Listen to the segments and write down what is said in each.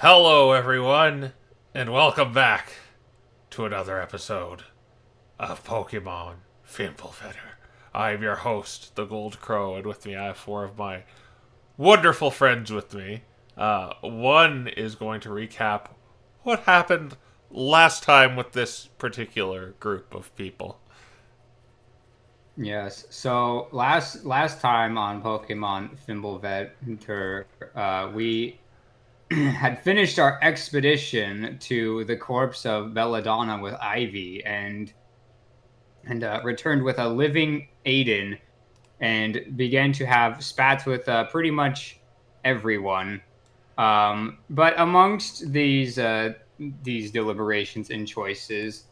Hello, everyone, and welcome back to another episode of Pokemon Fimbulvetr. I'm your host, the Gold Crow, and with me I have four of my wonderful friends with me. One is going to recap what happened last time with this particular group of people. Yes. So last time on Pokemon Fimbulvetr, we had finished our expedition to the corpse of Belladonna with Ivy and returned with a living Aiden and began to have spats with pretty much everyone. But amongst these deliberations and choices,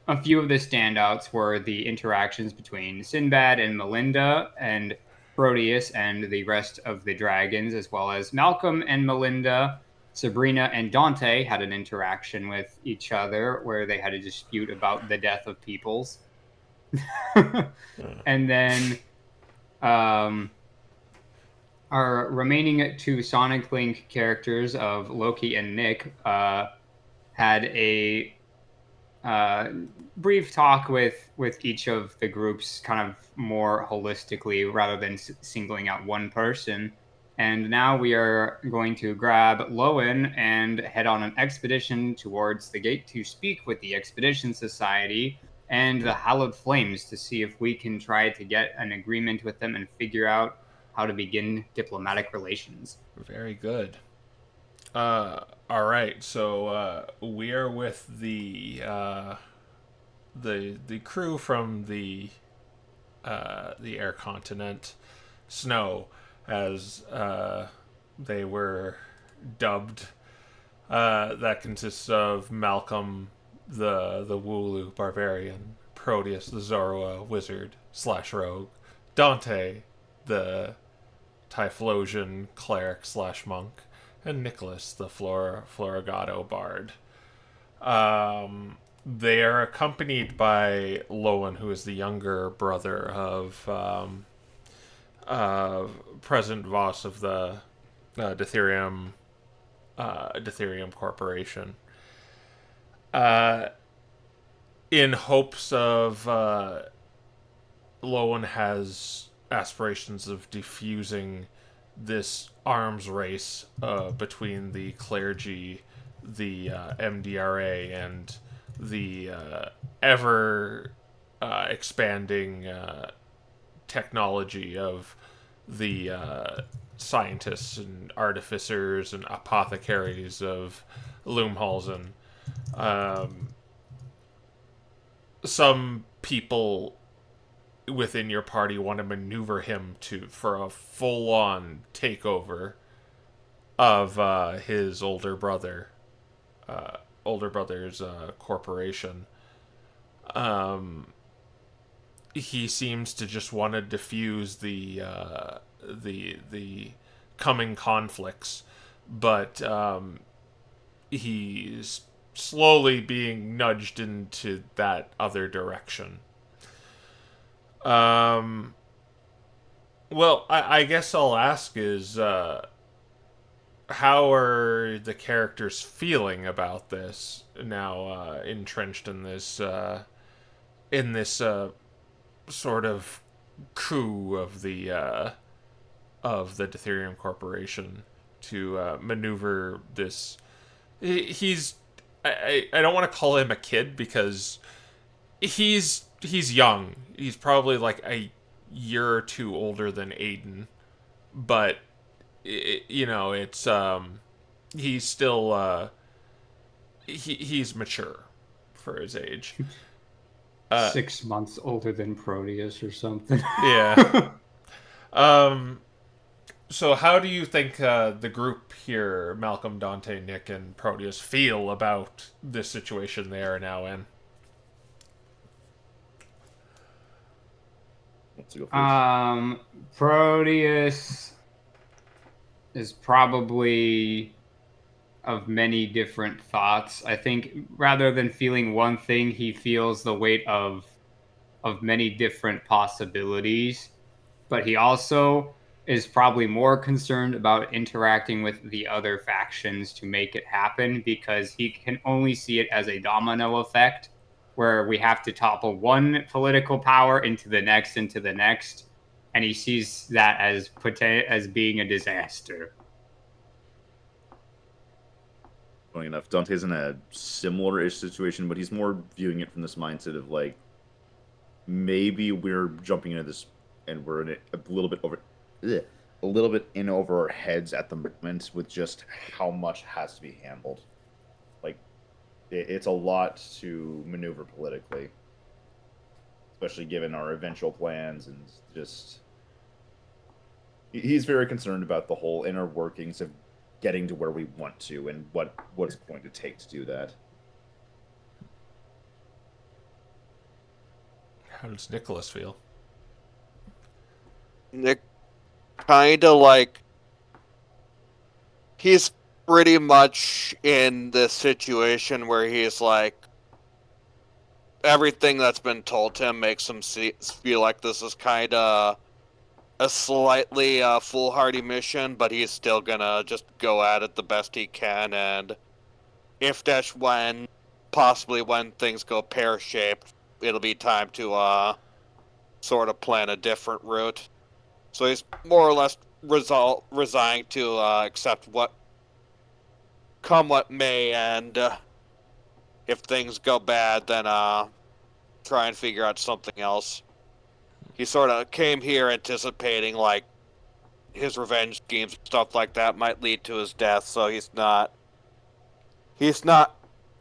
a few of the standouts were the interactions between Sinbad and Melinda and Proteus and the rest of the dragons, as well as Malcolm and Melinda. Sabrina and Dante had an interaction with each other where they had a dispute about the death of peoples. And then um, our remaining two Sonic Link characters of Loki and Nick had a uh, brief talk with each of the groups, kind of more holistically rather than singling out one person. And now we are going to grab Lowen and head on an expedition towards the gate to speak with the Expedition Society and the Hallowed Flames to see if we can try to get an agreement with them and figure out how to begin diplomatic relations. Very good. All right, so we are with the crew from the air continent, Snow, as they were dubbed. That consists of Malcolm, the Wooloo barbarian, Proteus, the Zorua wizard slash rogue, Dante, the Typhlosion cleric slash monk, and Nicholas, the Floragato bard. They are accompanied by Lowen, who is the younger brother of President Voss of the Ditherium Corporation, uh, in hopes of Lowen has aspirations of defusing this arms race between the clergy, the MDRA, and the ever expanding technology of the scientists and artificers and apothecaries of Loomhalsen. Um, some people within your party want to maneuver him to for a full-on takeover of his older brother's corporation. Um, he seems to just want to diffuse the coming conflicts, but he's slowly being nudged into that other direction. Um, well, I guess I'll ask is how are the characters feeling about this now, entrenched in this sort of coup of the Ditherium Corporation to maneuver this. He's I don't want to call him a kid because he's young. He's probably like a year or two older than Aiden, but it's he's still he's mature for his age. Uh, 6 months older than Proteus or something. yeah. Um. So, how do you think the group here, Malcolm, Dante, Nick, and Proteus, feel about this situation they are now in? Let's go first. Proteus is probably of many different thoughts. I think rather than feeling one thing, he feels the weight of many different possibilities. But he also is probably more concerned about interacting with the other factions to make it happen because he can only see it as a domino effect where we have to topple one political power into the next, and he sees that as being a disaster. Funny enough, Dante's in a similar-ish situation, but he's more viewing it from this mindset of like, maybe we're jumping into this and we're in it a little bit in over our heads at the moment with just how much has to be handled. Like, it's a lot to maneuver politically, especially given our eventual plans, and just he's very concerned about the whole inner workings of getting to where we want to and what it's going to take to do that. How does Nicholas feel? Nick, kind of like he's pretty much in this situation where he's like, everything that's been told to him makes him feel like this is kind of a slightly foolhardy mission, but he's still gonna just go at it the best he can, and if that's possibly when things go pear-shaped, it'll be time to sort of plan a different route. So he's more or less resigned to accept what may, and if things go bad, then try and figure out something else. He sort of came here anticipating like his revenge schemes and stuff like that might lead to his death, so he's not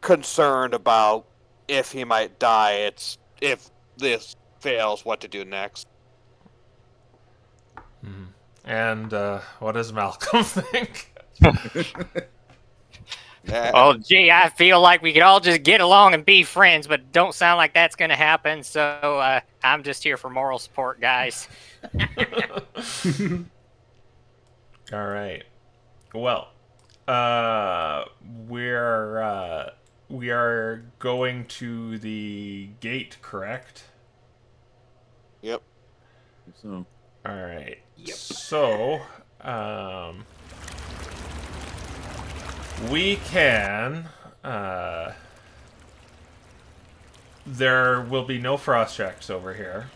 concerned about if he might die. It's if this fails, what to do next. Mm-hmm. And what does Malcolm think? Oh, gee, I feel like we could all just get along and be friends, but don't sound like that's going to happen. So I'm just here for moral support, guys. All right. Well, we are going to the gate, correct? Yep. So, all right. Yep. So, we can. There will be no frost checks over here,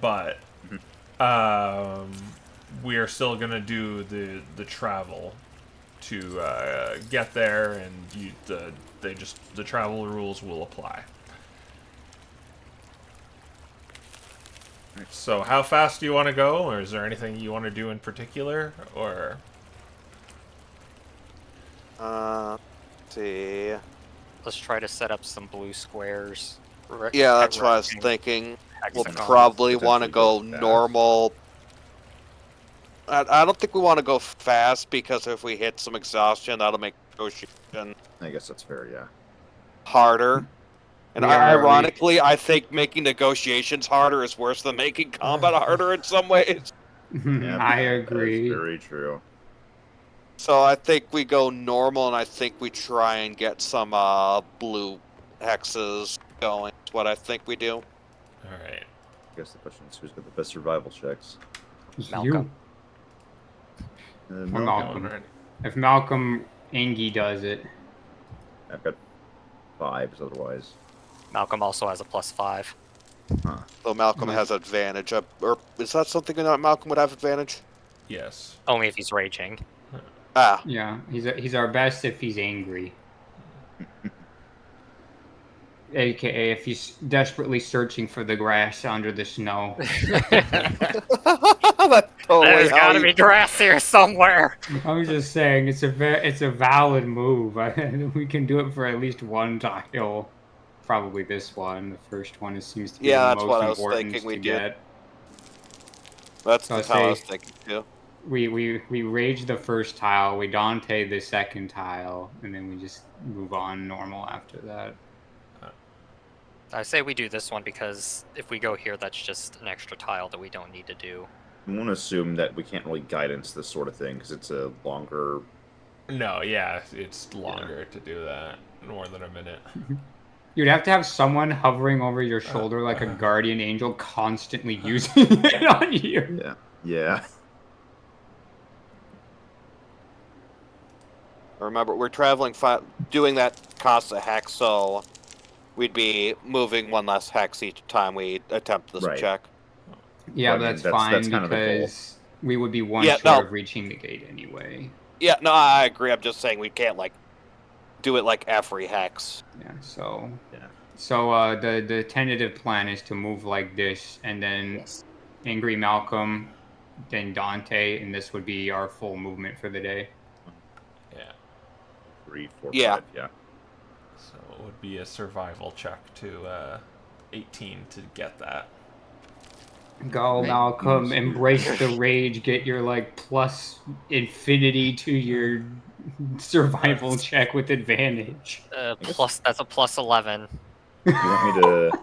but we are still gonna do the travel to get there, and the travel rules will apply. So, how fast do you want to go, or is there anything you want to do in particular, or? Let's see. Let's try to set up some blue squares. Yeah, that's what I was thinking. We'll Hexagons. probably want to go Potentially go fast. normal. I don't think we want to go fast, because if we hit some exhaustion, that'll make negotiation I guess that's fair, yeah. harder. And We are ironically, I think making negotiations harder is worse than making combat harder in some ways. Yeah, I that is agree. very true. So I think we go normal, and I think we try and get some blue hexes going. That's what I think we do. All right. I guess the question is who's got the best survival checks? Malcolm. Or Malcolm. Malcolm. All right. If Malcolm Angie does it, I've got 5s otherwise. Malcolm also has a +5. Huh. So Malcolm has advantage. Or is that something that Malcolm would have advantage? Yes. Only if he's raging. Ah, yeah, he's our best if he's angry. AKA if he's desperately searching for the grass under the snow. that's totally There's how got to you- be grass here somewhere. I'm just saying it's a valid move. We can do it for at least one tile. Probably this one. The first one seems to be Yeah, the that's most what I was important thinking we to did. get. That's So I how I was say- thinking too. We rage the first tile, we Dante the second tile, and then we just move on normal after that. I say we do this one because if we go here, that's just an extra tile that we don't need to do. I want to assume that we can't really guidance this sort of thing because it's a longer. No, yeah, it's longer to do that. More than a minute. You'd have to have someone hovering over your shoulder like a guardian angel, constantly using it on you. Yeah. Yeah. Remember, we're traveling doing that costs a hex, so we'd be moving one less hex each time we attempt this Right. check. Yeah, Well, I but mean, that's that's fine kind of the goal. because we would be one Yeah, short no. of reaching the gate anyway. Yeah, no, I agree. I'm just saying we can't like do it like every hex. Yeah, so Yeah. so the tentative plan is to move like this, and then Yes. Angry Malcolm, then Dante, and this would be our full movement for the day. Yeah. 3, 4, Yeah. 5. Yeah. So it would be a survival check to 18 to get that. Go, Right. Malcolm, embrace the rage, get your like plus infinity to your survival check with advantage. That's a plus 11. Do you want me to? Do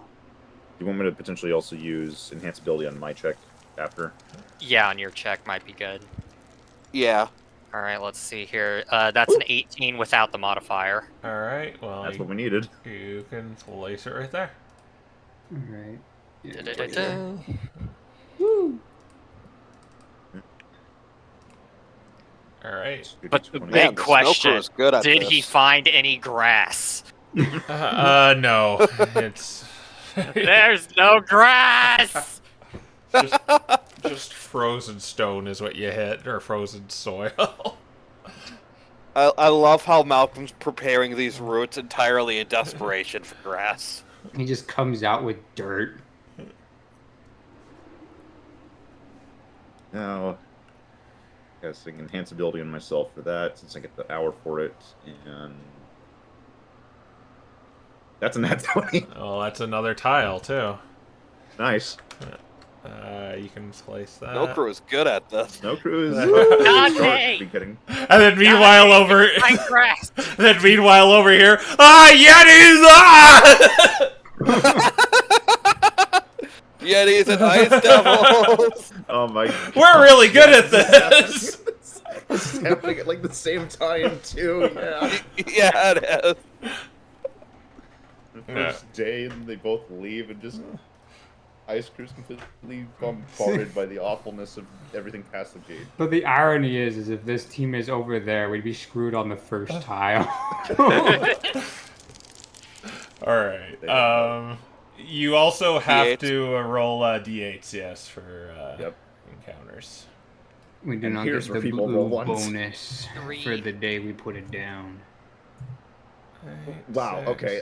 you want me to potentially also use enhance ability on my check after? Yeah, on your check might be good. Yeah. All right, let's see here. That's an 18 without the modifier. All right. Well, That's what we needed. you can place it right there. Alright. Da-da-da-da. All right. But the Man, big Man, the question, Snow Crew is good at did this. he find any grass? No. It's There's no grass! just frozen stone is what you hit, or frozen soil. I love how Malcolm's preparing these routes entirely in desperation for grass. He just comes out with dirt. Now, casting enhance ability on myself for that, since I get the hour for it, and that's a nat 20. Well, that's another tile too. Nice. You can place that. Snow Crew is good at this. Snow Crew is Dante! be kidding. And then meanwhile over, Find grass! then meanwhile over here, Yetis! Yetis and ice devils. Oh my! We're really good at this. It's happening at like the same time too. Yeah. Yeah, it is. The first day, and they both leave, and just Ice Crew's completely bombarded by the awfulness of everything past the gate. But the irony is if this team is over there, we'd be screwed on the first tile. All right. You also have D8s. to roll d8s, yes, for Yep. encounters. We do And not here's get where the people roll blue ones. bonus Three. for the day we put it down. Wow. Six. Okay.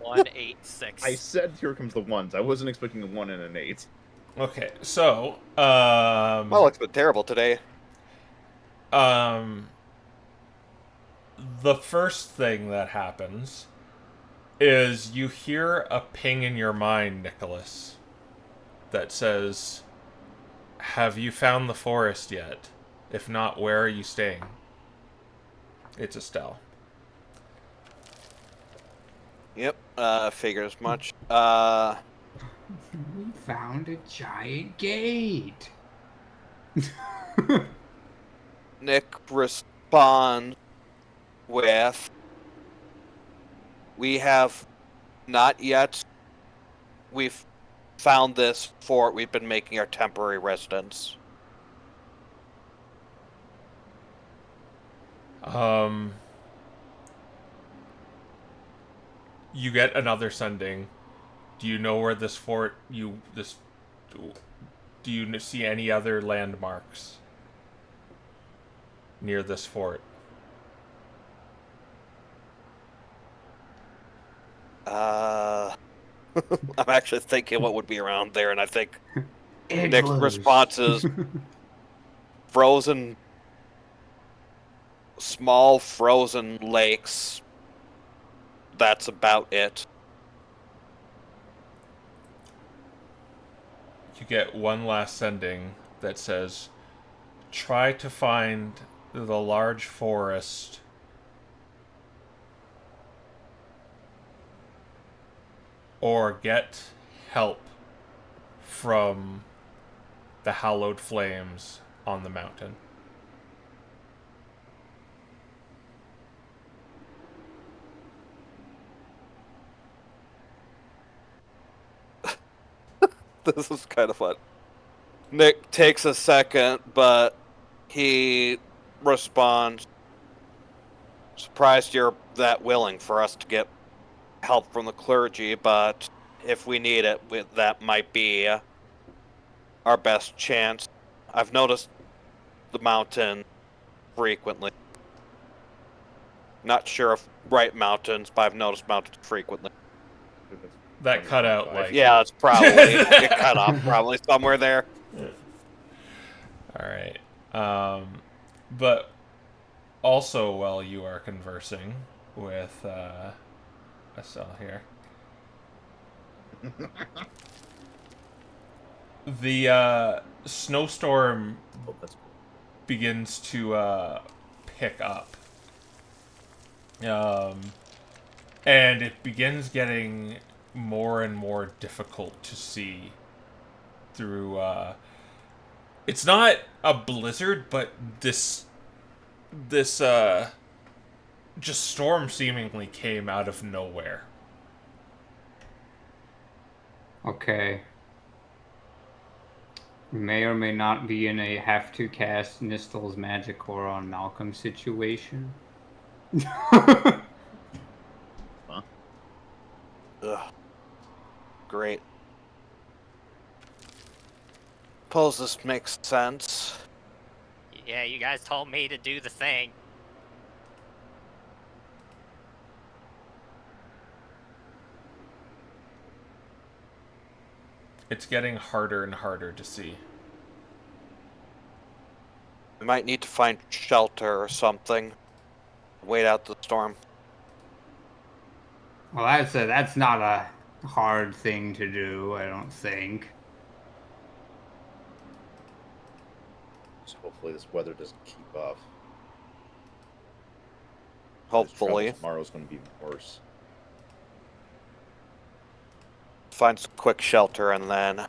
1, 8, 6. I said here comes the ones. I wasn't expecting a 1 and an 8. Okay, so Well, it's been terrible today. the first thing that happens is you hear a ping in your mind, Nicholas, that says, "Have you found the forest yet? If not, where are you staying?" It's Estelle. Yep, figured as much. We found a giant gate. Nick responds with, "We have not yet. We've found this fort. We've been making our temporary residence." You get another sending. Do you know where this fort? Do you see any other landmarks near this fort? I'm actually thinking what would be around there, and I think Nick's Igloos. response is frozen, small frozen lakes. That's about it. You get one last sending that says, "Try to find the large forest or get help from the hallowed flames on the mountain." This is kind of fun. Nick takes a second, but he responds, surprised you're that willing for us to get help from the clergy, but if we need it, that might be our best chance. I've noticed the mountain frequently. Not sure if right mountains, but I've noticed mountains frequently. That cut out like Yeah, it's probably it cut off probably somewhere there. All right. But also, while you are conversing with Estelle here, the snowstorm Oh, that's cool. begins to pick up. And it begins getting more and more difficult to see through. It's not a blizzard, but this just storm seemingly came out of nowhere. Okay. May or may not be in a have to cast Nistel's Magic Core on Malcolm situation. Huh? Ugh. Great. Suppose this makes sense. Yeah, you guys told me to do the thing. It's getting harder and harder to see. We might need to find shelter or something. Wait out the storm. Well, that's not a hard thing to do, I don't think. So hopefully this weather doesn't keep up. Hopefully. Tomorrow's going to be even worse. Find some quick shelter and then...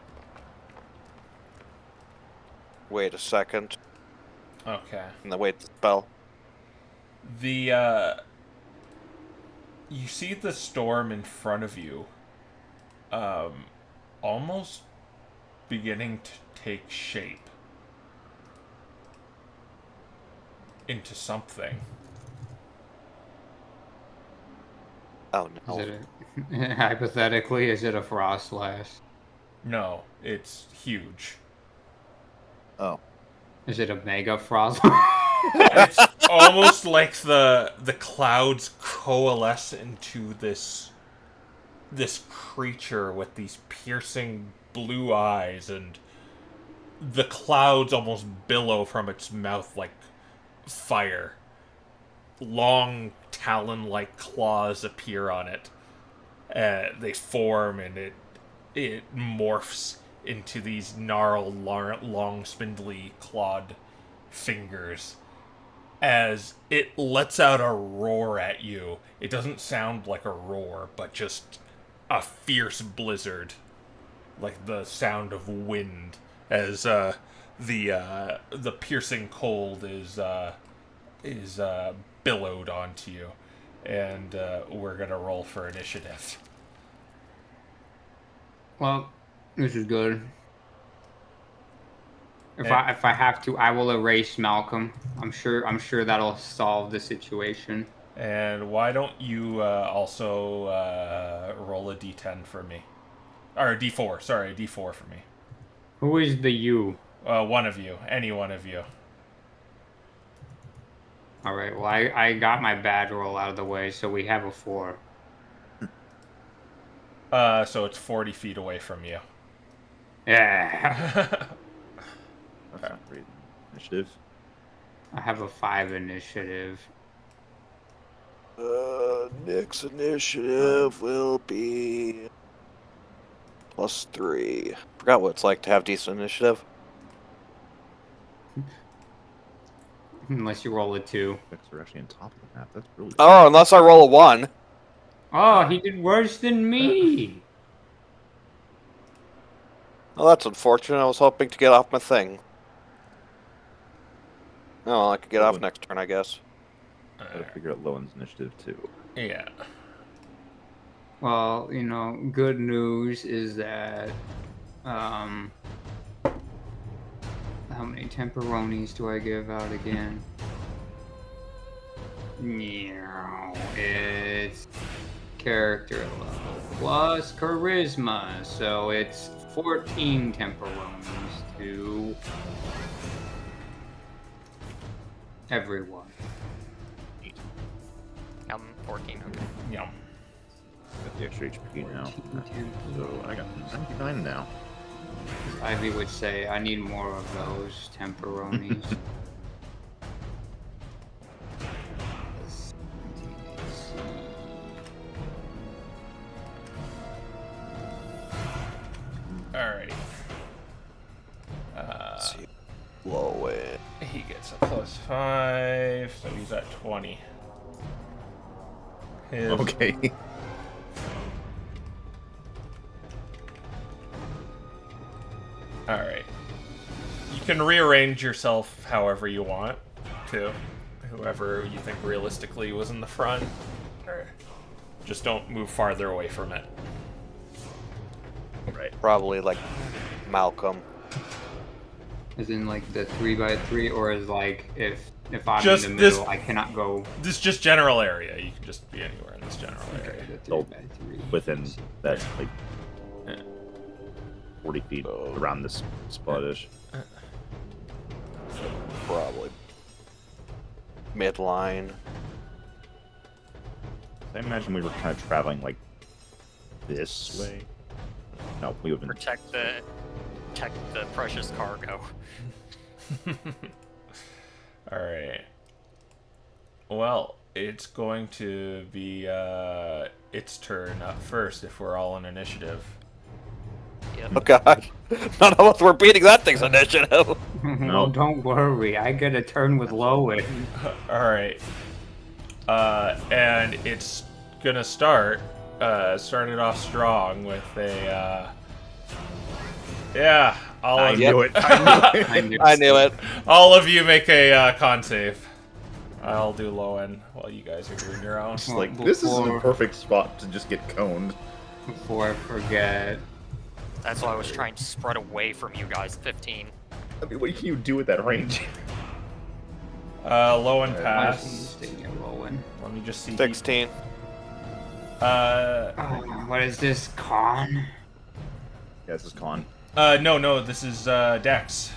Wait a second. Okay. And then wait the spell. You see the storm in front of you, almost beginning to take shape into something. Oh no. Is it hypothetically, is it a frost slash? No, it's huge. Oh. Is it a mega frost? It's almost like the clouds coalesce into this creature with these piercing blue eyes, and the clouds almost billow from its mouth like fire. Long talon-like claws appear on it. They form, and it morphs into these gnarled, long, spindly, clawed fingers. As it lets out a roar at you. It doesn't sound like a roar, but just a fierce blizzard, like the sound of wind. As the piercing cold is billowed onto you, and we're gonna roll for initiative. Well, this is good. If I have to, I will erase Malcolm. I'm sure that'll solve the situation. And why don't you also roll a d10 for me, or a d4? Sorry, a d4 for me. Who is the you? One of you, any one of you. All right. Well, I got my bad roll out of the way, so we have a 4. So it's 40 feet away from you. Yeah. That's not great. Initiative. I have a 5 initiative. Nick's initiative will be +3. Forgot what it's like to have decent initiative. Unless you roll a 2. Effects are actually on top of the map. That's really Oh, unless I roll a 1. Oh, he did worse than me. Well, that's unfortunate. I was hoping to get off my thing. Oh, I could get off next turn, I guess. Gotta figure out Lowen's initiative too. Yeah. Well, good news is that, how many temperonis do I give out again? It's character level plus charisma, so it's 14 temperonis to everyone. 14. Okay. Yum. Got the extra HP now. 14 So I got 99 now. Ivy would say, I need more of those temperonis. Alright. Let's see. Blow it. He gets a +5, so he's at 20. His, Okay. Alright. You can rearrange yourself however you want to. Whoever you think realistically was in the front. Just don't move farther away from it. Right. Probably like Malcolm. As in like the 3x3, or is like if I'm Just in the this- middle, I cannot go. This is just general area. You can just be anywhere in this general Okay, area. the Oh, 3x3. Within that, like, 40 feet around this spot-ish. Probably midline. I imagine we were kind of traveling, like, this way. No, we would have been... Protect the precious cargo. Alright. Well, it's going to be its turn up first if we're all in initiative. Yep. Oh god, none of us were beating that thing's initiative. Well, don't worry. I get a turn with Lois. Alright. And it's gonna started off strong with a, yeah, I of knew it. I knew it. all of you make a con save. I'll do low end while you guys are doing your own. It's like, this is a Before- perfect spot to just get coned. Before I forget. That's why I was trying to spread away from you guys. 15. I mean, what can you do with that range? Low end I pass. just need to stay near Lowen. Let me just see. 16. Oh, what is this, con? Yeah, this is con. No, this is Dex.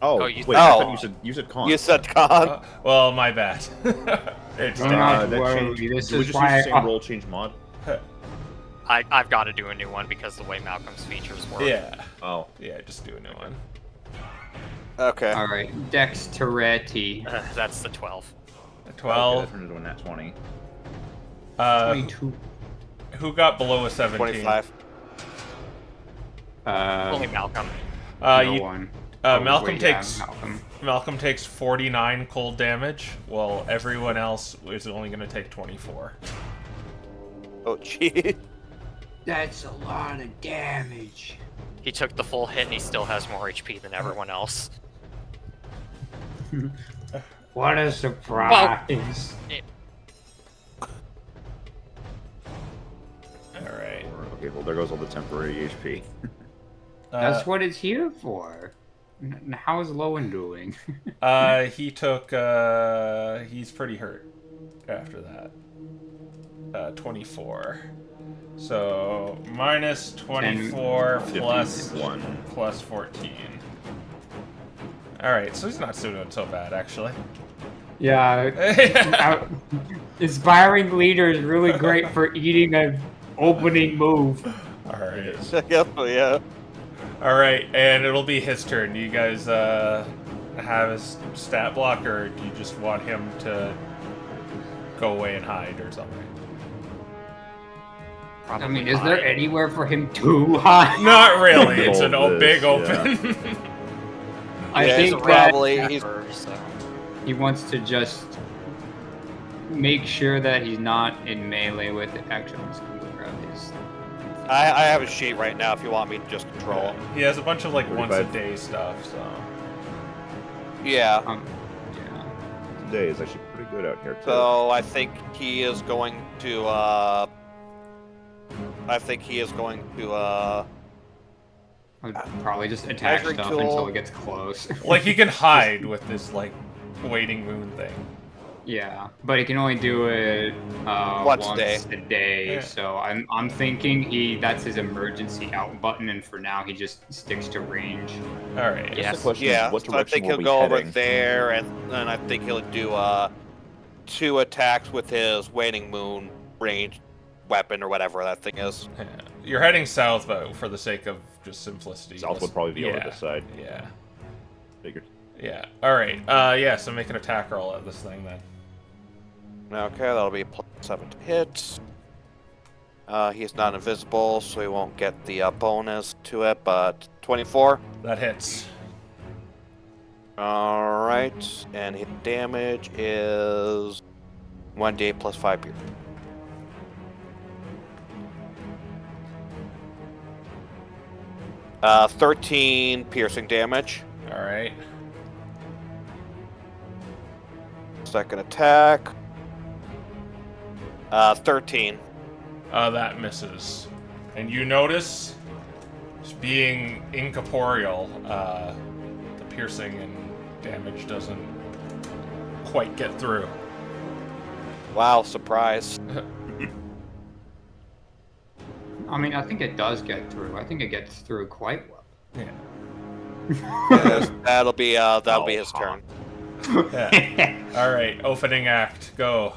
Oh, Oh, wait, you- I Oh. thought you said con. You said con. Well, my bad. It's Don't Dex. not that worry, changed. this we is just why use the I- same roll change mod? I've got to do a new one because the way Malcolm's features work. Yeah. Oh. Yeah, just do a new one. Okay. Alright, Dexterity. That's the 12. 12. Okay, that turned into a nat 20. 22. Who got below a 17? 25. Only Malcolm. No You, one. Malcolm Wait, yeah, takes Malcolm. Malcolm takes 49 cold damage, while everyone else is only going to take 24. Oh, gee. That's a lot of damage. He took the full hit and he still has more HP than everyone else. What a surprise. All right. Okay, well, there goes all the temporary HP. That's what it's here for. How's Lowen doing? He took. He's pretty hurt after that. 24. So minus 24 plus 1. plus 14. All right, so he's not doing so bad actually. Yeah. Inspiring leader is really great for eating an opening move. All right. Oh, yeah. All right, and it'll be his turn. Do you guys have a stat block, or do you just want him to go away and hide or something? Probably I mean, is there hide. anywhere for him to hide? Not really. It's an Hold big this, open. I Yeah, think he's that probably he's So, he wants to just make sure that he's not in melee with it. Actually, I'm just gonna go grab his. I have a sheet right now if you want me to just control him. He has a bunch of like once a 45. day stuff. So Yeah. Yeah. Today is actually pretty good out here, too. So I think he is going to I'd probably just attack Measuring stuff tool. until it gets close. like he can hide with this like waiting moon thing. Yeah, but he can only do it Once once a a day. Yeah. So I'm thinking that's his emergency out button, and for now he just sticks to range. All right. I guess Yeah. the question Yeah, is, what so I direction think were he'll we go over heading? there, and then I think he'll do 2 attacks with his Waning Moon range weapon or whatever that thing is. Yeah. You're heading south, but for the sake of just simplicity. South would probably be over this side. Yeah. Figured. Yeah. All right. Yeah. So make an attack roll at this thing then. Okay, that'll be +7 to hit. He's not invisible, so he won't get the bonus to it, but 24. That hits. Alright, and his damage is 1d8 plus 5 piercing. Uh, 13 piercing damage. All right. Second attack. 13. That misses. And you notice, just being incorporeal, the piercing and damage doesn't quite get through. Wow, surprise. I mean, I think it does get through. I think it gets through quite well. Yeah. Yes, that'll be his turn. Yeah. All right. Opening act. Go.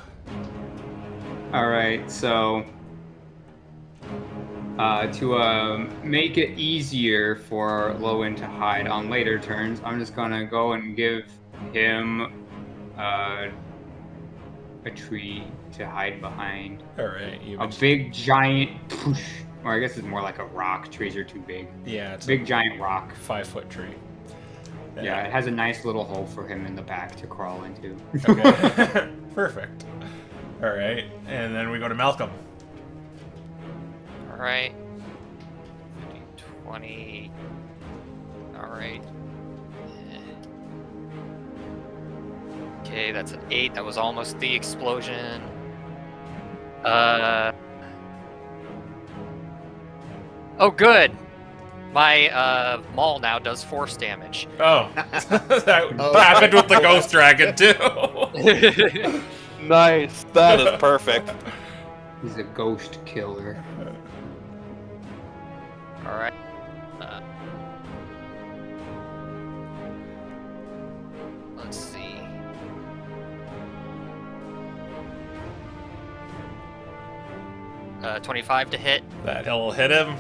All right, so to make it easier for Lowen to hide on later turns, I'm just gonna go and give him a tree to hide behind. All right. You A big giant, or I guess it's more like a rock. Trees are too big. Yeah. It's Big a giant rock. 5-foot tree. Yeah, it has a nice little hole for him in the back to crawl into. Okay. Perfect. All right. And then we go to Malcolm. All right. 20. All right. Okay, that's an 8. That was almost the explosion. Oh, good. My maul now does force damage. Oh. That happened with the ghost dragon too. Nice. That is perfect. He's a ghost killer. All right. Let's see. Uh, 25 to hit. That'll hit him.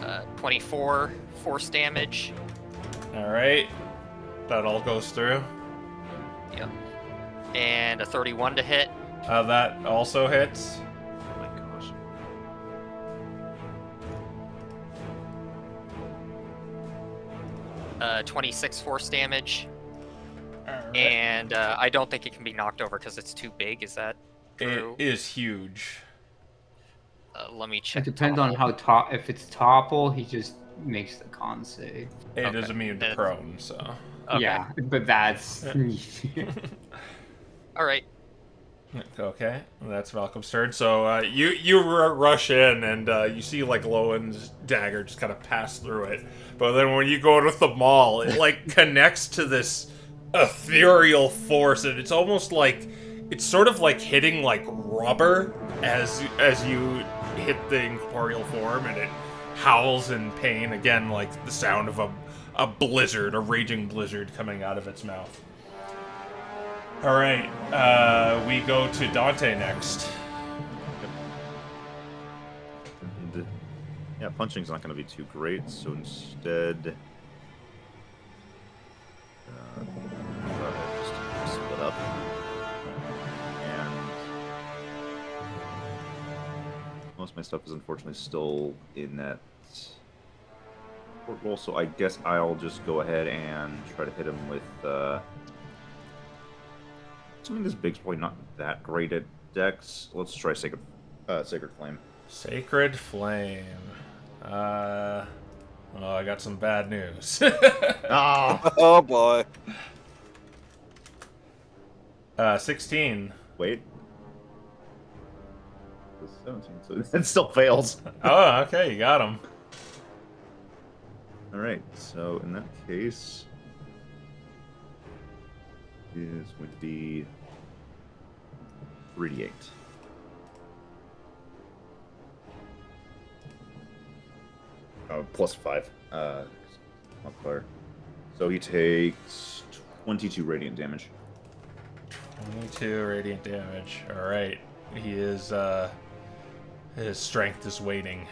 Uh, 24 force damage. All right. That all goes through. Yep. And a 31 to hit. That also hits. Oh my gosh. 26 force damage. All right. And I don't think it can be knocked over because it's too big. Is that true? It is huge. Let me It check. depends on how if it's topple, he just makes the con save. It Okay. is immune to prone, so. Okay. Yeah, but that's All right. Okay, that's Malcolm's turn. So you rush in and you see like Lowen's dagger just kind of pass through it, but then when you go with the maul, it like connects to this ethereal force, and it's almost like it's sort of like hitting like rubber as you hit the incorporeal form, and it howls in pain again, like the sound of a blizzard, a raging blizzard coming out of its mouth. All right, we go to Dante next. And, yeah, punching's not going to be too great, so instead, just split up. And most of my stuff is unfortunately still in that port roll, so I guess I'll just go ahead and try to hit him with. Assuming this big's probably not that great at Dex. Let's try Sacred Flame. Sacred Flame. Oh, I got some bad news. Ah! Oh boy. 16. Wait. 17, so it still fails. Oh, okay, you got him. All right. So in that case, is would be 3d8. Plus 5. Modifier. So he takes 22 radiant damage. 22 radiant damage. Alright. He is, his strength is waning.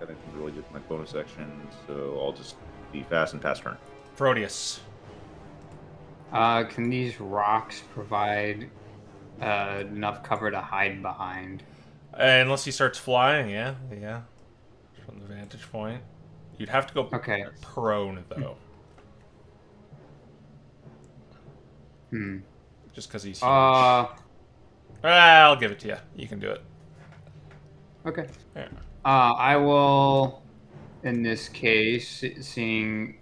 I can really do my bonus action, so I'll just be fast and pass turn. Proteus. Can these rocks provide enough cover to hide behind? Unless he starts flying, yeah. From the vantage point. You'd have to go Okay. prone, though. Just because he's huge. I'll give it to you. You can do it. Okay. Yeah. I will, in this case, seeing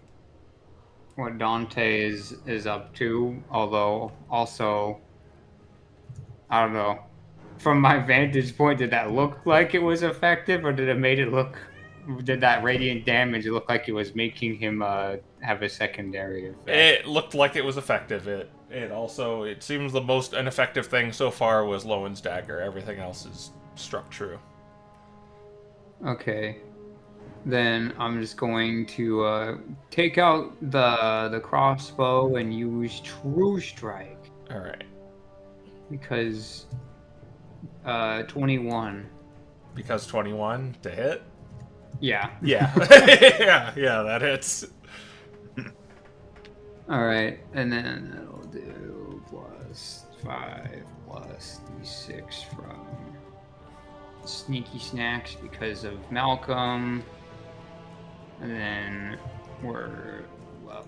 what Dante is up to, although also, I don't know, from my vantage point, did that look like it was effective, or did that radiant damage look like it was making him have a secondary effect? It looked like it was effective. It seems the most ineffective thing so far was Lowen's dagger. Everything else is struck true. Okay. Then I'm just going to take out the crossbow and use True Strike. Alright. Because 21. Because 21 to hit? Yeah. Yeah. yeah, that hits. Alright, and then that'll do plus 5 plus d6 from Sneaky Snacks because of Malcolm. And then we're level.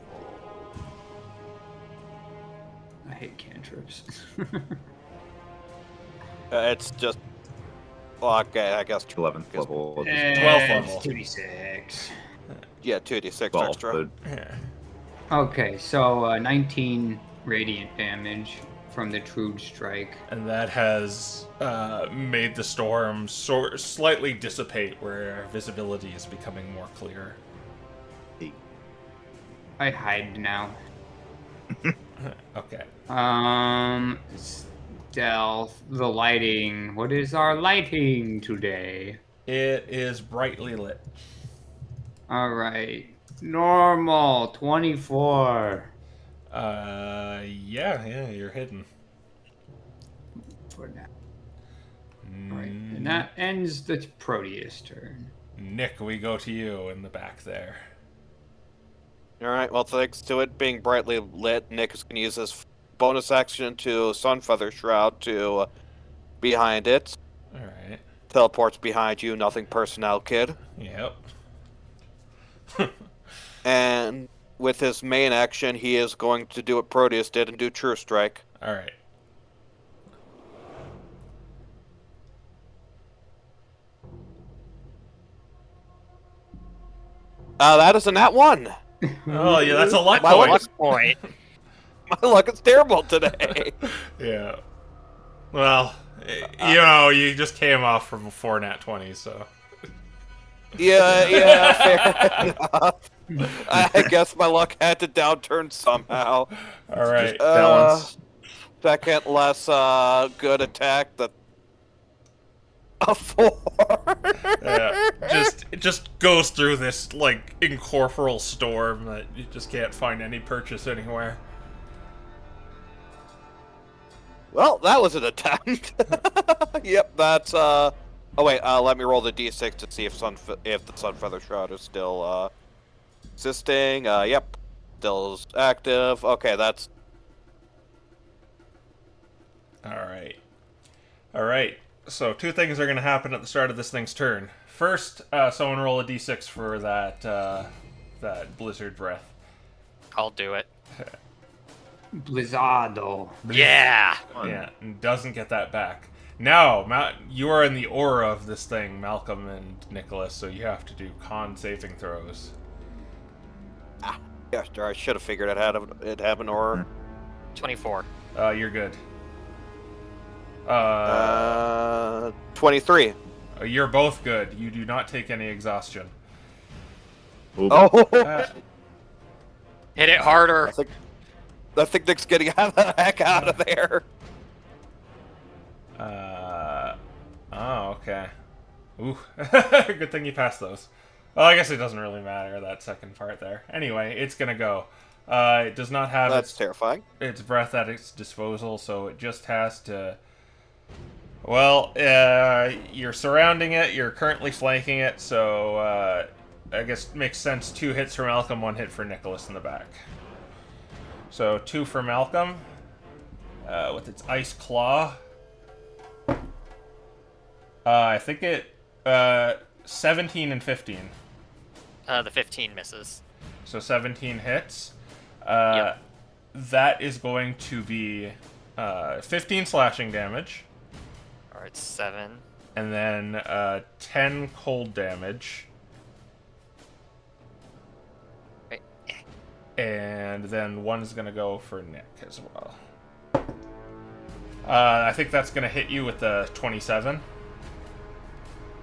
I hate cantrips. It's just. Well, okay, I guess 11th level. 12th level. 2d6. Yeah, 2d6 12, extra. but Yeah. Okay, so 19 radiant damage from the True Strike. And that has made the storm slightly dissipate, where visibility is becoming more clear. I hide now. Okay. Stealth, the lighting. What is our lighting today? It is brightly lit. Alright. Normal, 24. Yeah, you're hidden. For now. Alright, and that ends the Proteus turn. Nick, we go to you in the back there. Alright, well, thanks to it being brightly lit, Nick is going to use his bonus action to Sunfeather Shroud to behind it. Alright. Teleports behind you, nothing personnel, kid. Yep. And with his main action, he is going to do what Proteus did and do True Strike. Alright. That is a nat 1. Oh, yeah, that's a luck My point. luck Point. My luck is terrible today. Yeah. Well, you just came off from 4 nat 20s, so. Yeah, fair enough. I guess my luck had to downturn somehow. Alright. balance. Second less good attack. A 4. Yeah. It just goes through this, like, incorporeal storm that you just can't find any purchase anywhere. Well, that was an attempt. Yep, that's Oh wait, let me roll the d6 to see if the Sunfeather Shroud is still existing. Yep, still is active. Okay, that's Alright. So, 2 things are going to happen at the start of this thing's turn. First, someone roll a d6 for that blizzard breath. I'll do it. Blizzardo. Yeah. Yeah, and doesn't get that back. Now, you are in the aura of this thing, Malcolm and Nicholas, so you have to do con saving throws. yeah. Sure, I should have figured it had an aura. 24. You're good. 23. You're both good. You do not take any exhaustion. Oop. Oh, Hit it harder. I think Nick's getting the heck out of there. Oh, okay. Ooh. Good thing you passed those. Well, I guess it doesn't really matter, that second part there. Anyway, it's gonna go. It does not have That's terrifying. its breath at its disposal, so it just has to... Well, you're surrounding it, you're currently flanking it, so I guess it makes sense 2 hits for Malcolm, 1 hit for Nicholas in the back. So 2 for Malcolm, with its Ice Claw. I think it... 17 and 15. The 15 misses. So 17 hits. Yep. That is going to be 15 slashing damage. Or it's 7. And then 10 cold damage. Right. And then 1 is going to go for Nick as well. I think that's going to hit you with the 27.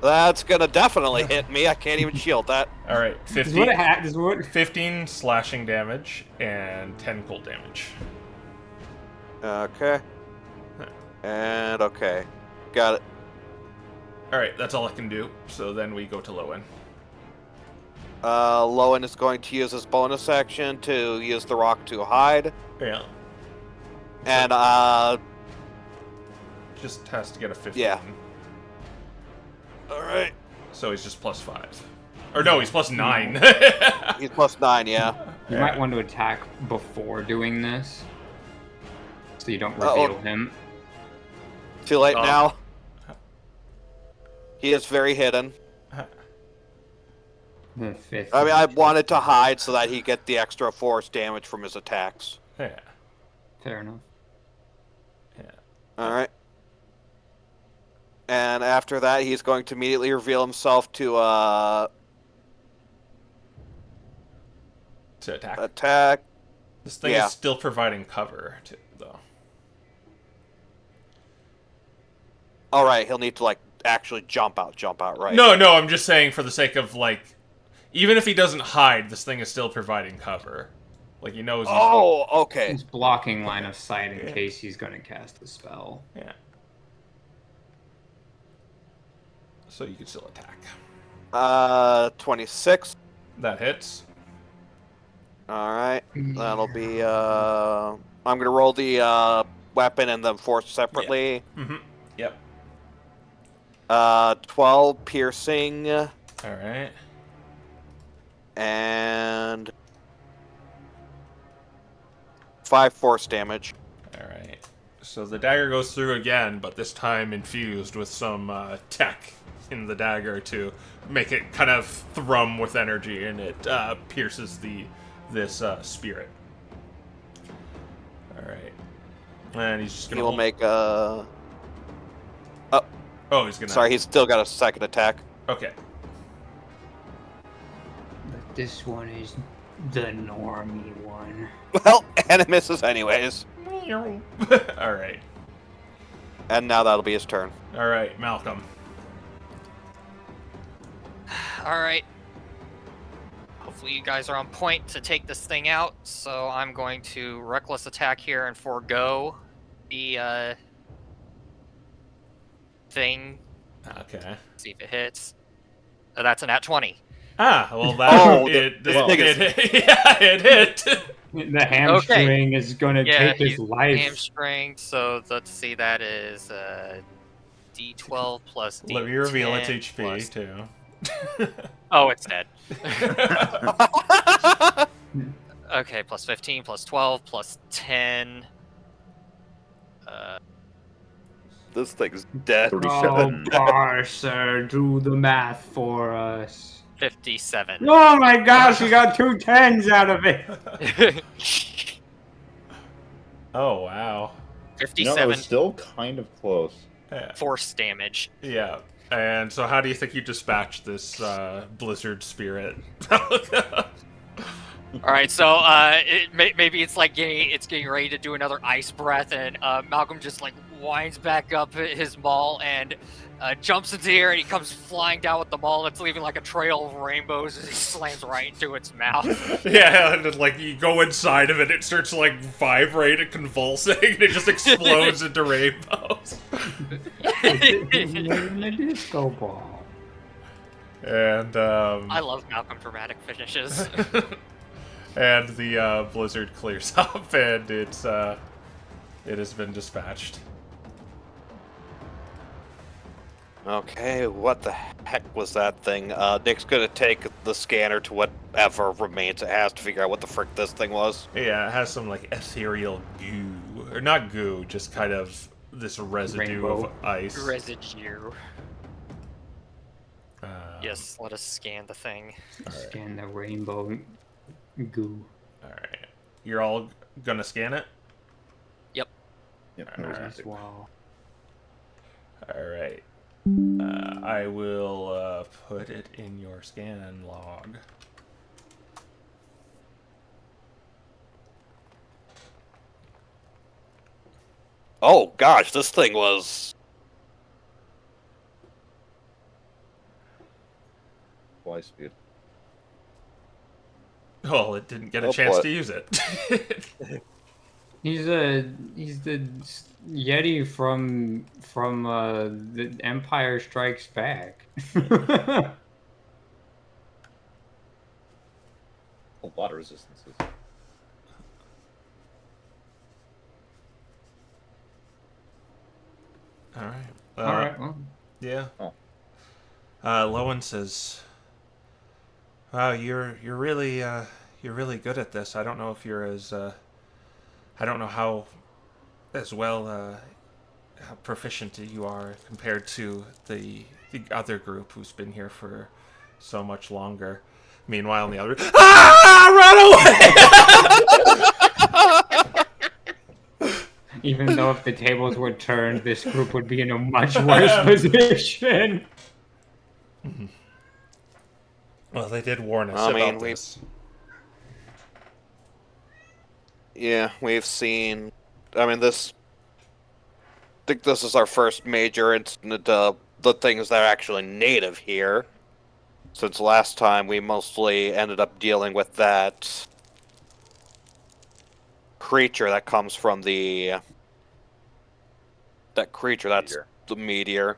That's gonna definitely hit me. I can't even shield that. All right, This is what it 15, this is what 15 slashing damage and 10 cold damage. Okay. And okay. Got it. All right, that's all I can do. So then we go to Lowen. Lowen is going to use his bonus action to use the rock to hide. Yeah. And Just has to get a 15. Yeah. Alright. So he's just plus 5. Or no, he's plus 9. He's plus 9, yeah. you might want to attack before doing this, so you don't reveal him. Too late Oh. now. He is very hidden. The 5th. I mean, I wanted to hide so that he get the extra force damage from his attacks. Yeah. Fair enough. Yeah. Alright. And after that, he's going to immediately reveal himself to To attack. attack. This thing yeah. is still providing cover, too, though. Alright, he'll need to, like, actually jump out, right? No, I'm just saying for the sake of, like, even if he doesn't hide, this thing is still providing cover. Like, he knows he's... Oh, okay. He's blocking line of sight in case he's going to cast a spell. Yeah. So you can still attack. 26. That hits. Alright. That'll be, I'm gonna roll the, weapon and then force separately. Mm-hmm. Yep. 12 piercing, Alright. and 5 force damage. Alright. So the dagger goes through again, but this time infused with some tech in the dagger to make it kind of thrum with energy, and it pierces this spirit. Alright. And he's just He gonna... will make Oh, he's gonna... sorry, he's still got a second attack. Okay. But this one is the normie one. Well, and it misses anyways. Alright. And now that'll be his turn. Alright, Malcolm. Alright. Hopefully you guys are on point to take this thing out, so I'm going to reckless attack here and forego the thing. Okay. See if it hits. That's a nat 20. Ah, well that... Oh, it yeah, it hit. The hamstring is going to Yeah, take his he's life. hamstring, so let's see, that is D12 plus D10 Let me reveal its HP, plus... too. Oh, it's dead. Okay, plus 15, plus 12, plus 10. This thing's dead. 37. Oh, Barcer, do the math for us. 57. Oh my gosh, you got 2 10s out of it. Oh, wow. No, it 57 was still kind of close. Yeah. force damage. Yeah. And so how do you think you dispatch this blizzard spirit? Alright, All right, so maybe it's like getting ready to do another ice breath, and Malcolm just like winds back up his maul and jumps into the air, and he comes flying down with the maul. It's leaving like a trail of rainbows as he slams right into its mouth. Yeah, and then, like, you go inside of it, it starts to, like, vibrate and convulsing, and it just explodes into rainbows. In a disco ball. And, I love Malcolm dramatic finishes. and the blizzard clears up, and it has been dispatched. Okay, what the heck was that thing? Nick's gonna take the scanner to whatever remains it has to figure out what the frick this thing was. Yeah, it has some, like, ethereal goo. Or not goo, just kind of this residue Rainbow. of ice. Residue. Uh, Yes, let us scan the thing. Scan the rainbow goo. Alright. You're all gonna scan it? Yep, no reason Alright. to. Wow. Alright. I will put it in your scan log. Oh gosh, this thing was. Fly speed. Well, it didn't get a Oh, chance boy. to use it. He's the Yeti from the Empire Strikes Back. A lot of resistances. Alright. All right. Well, Yeah. Oh. Lowen says, "Wow, you're really good at this. I don't know if you're as I don't know how as well how proficient you are compared to the other group who's been here for so much longer. Meanwhile, in the other, run away!" even though if the tables were turned, this group would be in a much worse position. Well, they did warn us I mean, about this. Yeah, we've seen. I mean, I think this is our first major incident of the things that are actually native here. Since last time, we mostly ended up dealing with that creature that comes from that creature that's Meteor. the meteor.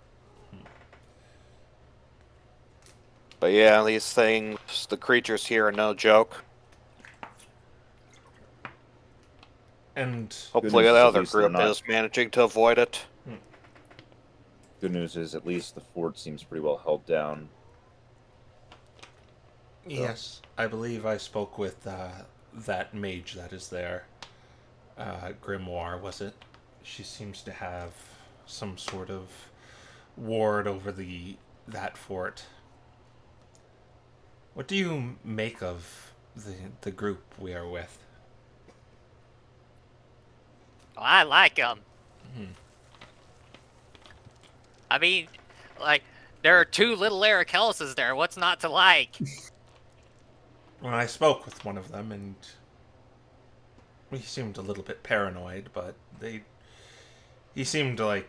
But yeah, these things, the creatures here are no joke. And Hopefully news the is at other least they're group not- is managing to avoid it. Good news is at least the fort seems pretty well held down. yes, I believe I spoke with that mage that is there. Grimoire, was it? She seems to have some sort of ward over that fort. What do you make of the group we are with? I like them. I mean, like, there are two little Arakellises there. What's not to like? Well, I spoke with one of them, and he seemed a little bit paranoid, but he seemed like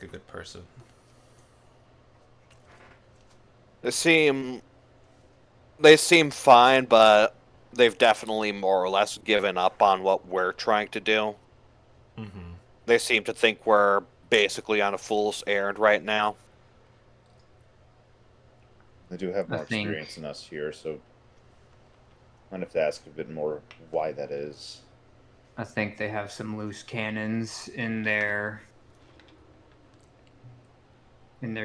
a good person. They seem fine, but they've definitely more or less given up on what we're trying to do. Mm-hmm. They seem to think we're basically on a fool's errand right now. They do have I more think- experience than us here, so I'd have to ask a bit more why that is. I think they have some loose cannons in their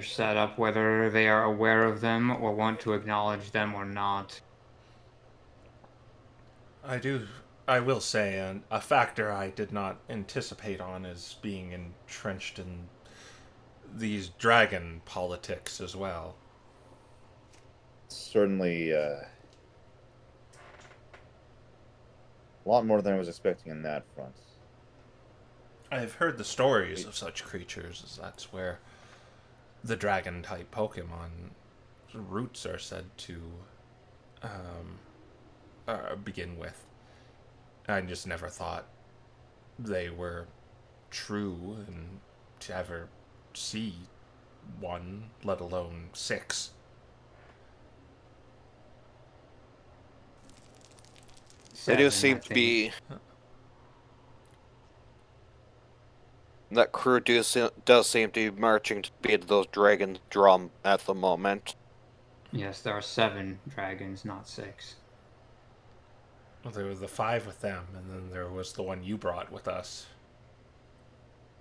setup, whether they are aware of them or want to acknowledge them or not. I will say, a factor I did not anticipate on is being entrenched in these dragon politics as well. Certainly a lot more than I was expecting in that front. I've heard the stories of such creatures, as that's where the dragon-type Pokemon roots are said to begin with. I just never thought they were true, and to ever see one, let alone 6. They do 7, seem I to think. be. That crew does seem to be marching to beat those dragons' drum at the moment. Yes, there are 7 dragons, not 6. Well, there was the 5 with them, and then there was the one you brought with us.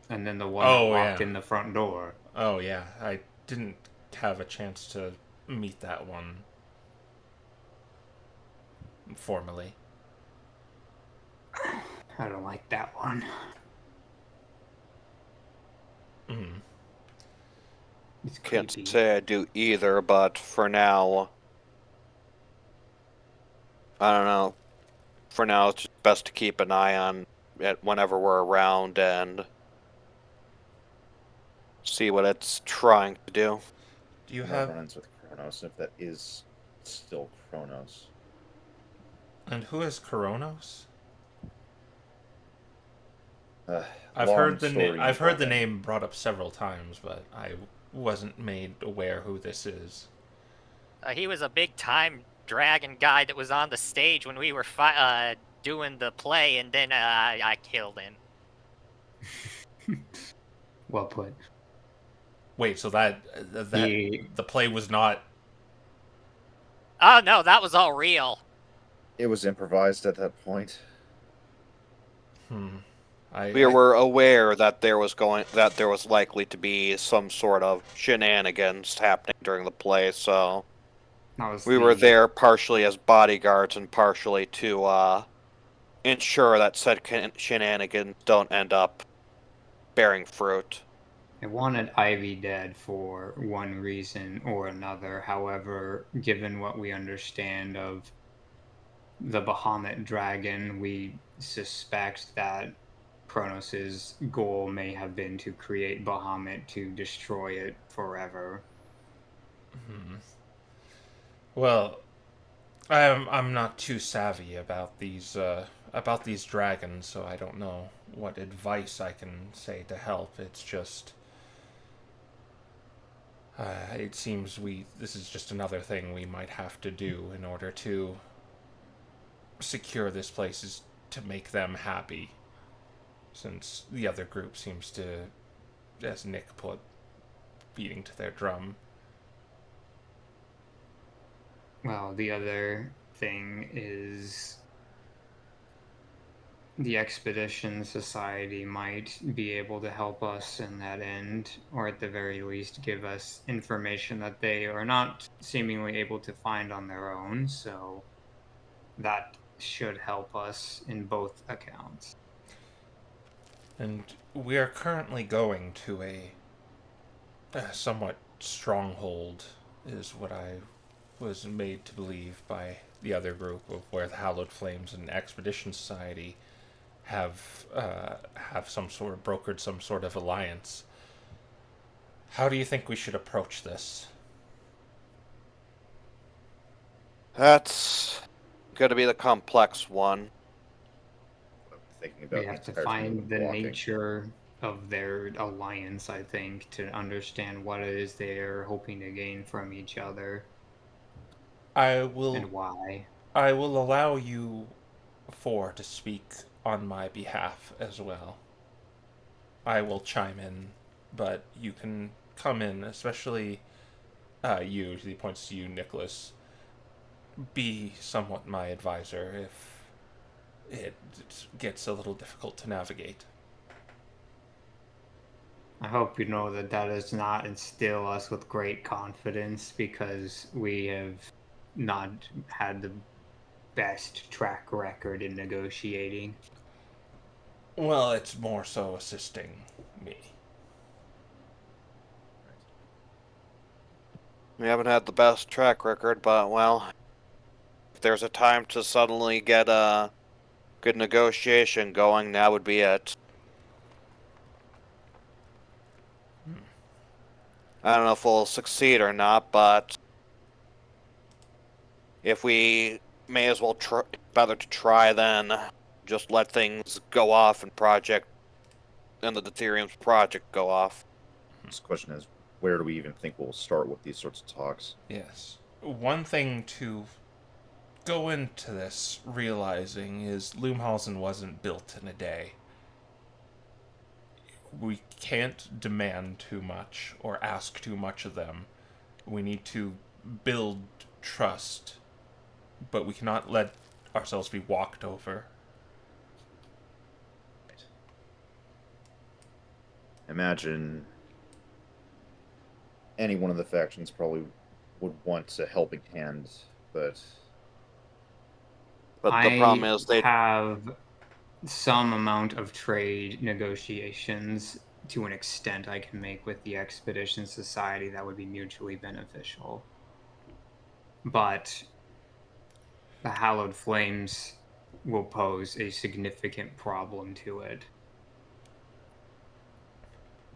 And then the one Oh, that walked yeah. in the front door. Oh, yeah. I didn't have a chance to meet that one formally. I don't like that one. Mm. It's Can't creepy. say I do either, but for now, I don't know. For now, it's just best to keep an eye on it whenever we're around and see what it's trying to do. Do you No have... run-ins with Kronos, if that is still Kronos. And who is Coronos? Uh, I've long heard the story I've heard the involving- name brought up several times, but I wasn't made aware who this is. He was a big time dragon guy that was on the stage when we were doing the play, and then I killed him. Well put. Wait, so that He- the play was not... Oh no, that was all real. It was improvised at that point. We were aware that there was likely to be some sort of shenanigans happening during the play, so That was we were the- there partially as bodyguards and partially to ensure that said shenanigans don't end up bearing fruit. I wanted Ivy dead for one reason or another. However, given what we understand of the Bahamut dragon, we suspect that Kronos' goal may have been to create Bahamut to destroy it forever. Well, I'm not too savvy about these dragons, so I don't know what advice I can say to help. It's just it seems this is just another thing we might have to do in order to secure this place, is to make them happy, since the other group seems to, as Nick put, beating to their drum. Well, the other thing is the Expedition Society might be able to help us in that end, or at the very least give us information that they are not seemingly able to find on their own, so that should help us in both accounts. And we are currently going to a somewhat stronghold, is what I was made to believe by the other group, of where the Hallowed Flames and Expedition Society have brokered some sort of alliance. How do you think we should approach this? That's going to be the complex one. I'm thinking about We have to the entire time find of the walking. nature of their alliance, I think, to understand what it is they're hoping to gain from each other and why. I will allow you 4 to speak on my behalf as well. I will chime in, but you can come in, especially you, he points to you, Nicholas. Be somewhat my advisor if it gets a little difficult to navigate. I hope you know that does not instill us with great confidence, because we have not had the best track record in negotiating. Well, it's more so assisting me. We haven't had the best track record, but, well, if there's a time to suddenly get a good negotiation going, now would be it. I don't know if we'll succeed or not, but if we may as well try. Better to try than just let things go off and the Deuterium's project go off. This question is, where do we even think we'll start with these sorts of talks? Yes. One thing to go into this realizing is Loomhausen wasn't built in a day. We can't demand too much or ask too much of them. We need to build trust, but we cannot let ourselves be walked over. Imagine any one of the factions probably would want a helping hand, but the problem is they have some amount of trade negotiations to an extent I can make with the Expedition Society that would be mutually beneficial. But the Hallowed Flames will pose a significant problem to it.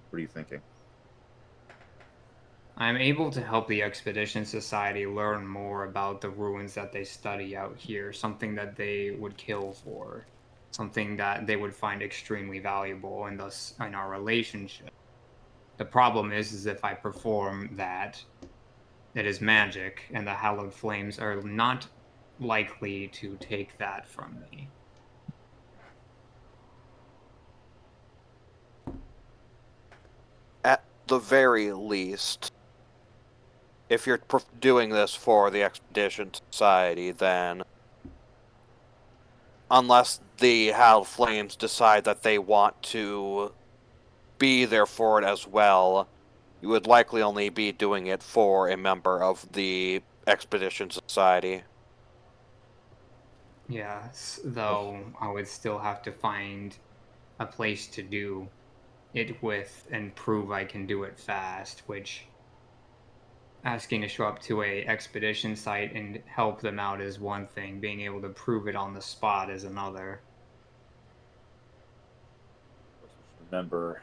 what are you thinking? I'm able to help the Expedition Society learn more about the ruins that they study out here, something that they would kill for, something that they would find extremely valuable, and thus in our relationship. The problem is if I perform that, it is magic, and the Hallowed Flames are not likely to take that from me. at the very least, if you're doing this for the Expedition Society, then unless the Hal Flames decide that they want to be there for it as well, you would likely only be doing it for a member of the Expedition Society. Yes, though I would still have to find a place to do it with and prove I can do it fast, which asking to show up to a expedition site and help them out is one thing, being able to prove it on the spot is another. Remember,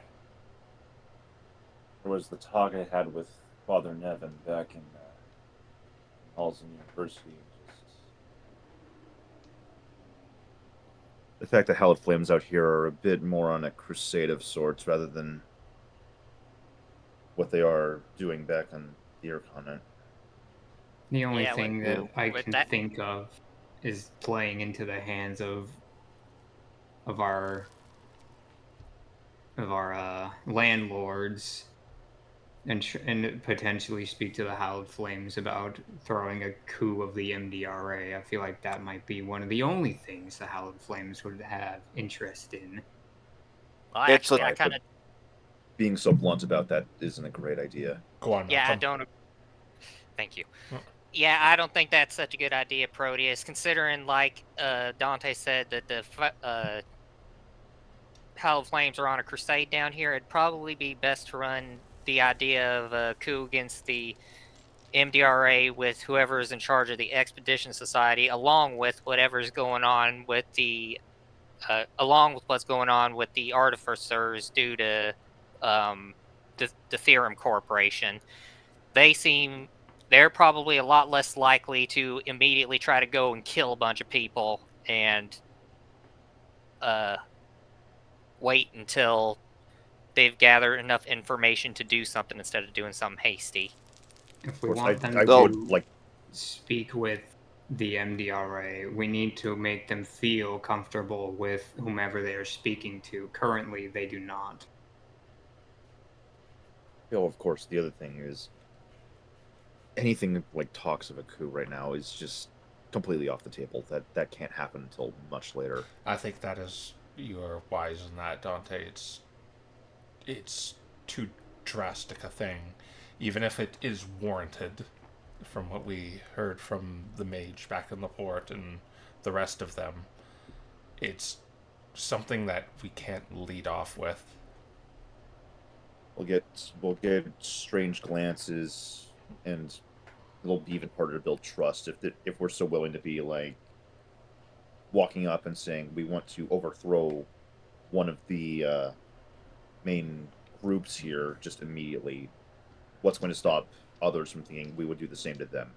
there was the talk I had with Father Nevin back in Halsey University. The fact that Hallowed Flames out here are a bit more on a crusade of sorts rather than what they are doing back on the Earth continent. The only Yeah, thing that I with can that- think of is playing into the hands of our landlords and potentially speak to the Hallowed Flames about throwing a coup of the MDRA. I feel like that might be one of the only things the Hallowed Flames would have interest in. Well, It's actually, a- I kind of Being so blunt about that isn't a great idea. Go on, yeah, I Malcolm. don't. Thank you. Well- Yeah, I don't think that's such a good idea, Proteus. Considering, like Dante said, that the Hell Flames are on a crusade down here, it'd probably be best to run the idea of a coup against the MDRA with whoever is in charge of the Expedition Society, along with whatever's going on with along with what's going on with the artificers due to the Theorem Corporation. They're probably a lot less likely to immediately try to go and kill a bunch of people and wait until they've gathered enough information to do something instead of doing something hasty. If we Of course, want them I to would like. speak with the MDRA, we need to make them feel comfortable with whomever they are speaking to. Currently, they do not. You know, of course, the other thing is anything like talks of a coup right now is just completely off the table. That can't happen until much later. I think that is you're wise in that, Dante. It's too drastic a thing, even if it is warranted. From what we heard from the mage back in the port and the rest of them, it's something that we can't lead off with. We'll get strange glances, and it'll be even harder to build trust if we're so willing to be like walking up and saying we want to overthrow one of the main groups here just immediately. What's going to stop others from thinking we would do the same to them?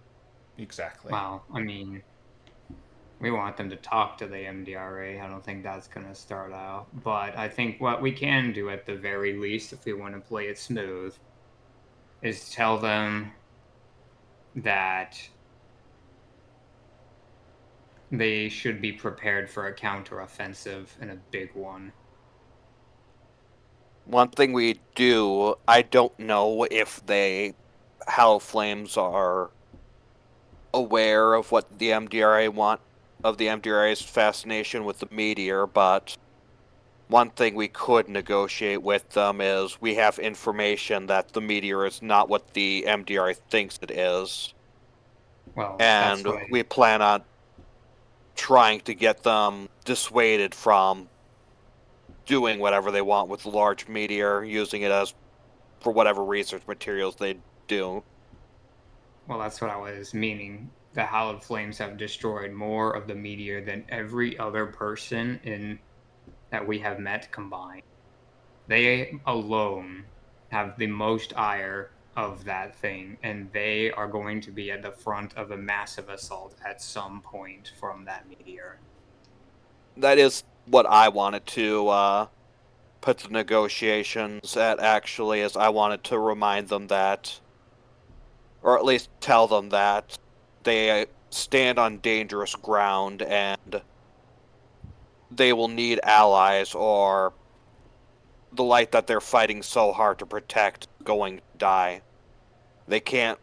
Exactly. Wow, I mean, We want them to talk to the MDRA. I don't think that's going to start out. But I think what we can do at the very least, if we want to play it smooth, is tell them that they should be prepared for a counteroffensive and a big one. One thing we do, I don't know if Hell Flames are aware of what the MDRA want, of the MDRA's fascination with the meteor, but one thing we could negotiate with them is we have information that the meteor is not what the MDRA thinks it is. Well, And we plan on trying to get them dissuaded from doing whatever they want with the large meteor, using it as for whatever research materials they do. Well, that's what I was meaning. The Hallowed Flames have destroyed more of the meteor than every other person that we have met combined. They alone have the most ire of that thing, and they are going to be at the front of a massive assault at some point from that meteor. That is what I wanted to put the negotiations at, actually, is I wanted to remind them that, or at least tell them that they stand on dangerous ground and they will need allies, or the light that they're fighting so hard to protect is going to die. They can't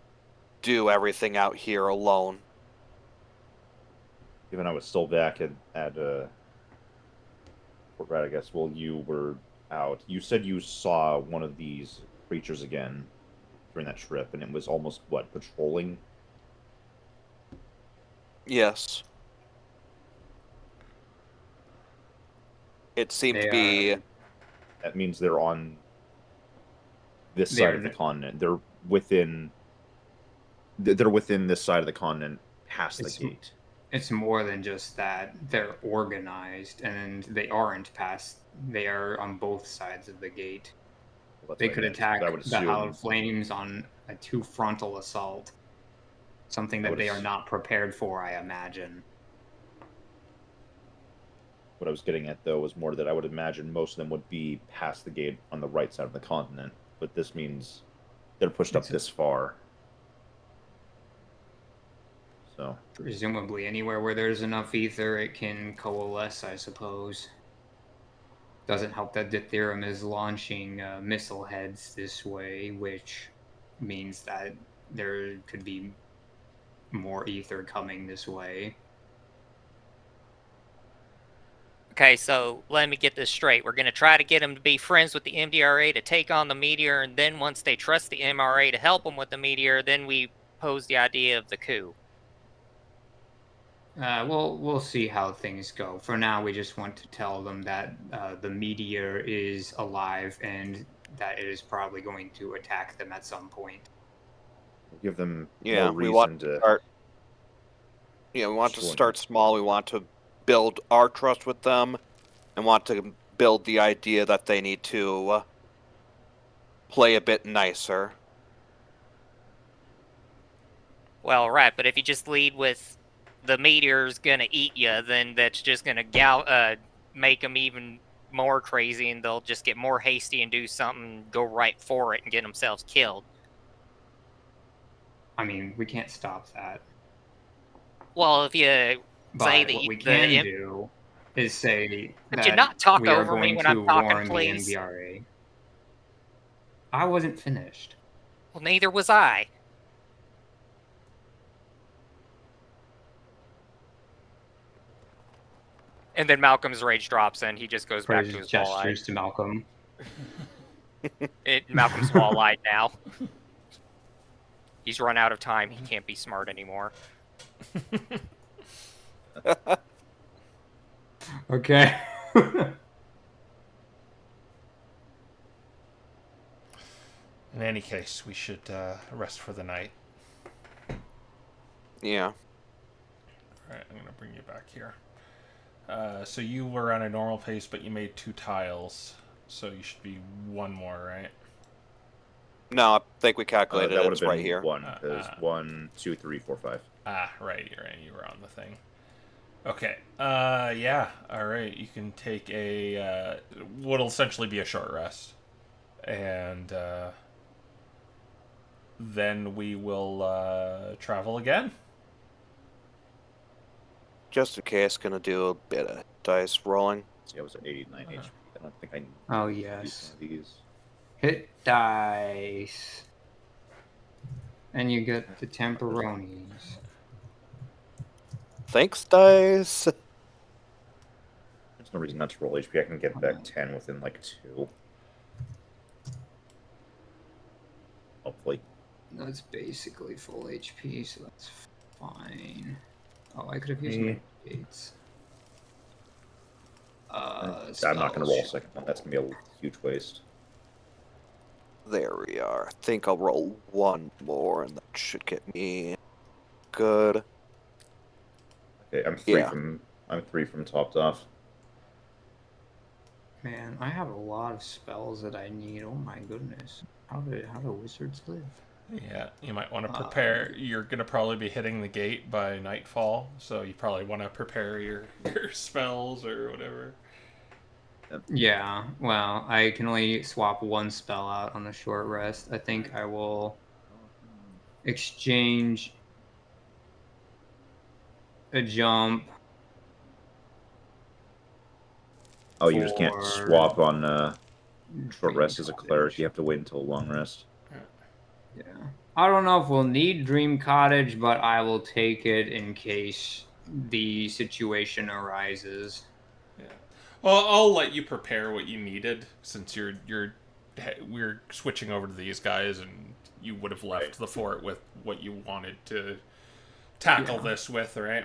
do everything out here alone. Even I was still back at Fort Red, I guess. Well, you were out. You said you saw one of these creatures again during that trip, and it was almost, what, patrolling? Yes. It seemed to be... That means they're on this side of the continent. They're within this side of the continent, past the gate. It's more than just that. They're organized, and they aren't past. They are on both sides of the gate. Well, they could attack I would the assume. Hallowed Flames on a two-frontal assault. Something that they are not prepared for, I imagine. What I was getting at, though, was more that I would imagine most of them would be past the gate on the right side of the continent. But this means they're pushed up this far. So presumably anywhere where there's enough ether, it can coalesce, I suppose. Doesn't help that Deuterium is launching missile heads this way, which means that there could be more ether coming this way. Okay, so let me get this straight. We're going to try to get them to be friends with the MDRA to take on the meteor, and then once they trust the MRA to help them with the meteor, then we pose the idea of the coup. We'll see how things go. For now, we just want to tell them that the meteor is alive and that it is probably going to attack them at some point. We'll give them more reason to start. We want to start small. We want to build our trust with them, and want to build the idea that they need to play a bit nicer. Well, right, but if you just lead with the meteor's gonna eat you, then that's just gonna make them even more crazy, and they'll just get more hasty and do something, go right for it, and get themselves killed. I mean, we can't stop that. Well, if you say that what we can do is say that you not talk we are over me going when to I'm talking, warn please. the MDRA. I wasn't finished. Well, neither was I. And then Malcolm's rage drops and he just goes back to his wall-eyed. Gestures to Malcolm. Malcolm's wall-eyed now. He's run out of time. He can't be smart anymore. Okay. In any case, we should rest for the night. Yeah. Alright, I'm going to bring you back here. So you were on a normal pace, but you made 2 tiles. So you should be 1 more, right? No, I think we calculated that would it's have been right here. 1, because 1, 2, 3, 4, 5. Ah, right, you're right. You were on the thing. Okay. Yeah. All right. You can take a what'll essentially be a short rest, and then we will travel again. Just in case, gonna do a bit of dice rolling. See, I was at 89 HP. I don't think I need Oh, to do yes. some of these. Hit dice. And you get the temperonis. Thanks, dice. There's no reason not to roll HP. I can get back 10 within like 2. Hopefully. That's basically full HP, so that's fine. Oh, I could have used my gates. I'm not going to roll a second one. That's going to be a huge waste. There we are. I think I'll roll one more, and that should get me good. Okay, I'm 3 from topped off. Man, I have a lot of spells that I need. Oh my goodness. How do wizards live? Yeah, you might want to prepare. You're gonna probably be hitting the gate by nightfall, so you probably want to prepare your spells or whatever. Yeah, well, I can only swap one spell out on the short rest. I think I will exchange a jump. Oh, you just can't for swap on short Dream rest as a cleric. Cottage. You have to wait until a long rest. Yeah. I don't know if we'll need Dream Cottage, but I will take it in case the situation arises. Yeah. Well, I'll let you prepare what you needed since we're switching over to these guys, and you would have left the fort with what you wanted to tackle this with, right?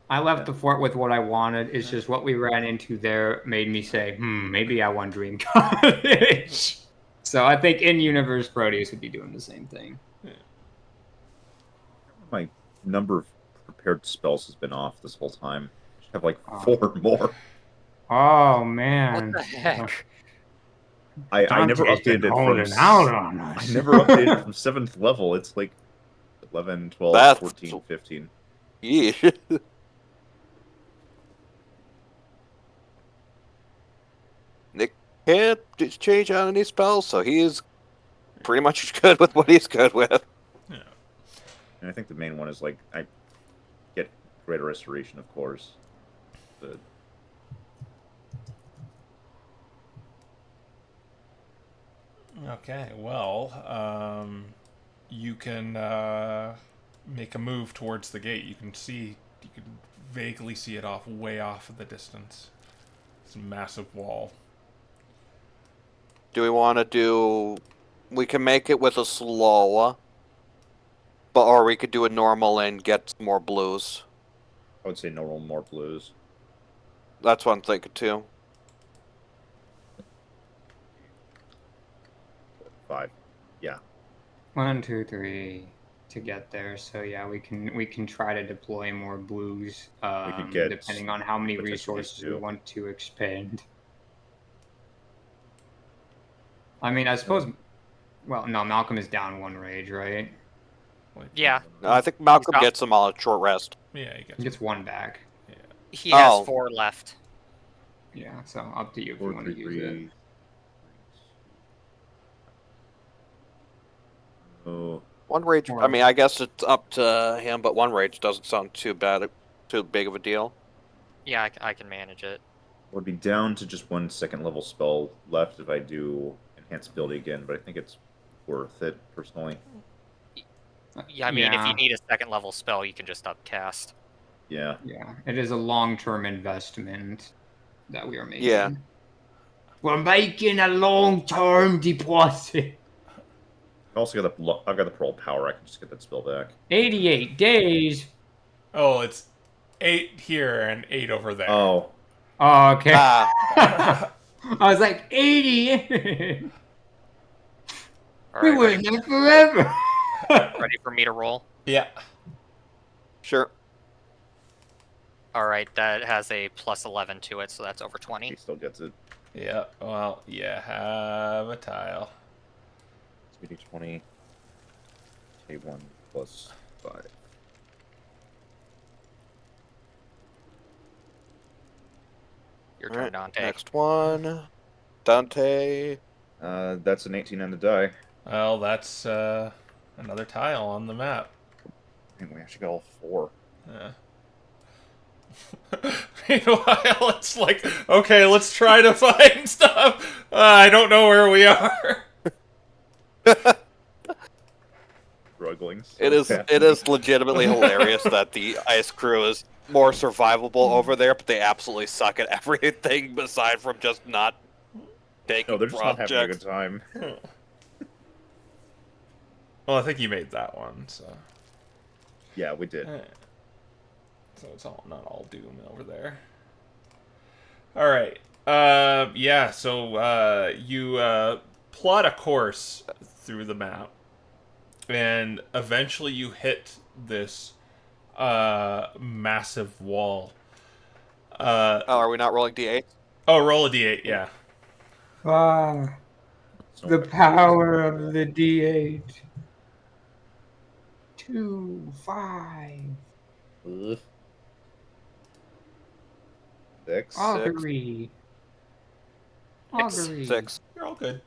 I left the fort with what I wanted. It's just what we ran into there made me say, maybe I want Dream Cottage. So I think in-universe Proteus would be doing the same thing. My number of prepared spells has been off this whole time. I should have like 4 more. Oh, man. What the heck? I never updated it holding out on us. I never updated it from 7th level. It's like 11, 12, That's 14, 15. Yeesh. Nick can't change out any spells, so he's pretty much good with what he's good with. Yeah. And I think the main one is like I get greater restoration, of course. But Okay. Well, you can make a move towards the gate. You can vaguely see it way off in the distance. It's a massive wall. Do we want to do... We can make it with a slow, or we could do a normal and get some more blues. I would say no roll more blues. That's what I'm thinking too. 5. Yeah. 1, 2, 3 to get there. So yeah, we can try to deploy more blues, could get depending on how many potentially resources we 2. want to expend. I mean, I suppose. Well, no, Malcolm is down 1 rage, right? Yeah, No, I think Malcolm not- gets them all at short rest. Yeah, He gets 1 back. he has Oh. 4 left. Yeah, so up to you if 4, you want to 3, use 3. it. Oh, One rage. I mean, I guess it's up to him, but one rage doesn't sound too big of a deal. Yeah, I can manage it. would be down to just 1 second level spell left if I do enhanced ability again, but I think it's worth it personally. Yeah, I mean, if you need a second level spell, you can just upcast. Yeah. Yeah, it is a long-term investment that we are making. Yeah. We're making a long-term deposit. I've got the pearl power. I can just get that spell back. 88 days. Oh, it's 8 here and 8 over there. Oh. Oh, okay. Ah. I was like, 80. All We right, were in there forever. ready for me to roll? Yeah. Sure. All right, that has a plus 11 to it, so that's over 20. He still gets it. Yeah. Well, yeah. Have a tile. Speedy 20. K1 plus 5. Your All turn, right, Dante. next one. Dante. That's an 18 on the die. Well, that's another tile on the map. I think we actually got all 4. Yeah. Meanwhile, it's like, okay, let's try to find stuff. I don't know where we are. Struggling. So It badly. is legitimately hilarious that the ice crew is more survivable over there, but they absolutely suck at everything aside from just not taking No, they're just not having a good projects. time. Well, I think you made that one, so. Yeah, we did. So it's all not all doom over there. All right. Yeah. So you plot a course through the map, and eventually you hit this massive wall. Oh, are we not rolling d8? Oh, roll a d8. Yeah. Ah, So the power of the D8. 2, 5. Ugh. 6. Augury. Augury. 6. You're all good.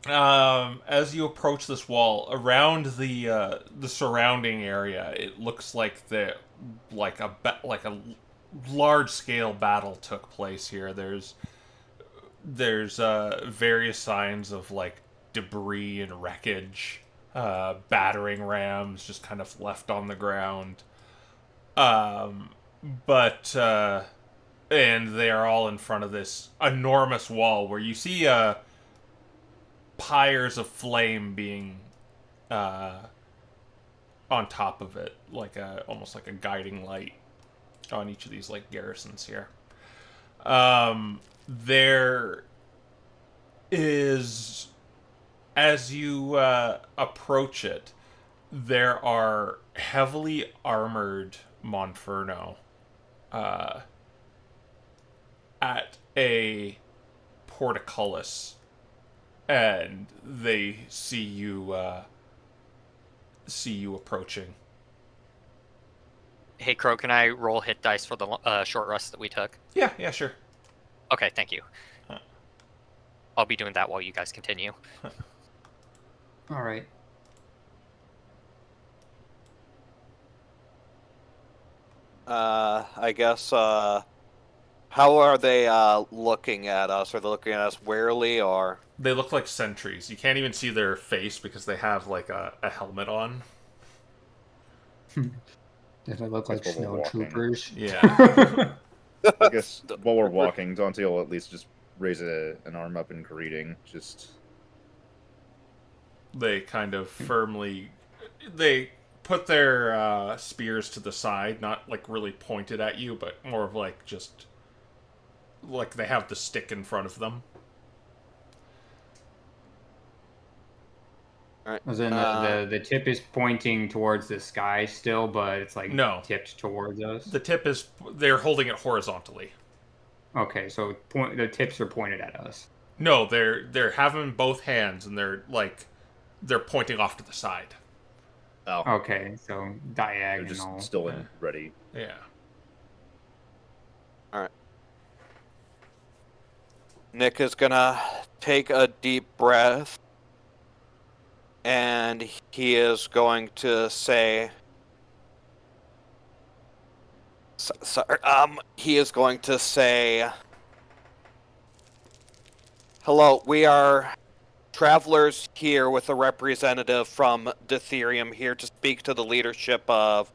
As you approach this wall, around the surrounding area, it looks like a large scale battle took place here. There's various signs of like debris and wreckage, battering rams just kind of left on the ground. But and they are all in front of this enormous wall where you see pyres of flame being on top of it, like almost like a guiding light on each of these like garrisons here. There is, as you approach it, there are heavily armored Monferno at a portcullis, and they see you approaching. Hey, Crow, can I roll hit dice for the short rest that we took? Yeah, sure. Okay, thank you. Huh. I'll be doing that while you guys continue. All right. I guess, how are they looking at us? Are they looking at us warily, or? They look like sentries. You can't even see their face because they have like a helmet on. Does it look like That's what we're snow walking. troopers? Yeah. I guess while we're walking, Dante will at least just raise an arm up in greeting. Just They kind of firmly, they put their spears to the side, not like really pointed at you, but more of like just like they have the stick in front of them. All right. As in the tip is pointing towards the sky still, but it's like No. tipped towards us. The tip is, they're holding it horizontally. Okay, so the tips are pointed at us. No, they're having both hands and they're pointing off to the side. oh, Okay, so they're just diagonal. still in ready. Yeah. Nick is gonna take a deep breath, and he is going to say, he is going to say, "Hello, we are travelers here with a representative from Deuterium here to speak to the leadership of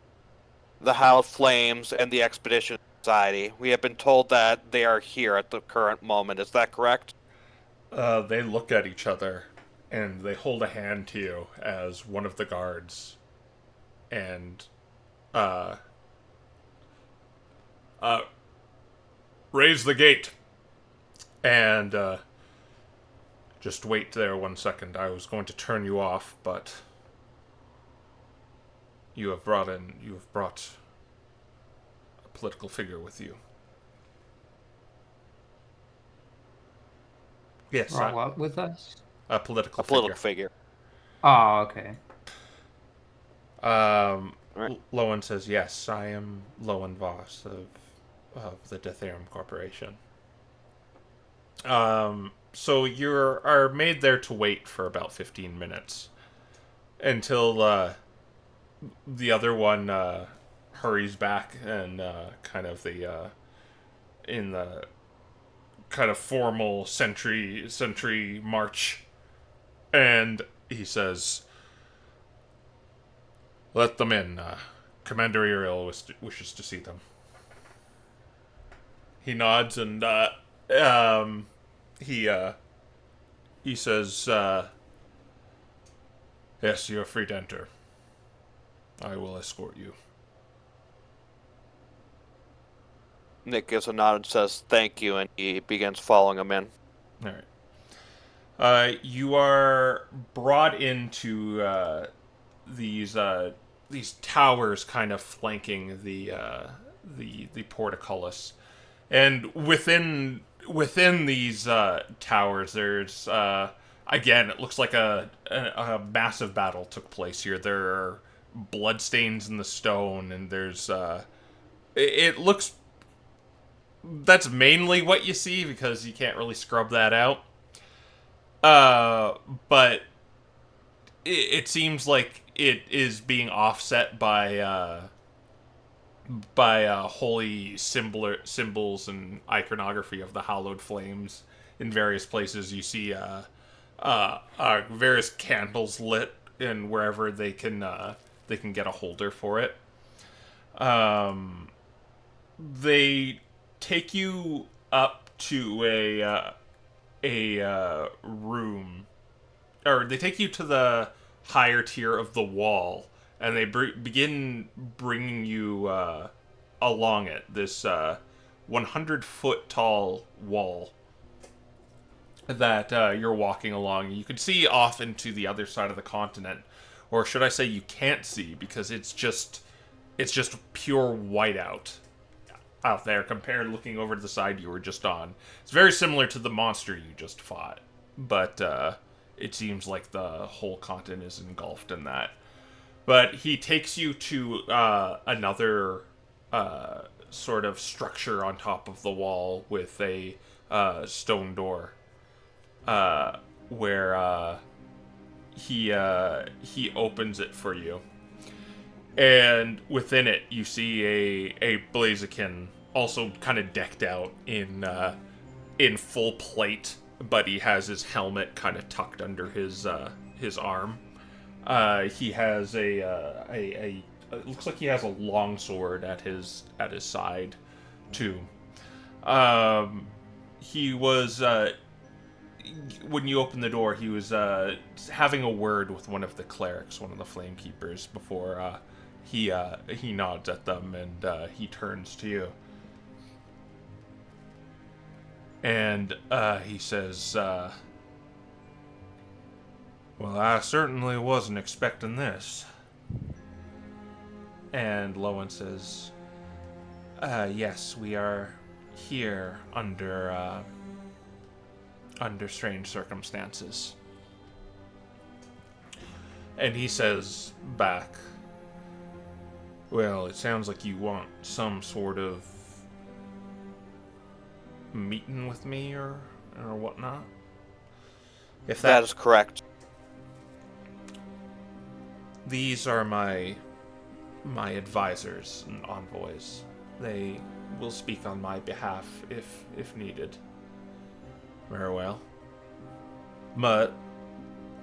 the Howled Flames and the Expedition Society. We have been told that they are here at the current moment. Is that correct?" They look at each other and they hold a hand to you as one of the guards and raise the gate and just wait there 1 second. I was going to turn you off, but you have brought a political figure with you. Yes, Brought what with us? a political figure. Oh, okay. figure. Right. Lowen says, yes, I am Lowen Voss of of the Detherum Corporation. So you are made there to wait for about 15 minutes until the other one hurries back and kind of in the kind of formal sentry march, and he says, "Let them in. Commander Uriel wishes to see them." He nods and he says, "Yes, you're free to enter. I will escort you." Nick gives a nod and says thank you, and he begins following him in. All right. You are brought into these towers, kind of flanking the portcullis, and within these towers, there's again, it looks like a massive battle took place here. There are bloodstains in the stone, and there's it looks. That's mainly what you see because you can't really scrub that out. But it seems like it is being offset by holy symbols and iconography of the hallowed flames in various places. You see various candles lit, and wherever they can get a holder for it. They take you up to a room, or they take you to the higher tier of the wall, and they begin bringing you along it. This 100-foot tall wall that you're walking along. You can see off into the other side of the continent, or should I say, you can't see because it's just pure whiteout out there compared looking over to the side you were just on. It's very similar to the monster you just fought, but it seems like the whole continent is engulfed in that. But he takes you to another sort of structure on top of the wall with a stone door, where he opens it for you. And within it, you see a Blaziken, also kind of decked out in full plate, but he has his helmet kind of tucked under his arm. He has it looks like he has a long sword at his side, too. He was when you open the door, he was having a word with one of the clerics, one of the flame keepers, before he nods at them, and he turns to you. And he says, "Well, I certainly wasn't expecting this." And Lowen says, "Yes, we are here under strange circumstances." And he says back, "Well, it sounds like you want some sort of meeting with me or whatnot." If That is correct. These are my advisors and envoys. They will speak on my behalf if needed. Very well. But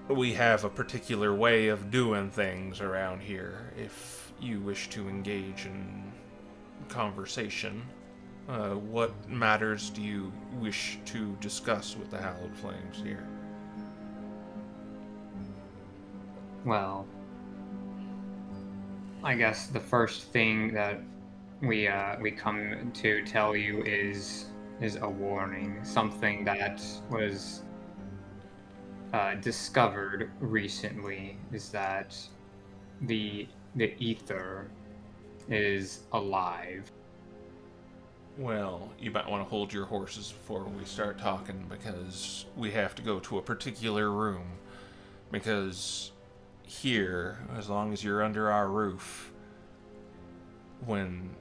we have a particular way of doing things around here. If you wish to engage in conversation, what matters do you wish to discuss with the Hallowed Flames here? Well, I guess the first thing that we come to tell you is a warning. Something that was discovered recently is that the ether is alive. Well, you might want to hold your horses before we start talking, because we have to go to a particular room. Because here, as long as you're under our roof, when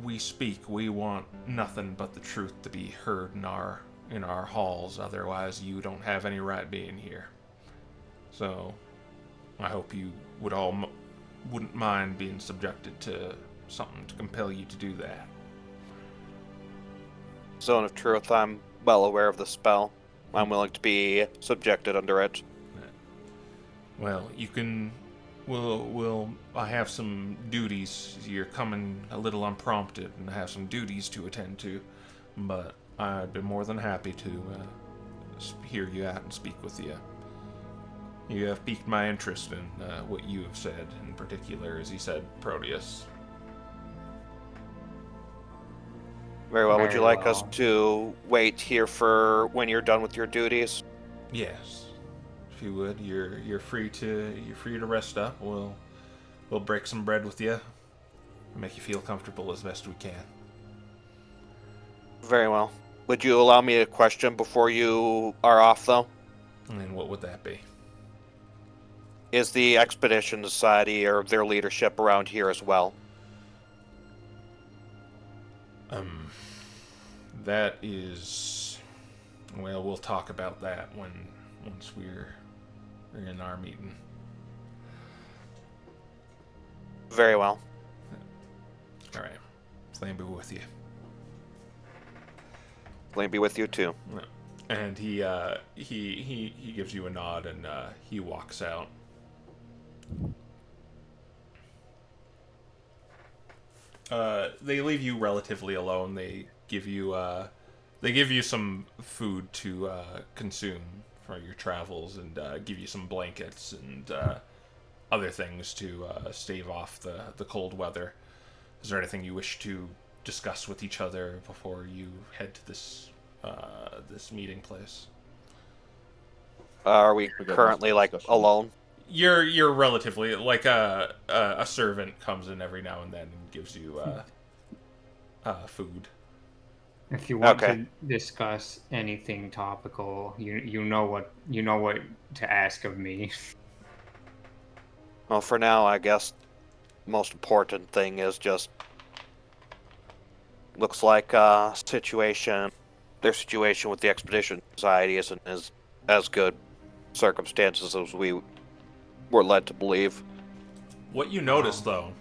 we speak, we want nothing but the truth to be heard in our halls. Otherwise, you don't have any right being here. So, I hope you wouldn't mind being subjected to something to compel you to do that. Zone of Truth, I'm well aware of the spell. I'm willing to be subjected under it. Well, you can. I have some duties. You're coming a little unprompted, and I have some duties to attend to. But I'd be more than happy to hear you out and speak with you. You have piqued my interest in what you have said, in particular, as he said, Proteus. Very well. Would Very you like us well. to wait here for when you're done with your duties? Yes, if you would, you're free to rest up. We'll break some bread with you, make you feel comfortable as best we can. Very well. Would you allow me a question before you are off, though? And what would that be? Is the Expedition Society or their leadership around here as well? That is, well, we'll talk about that once we're in our meeting. Very well. All right, Flame be with you. Flame be with you too. And he gives you a nod, and he walks out. They leave you relatively alone. They give you some food to consume for your travels, and give you some blankets and other things to stave off the cold weather. Is there anything you wish to discuss with each other before you head to this meeting place? Are we currently alone? You're relatively like a servant comes in every now and then and gives you food. If you want Okay. to discuss anything topical, you know what to ask of me. Well, for now, I guess the most important thing is just looks like their situation with the Expedition Society isn't as good circumstances as we were led to believe. What you notice, though,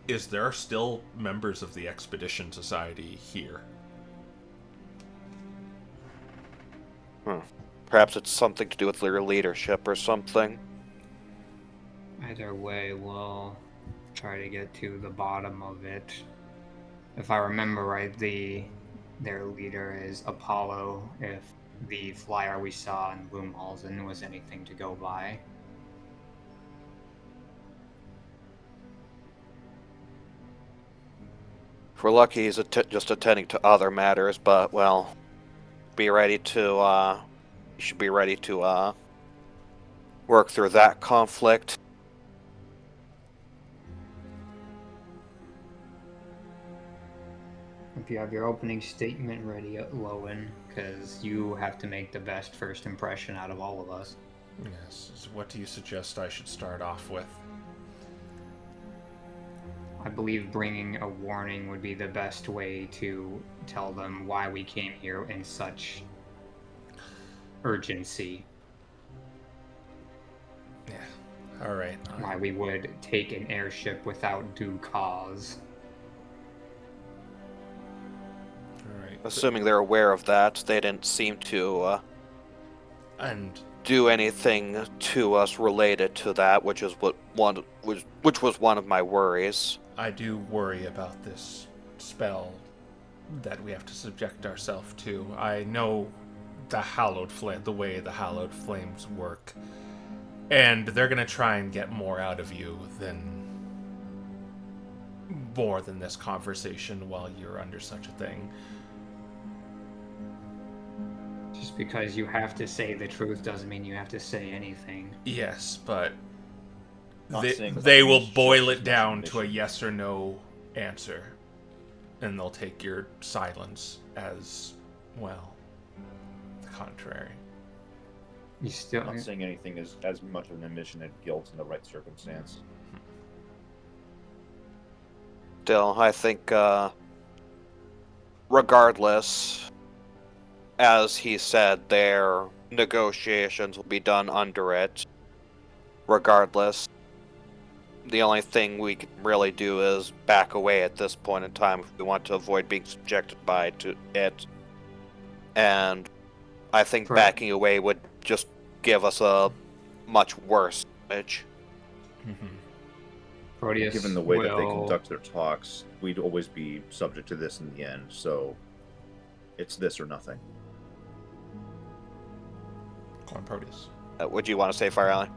is there are still members of the Expedition Society here. Perhaps it's something to do with their leadership or something. Either way, we'll try to get to the bottom of it. If I remember right, their leader is Apollo, if the flyer we saw in Bloomhalsen was anything to go by. If we're lucky, he's just attending to other matters, but, well, you should be ready to work through that conflict. If you have your opening statement ready, Lowen, because you have to make the best first impression out of all of us. Yes. So what do you suggest I should start off with? I believe bringing a warning would be the best way to tell them why we came here in such urgency. Yeah. All right. Why we would take an airship without due cause. All right. Assuming they're aware of that, they didn't seem to And do anything to us related to that, which was one of my worries. I do worry about this spell that we have to subject ourselves to. I know the way the hallowed flames work, and they're gonna try and get more out of you than this conversation while you're under such a thing. Just because you have to say the truth doesn't mean you have to say anything. Yes, but Not saying that they that will means boil justice it down is to a mission. yes or no answer, and they'll take your silence as, well, the contrary. You still. Not saying anything is as much of an admission of guilt in the right circumstance. Still, I think regardless, as he said, their negotiations will be done under it. Regardless, the only thing we can really do is back away at this point in time if we want to avoid being subjected to it. And I think Correct. backing away would just give us a much worse image. Proteus Given the way that they will- conduct their talks, we'd always be subject to this in the end. So it's this or nothing. Go on, Proteus. Would you want to say, Fire Alley?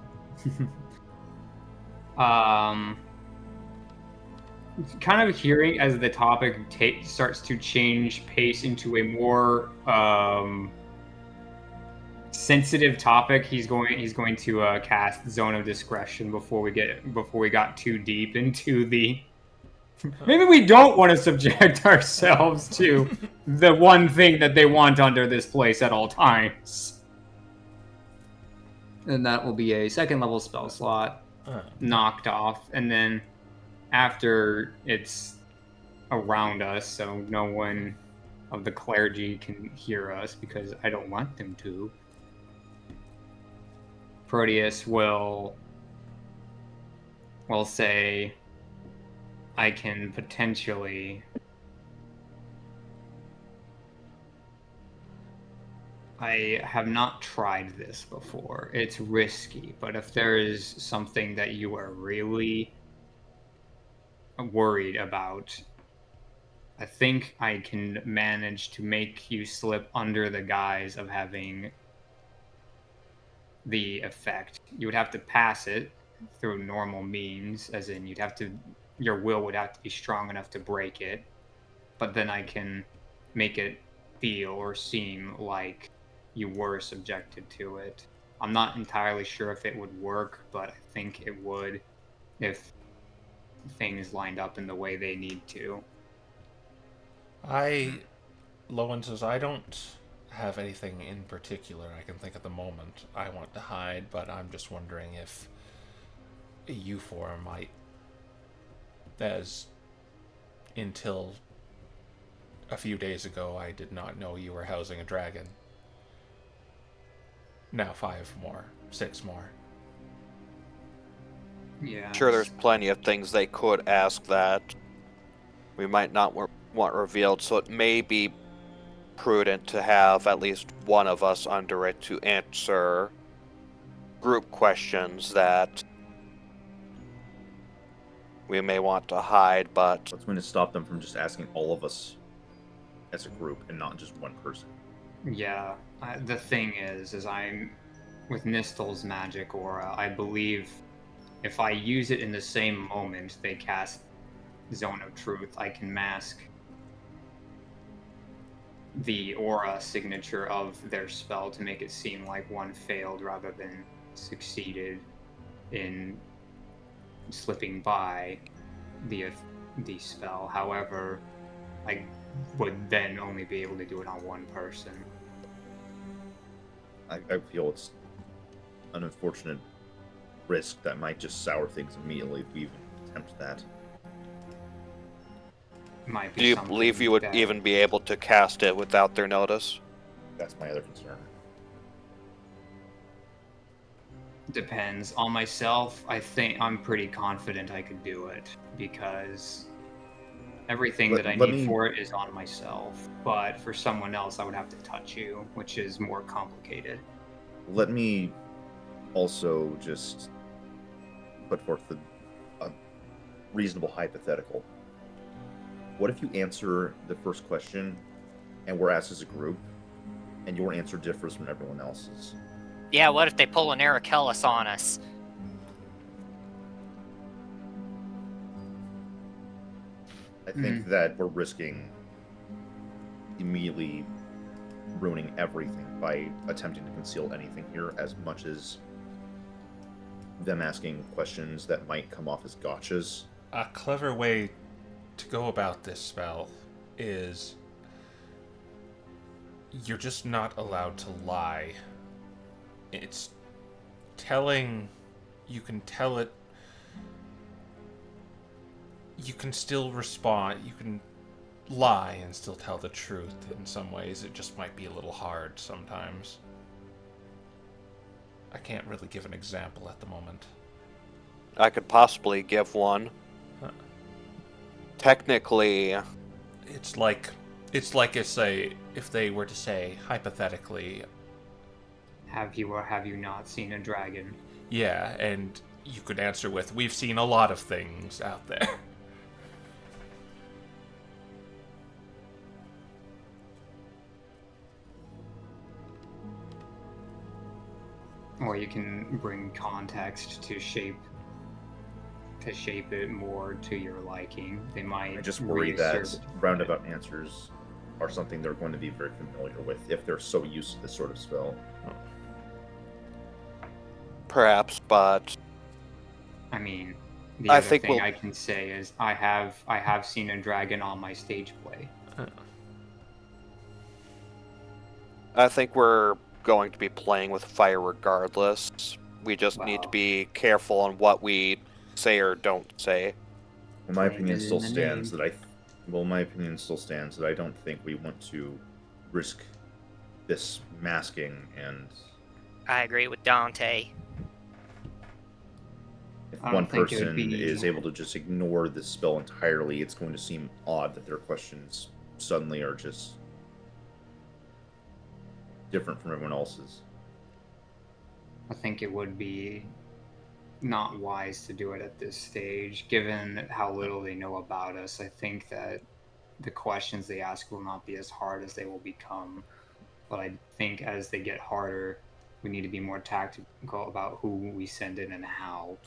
Kind of hearing as the topic starts to change pace into a more sensitive topic. He's going to cast Zone of Discretion before we got too deep into the. Maybe we don't want to subject ourselves to the one thing that they want under this place at all times. And that will be a 2nd level spell slot knocked off, and then after it's around us, so no one of the clergy can hear us because I don't want them to, Proteus will say, I can potentially I have not tried this before. It's risky, but if there is something that you are really worried about, I think I can manage to make you slip under the guise of having the effect. You would have to pass it through normal means, as in your will would have to be strong enough to break it, but then I can make it feel or seem like you were subjected to it. I'm not entirely sure if it would work, but I think it would if things lined up in the way they need to. Lowen says, I don't have anything in particular I can think at the moment I want to hide, but I'm just wondering if you four might, as until a few days ago I did not know you were housing a dragon. Now 5 more, 6 more. Yeah. Sure, there's plenty of things they could ask that we might not want revealed, so it may be prudent to have at least one of us under it to answer group questions that we may want to hide, but What's going to stop them from just asking all of us as a group and not just one person? Yeah, the thing is I'm with Nistel's magic aura. I believe if I use it in the same moment they cast Zone of Truth, I can mask the aura signature of their spell to make it seem like one failed rather than succeeded in slipping by the spell. However, I would then only be able to do it on one person. I feel it's an unfortunate risk that might just sour things immediately if we even attempt that. Might be do you something believe you would that- even be able to cast it without their notice? That's my other concern. Depends. On myself, I think I'm pretty confident I could do it because everything that I need for it is on myself. But for someone else, I would have to touch you, which is more complicated. Let me also just put forth a reasonable hypothetical. What if you answer the first question and we're asked as a group and your answer differs from everyone else's? Yeah, what if they pull an Arachilus on us? I think that we're risking immediately ruining everything by attempting to conceal anything here, as much as them asking questions that might come off as gotchas. A clever way to go about this spell is you're just not allowed to lie. It's telling, you can tell it, you can still respond, you can lie and still tell the truth in some ways. It just might be a little hard sometimes. I can't really give an example at the moment. I could possibly give one. Huh. Technically, It's like if they were to say hypothetically, Have you or have you not seen a dragon? yeah, and you could answer with, we've seen a lot of things out there. Or you can bring context to shape it more to your liking. They might I just worry that reassert- roundabout answers are something they're going to be very familiar with if they're so used to this sort of spell. perhaps, but I mean, the I other think thing we'll- I can say is I have seen a dragon on my stage play. I think we're going to be playing with fire regardless. We just need to Wow. be careful on what we say or don't say. Well, my Flame opinion is in still the stands name. that my opinion still stands that I don't think we want to risk this masking, and I agree with Dante. if I don't one think it would person be- is able to just ignore this spell entirely, it's going to seem odd that their questions suddenly are just different from everyone else's. I think it would be not wise to do it at this stage, given how little they know about us. I think that the questions they ask will not be as hard as they will become. But I think as they get harder, we need to be more tactical about who we send in and how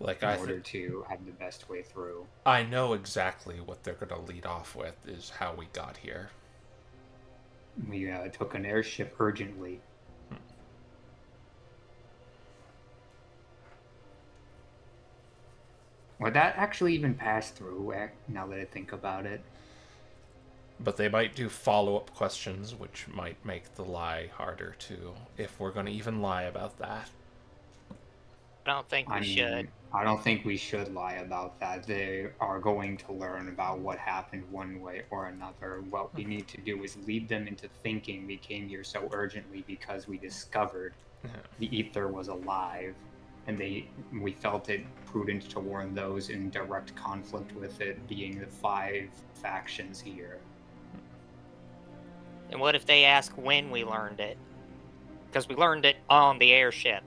Like, in order to have the best way through. I know exactly what they're going to lead off with is how we got here. We took an airship urgently. Would that actually even pass through, now that I think about it? But they might do follow-up questions, which might make the lie harder too, if we're going to even lie about that. I don't think we I should. mean, I don't think we should lie about that. They are going to learn about what happened one way or another. What we need to do is lead them into thinking we came here so urgently because we discovered the ether was alive, and we felt it prudent to warn those in direct conflict with it, being the 5 factions here. And what if they ask when we learned it? Because we learned it on the airship.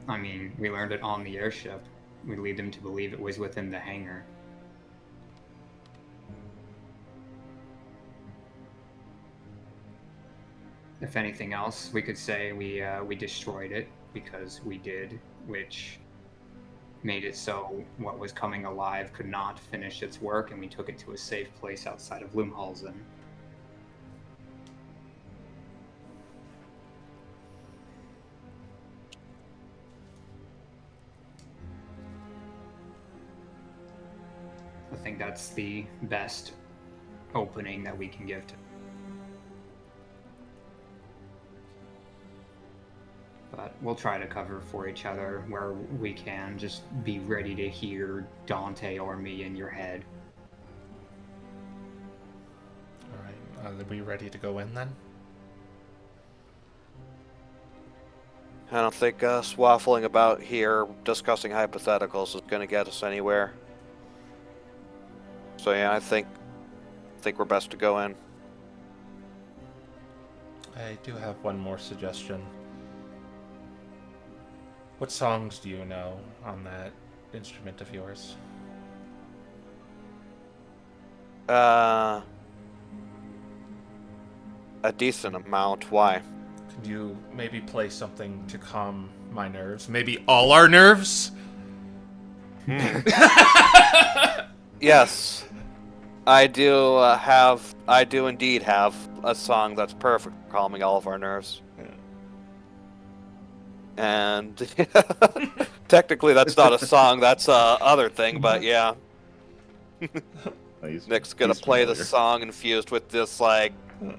I mean, we learned it on the airship. We lead them to believe it was within the hangar. If anything else, we could say we destroyed it because we did, which made it so what was coming alive could not finish its work, and we took it to a safe place outside of Loomhalsen. I think that's the best opening that we can give to. But we'll try to cover for each other where we can. Just be ready to hear Dante or me in your head. Alright, are we ready to go in then? I don't think us waffling about here discussing hypotheticals is going to get us anywhere. So yeah, I think we're best to go in. I do have one more suggestion. What songs do you know on that instrument of yours? A decent amount. Why? Could you maybe play something to calm my nerves? Maybe all our nerves? Yes, I do indeed have a song that's perfect for calming all of our nerves. And technically that's not a song, that's a other thing, but yeah. Nick's gonna He's play the familiar. song infused with this like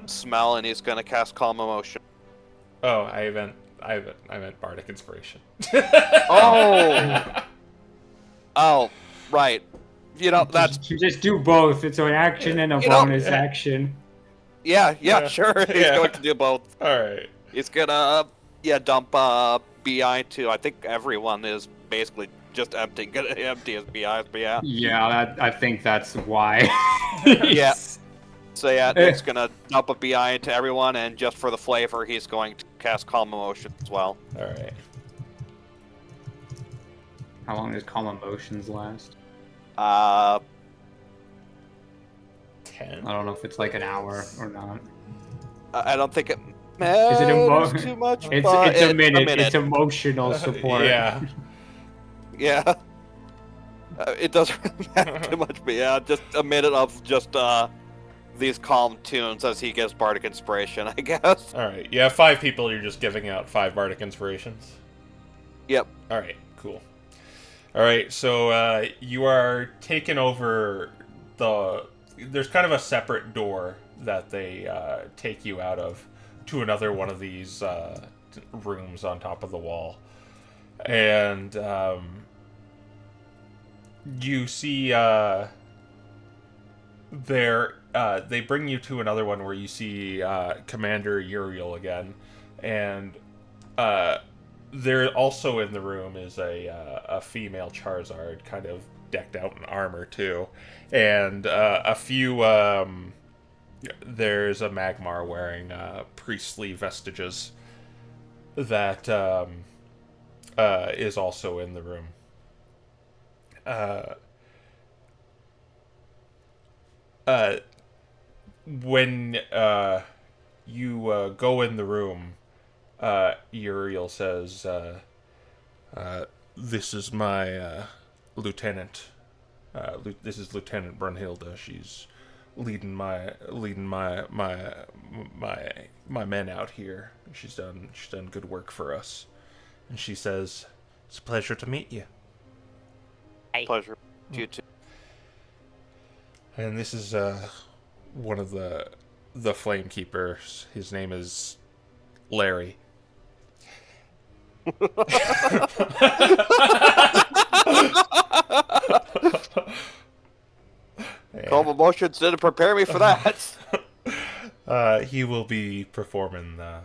smell, and he's gonna cast Calm Emotion. Oh, I meant Bardic Inspiration. Oh! Oh, right. that's just do both. It's an action and a bonus action. yeah, sure. He's Yeah. going to do both. All right. He's gonna dump BI too. I think everyone is basically just gonna empty his BIs, but yeah. Yeah, I think that's why. Yeah. So yeah, Nick's gonna dump a BI into everyone, and just for the flavor, he's going to cast Calm Emotion as well. All right. How long does Calm Emotions last? 10. I don't know if it's like an hour or not. I don't think it Is it matters too much. It's but a minute. It's emotional support. Yeah. Yeah. It doesn't really matter too much, but yeah, just a minute of just these calm tunes as he gets bardic inspiration, I guess. All right. You have 5 people. You're just giving out 5 bardic inspirations. Yep. All right. Cool. All right. So you are taking over There's kind of a separate door that they take you out of to another one of these rooms on top of the wall, and you see they bring you to another one where you see Commander Uriel again, and there also in the room is a female Charizard, kind of decked out in armor too, and a few there's a Magmar wearing priestly vestiges that is also in the room. When you go in the room, Uriel says, "This is my lieutenant. This is Lieutenant Brunhilde. She's leading my men out here. She's done good work for us." And she says, "It's a pleasure to meet you." Pleasure. You too. And this is one of the Flame Keepers. His name is Larry. Calm Emotions didn't prepare me for that. He will be performing the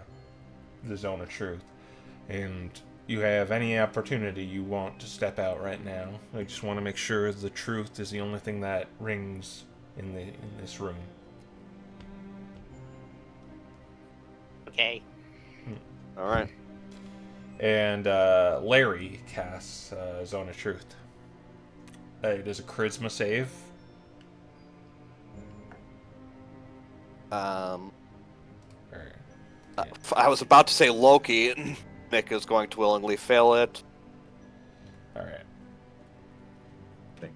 Zone of Truth. And you have any opportunity you want to step out right now. I just want to make sure the truth is the only thing that rings in this room. Okay. All right. And Larry casts Zone of Truth. It is a charisma save. I was about to say Loki. Nick is going to willingly fail it. All right. I think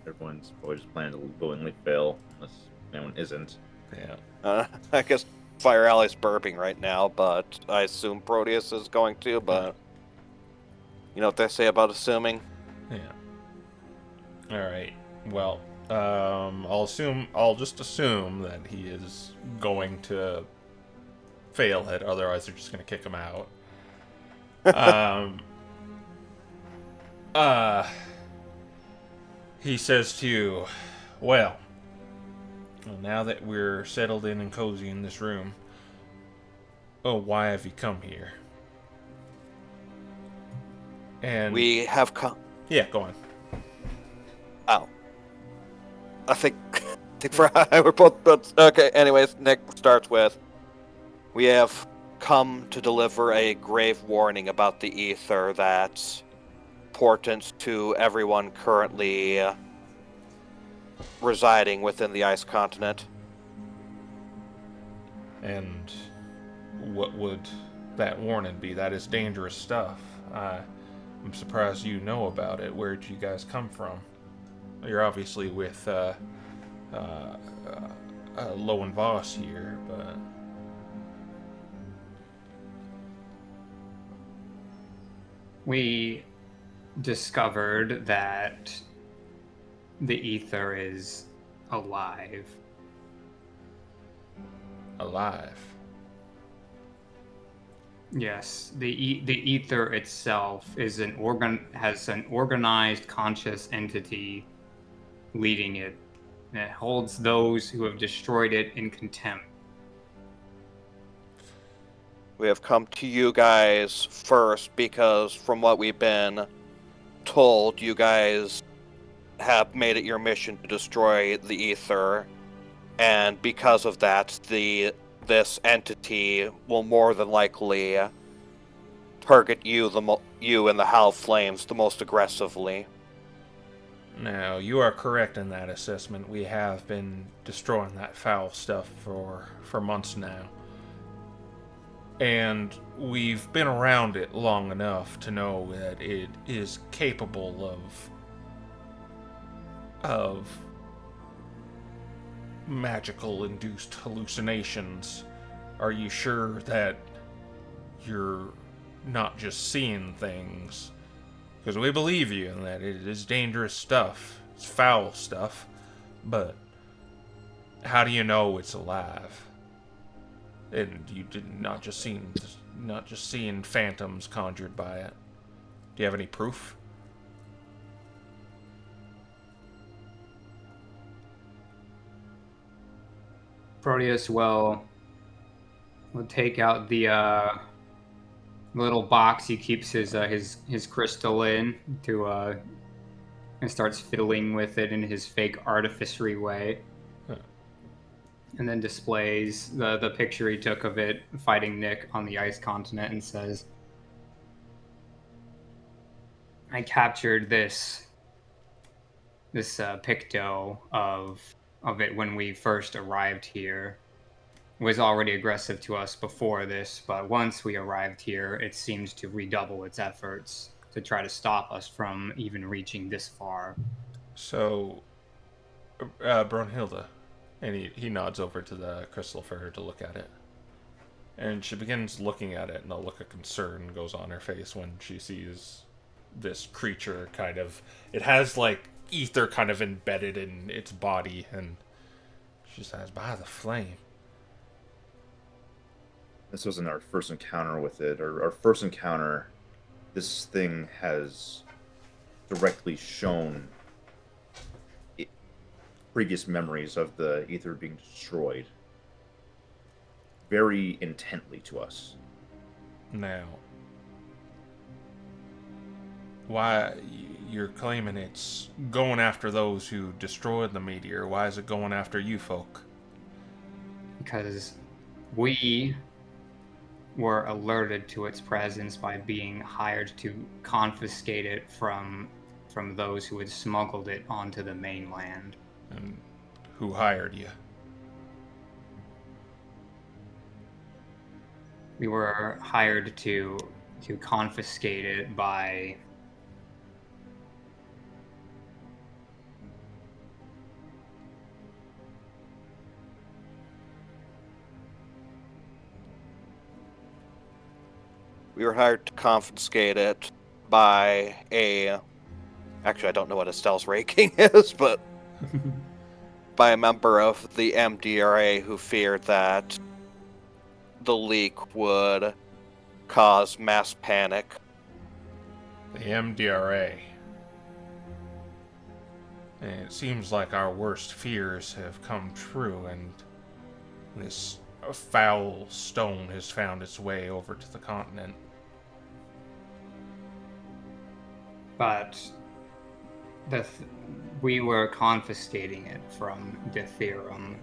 everyone's always planning to willingly fail, unless anyone isn't. Yeah. I guess Fire Alley's burping right now, but I assume Proteus is going to, but you know what they say about assuming? Yeah. All right. Well, I'll just assume that he is going to fail it. Otherwise, they're just going to kick him out. He says to you, well, now that we're settled in and cozy in this room, why have you come here? And We have come. yeah, go on. Oh. I think we're both. Okay, anyways, Nick starts with, we have come to deliver a grave warning about the ether that's important to everyone currently residing within the ice continent. And what would that warning be? That is dangerous stuff. I'm surprised you know about it. Where'd you guys come from? You're obviously with Lowen Voss here, but We discovered that the ether is alive. alive. Yes, the ether itself is has an organized conscious entity leading it. And it holds those who have destroyed it in contempt. We have come to you guys first because from what we've been told, you guys have made it your mission to destroy the ether, and because of that, this entity will more than likely target you you and the Howl Flames the most aggressively. Now, you are correct in that assessment. We have been destroying that foul stuff for months now. And we've been around it long enough to know that it is capable of magical induced hallucinations. Are you sure that you're not just seeing things? Because we believe you in that it is dangerous stuff. It's foul stuff. But how do you know it's alive? And you did not just seeing phantoms conjured by it. Do you have any proof? Proteus will take out the little box he keeps his crystal in to and starts fiddling with it in his fake artificery way. And then displays the picture he took of it fighting Nick on the ice continent and says, I captured this picto of it when we first arrived here. It was already aggressive to us before this, but once we arrived here, it seemed to redouble its efforts to try to stop us from even reaching this far. So, Brunhilde, and he nods over to the crystal for her to look at it. And she begins looking at it, and a look of concern goes on her face when she sees this creature kind of... It has, like, ether kind of embedded in its body, and she says, by the flame. This wasn't our first encounter with it. Our first encounter, this thing has directly shown previous memories of the ether being destroyed very intently to us. Now, why you're claiming it's going after those who destroyed the meteor? Why is it going after you folk? Because we were alerted to its presence by being hired to confiscate it from those who had smuggled it onto the mainland. And who hired you? We were hired to confiscate it by We were hired to confiscate it by a... Actually, I don't know what Estelle's ranking is, but... by a member of the MDRA who feared that the leak would cause mass panic. The MDRA. And it seems like our worst fears have come true, and this foul stone has found its way over to the continent. but we were confiscating it from Dithyrum,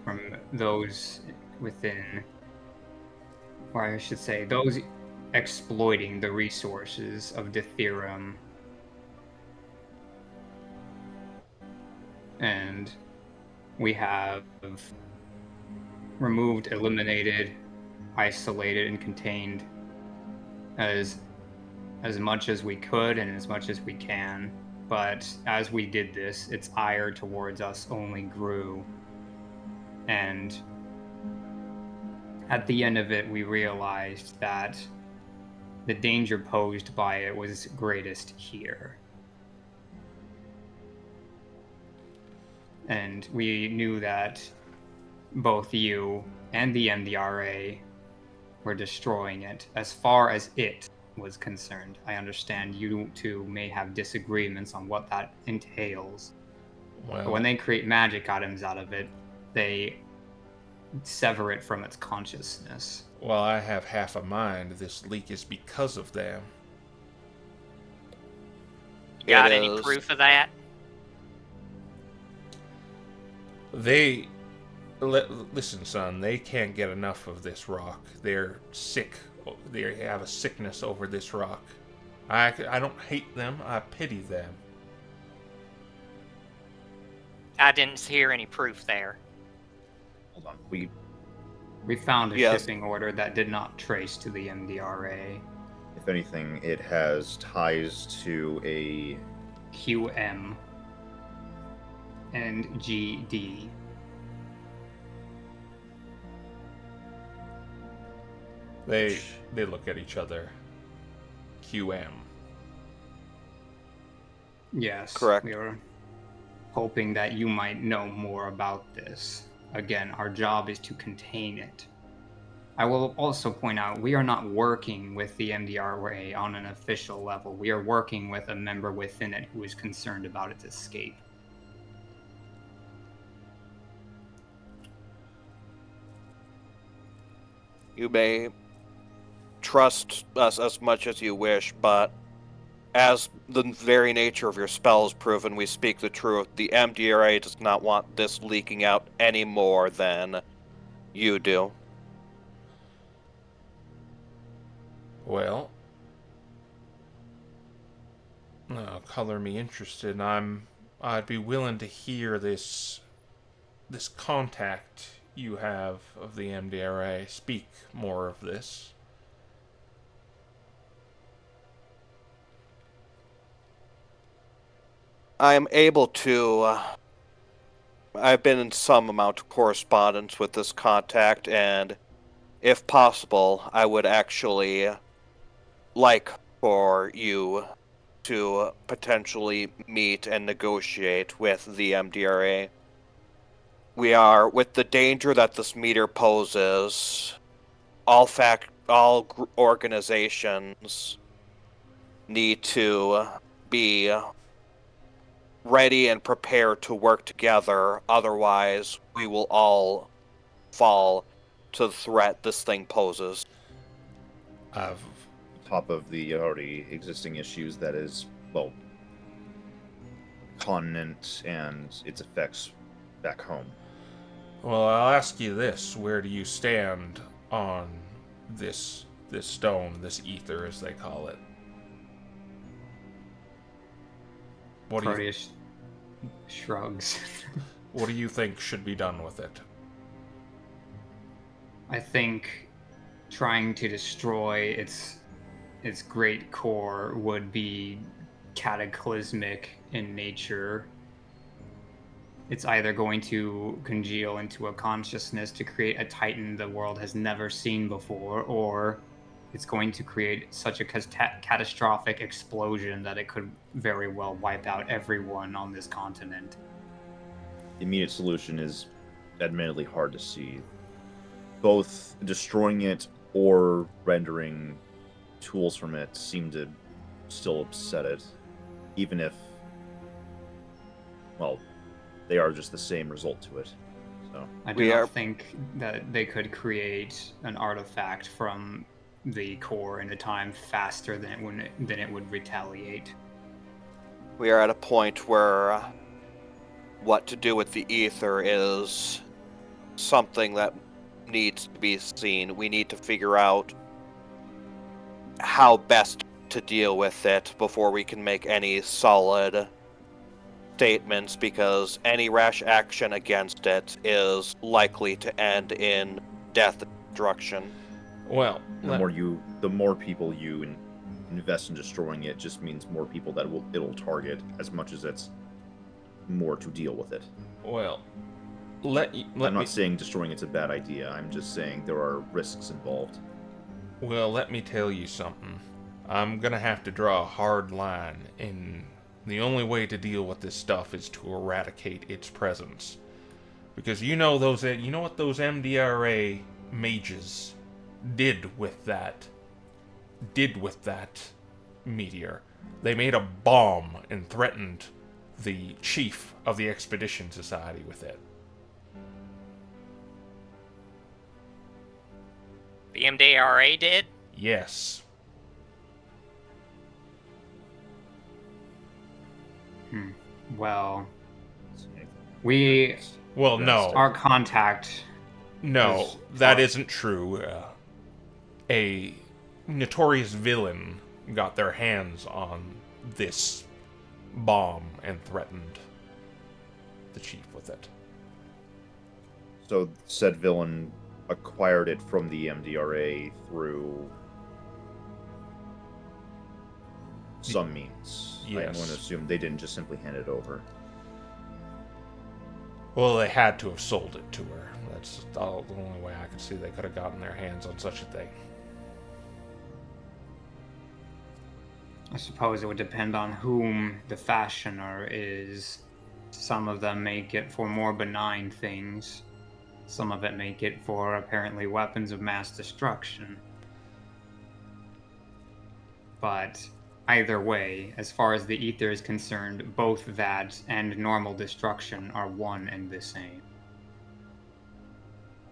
from those within, or I should say, those exploiting the resources of Dithyrum. And we have removed, eliminated, isolated, and contained as much as we could and as much as we can. But as we did this, its ire towards us only grew. And at the end of it, we realized that the danger posed by it was greatest here. And we knew that both you and the MDRA were destroying it as far as it was concerned. I understand you two may have disagreements on what that entails, But Well, when they create magic items out of it, they sever it from its consciousness. well, I have half a mind this leak is because of them. Got It any is. proof of that? They listen, son. They can't get enough of this rock. They're sick. They have a sickness over this rock. I don't hate them. I pity them. I didn't hear any proof there. Hold on. We found a Yes. shipping order that did not trace to the MDRA. If anything, it has ties to a QM and GD. They look at each other. QM. Yes, Correct. we were hoping that you might know more about this. Again, our job is to contain it. I will also point out we are not working with the MDRA on an official level. We are working with a member within it who is concerned about its escape. You may trust us as much as you wish, but as the very nature of your spell has proven, we speak the truth. The MDRA does not want this leaking out any more than you do. Well, color me interested. I'd be willing to hear this contact you have of the MDRA speak more of this. I'm able to. I've been in some amount of correspondence with this contact, and if possible, I would actually like for you to potentially meet and negotiate with the MDRA. We are, with the danger that this meter poses, all organizations need to be ready and prepared to work together. Otherwise, we will all fall to the threat this thing poses. I've top of the already existing issues that is, well, continent and its effects back home. Well, I'll ask you this: where do you stand on this stone, this ether, as they call it? What do you Proteus shrugs. What do you think should be done with it? I think trying to destroy its great core would be cataclysmic in nature. It's either going to congeal into a consciousness to create a titan the world has never seen before, or it's going to create such a catastrophic explosion that it could very well wipe out everyone on this continent. The immediate solution is admittedly hard to see. Both destroying it or rendering tools from it seem to still upset it, even if, well, they are just the same result to it. So I do not think that they could create an artifact from the core in a time faster than it would retaliate. We are at a point where what to do with the ether is something that needs to be seen. We need to figure out how best to deal with it before we can make any solid statements, because any rash action against it is likely to end in death and destruction. Well, the more people you invest in destroying it just means more people that it'll target, as much as it's more to deal with it. well, I'm not saying destroying it's a bad idea. I'm just saying there are risks involved. Well, let me tell you something. I'm gonna have to draw a hard line, and the only way to deal with this stuff is to eradicate its presence. Because you know what those MDRA mages did with that meteor. They made a bomb and threatened the chief of the Expedition Society with it. The MDRA did? Yes. Well, we Well, no. our contact. No, is that far- isn't true. A notorious villain got their hands on this bomb and threatened the chief with it. So said villain acquired it from the MDRA through some means. I'm Yes. going to assume they didn't just simply hand it over. Well, they had to have sold it to her. That's the only way I could see they could have gotten their hands on such a thing. I suppose it would depend on whom the fashioner is. Some of them make it for more benign things. Some of it make it for apparently weapons of mass destruction. But either way, as far as the ether is concerned, both that and normal destruction are one and the same.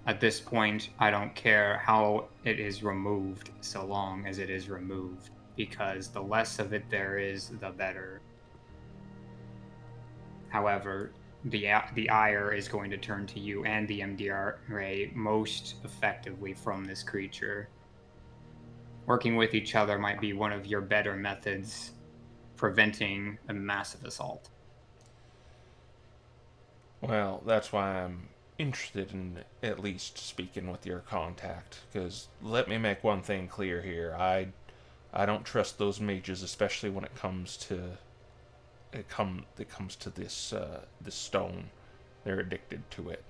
At this point, I don't care how it is removed, so long as it is removed, because the less of it there is, the better. However, the ire is going to turn to you and the MDRA most effectively from this creature. Working with each other might be one of your better methods preventing a massive assault. Well, that's why I'm interested in at least speaking with your contact, because let me make one thing clear here. I don't trust those mages, especially when it comes to this this stone. They're addicted to it,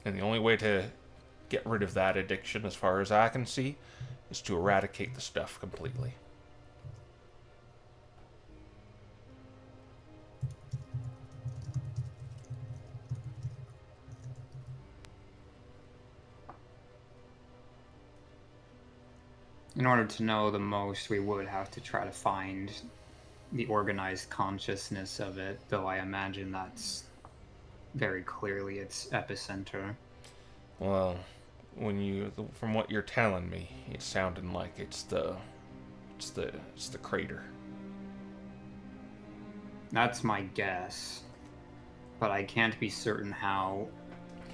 and the only way to get rid of that addiction, as far as I can see, is to eradicate the stuff completely. In order to know the most, we would have to try to find the organized consciousness of it, though I imagine that's very clearly its epicenter. Well, from what you're telling me, it's sounding like it's the crater. That's my guess, but I can't be certain how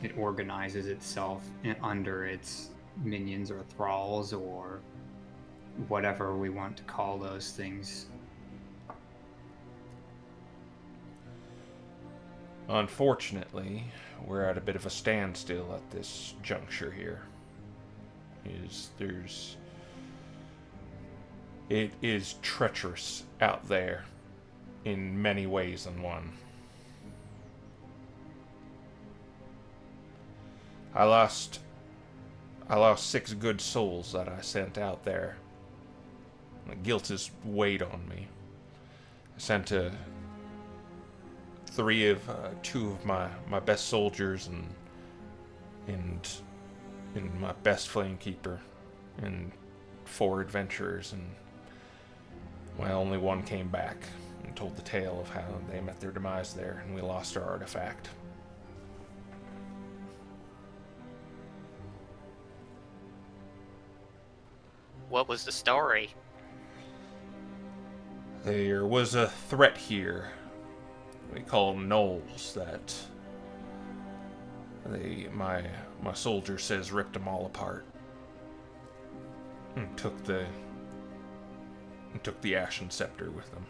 it organizes itself under its minions or thralls or whatever we want to call those things. Unfortunately, we're at a bit of a standstill at this juncture here. It is treacherous out there in many ways than one. I lost 6 good souls that I sent out there. The guilt has weighed on me. I sent 2 of my best soldiers and my best flamekeeper and 4 adventurers, and well, only one came back and told the tale of how they met their demise there, and we lost our artifact. What was the story? There was a threat here we call gnolls that my soldier says ripped them all apart and took the Ashen Scepter with them.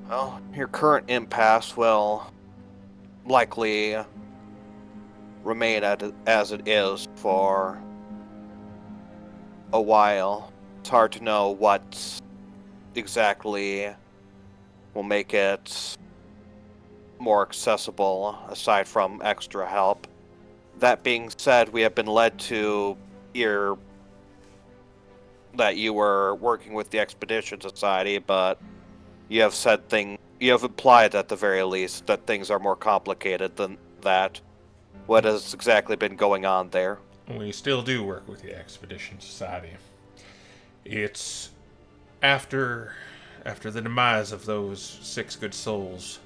Well, your current impasse will likely remain as it is for a while. It's hard to know what exactly will make it more accessible aside from extra help. That being said, we have been led to hear that you were working with the Expedition Society, but you have said you have implied at the very least that things are more complicated than that. What has exactly been going on there? We still do work with the Expedition Society. It's after the demise of those 6 good souls,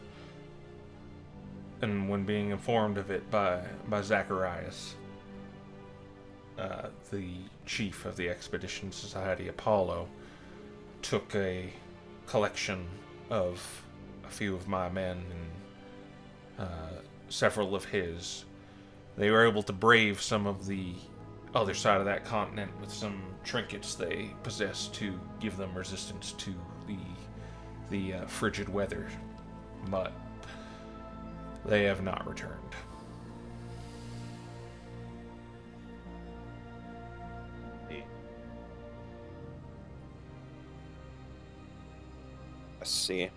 and when being informed of it by Zacharias, the chief of the Expedition Society, Apollo, took a collection of a few of my men and several of his. They were able to brave some of the other side of that continent with some trinkets they possessed to give them resistance to the frigid weather, but they have not returned. I see.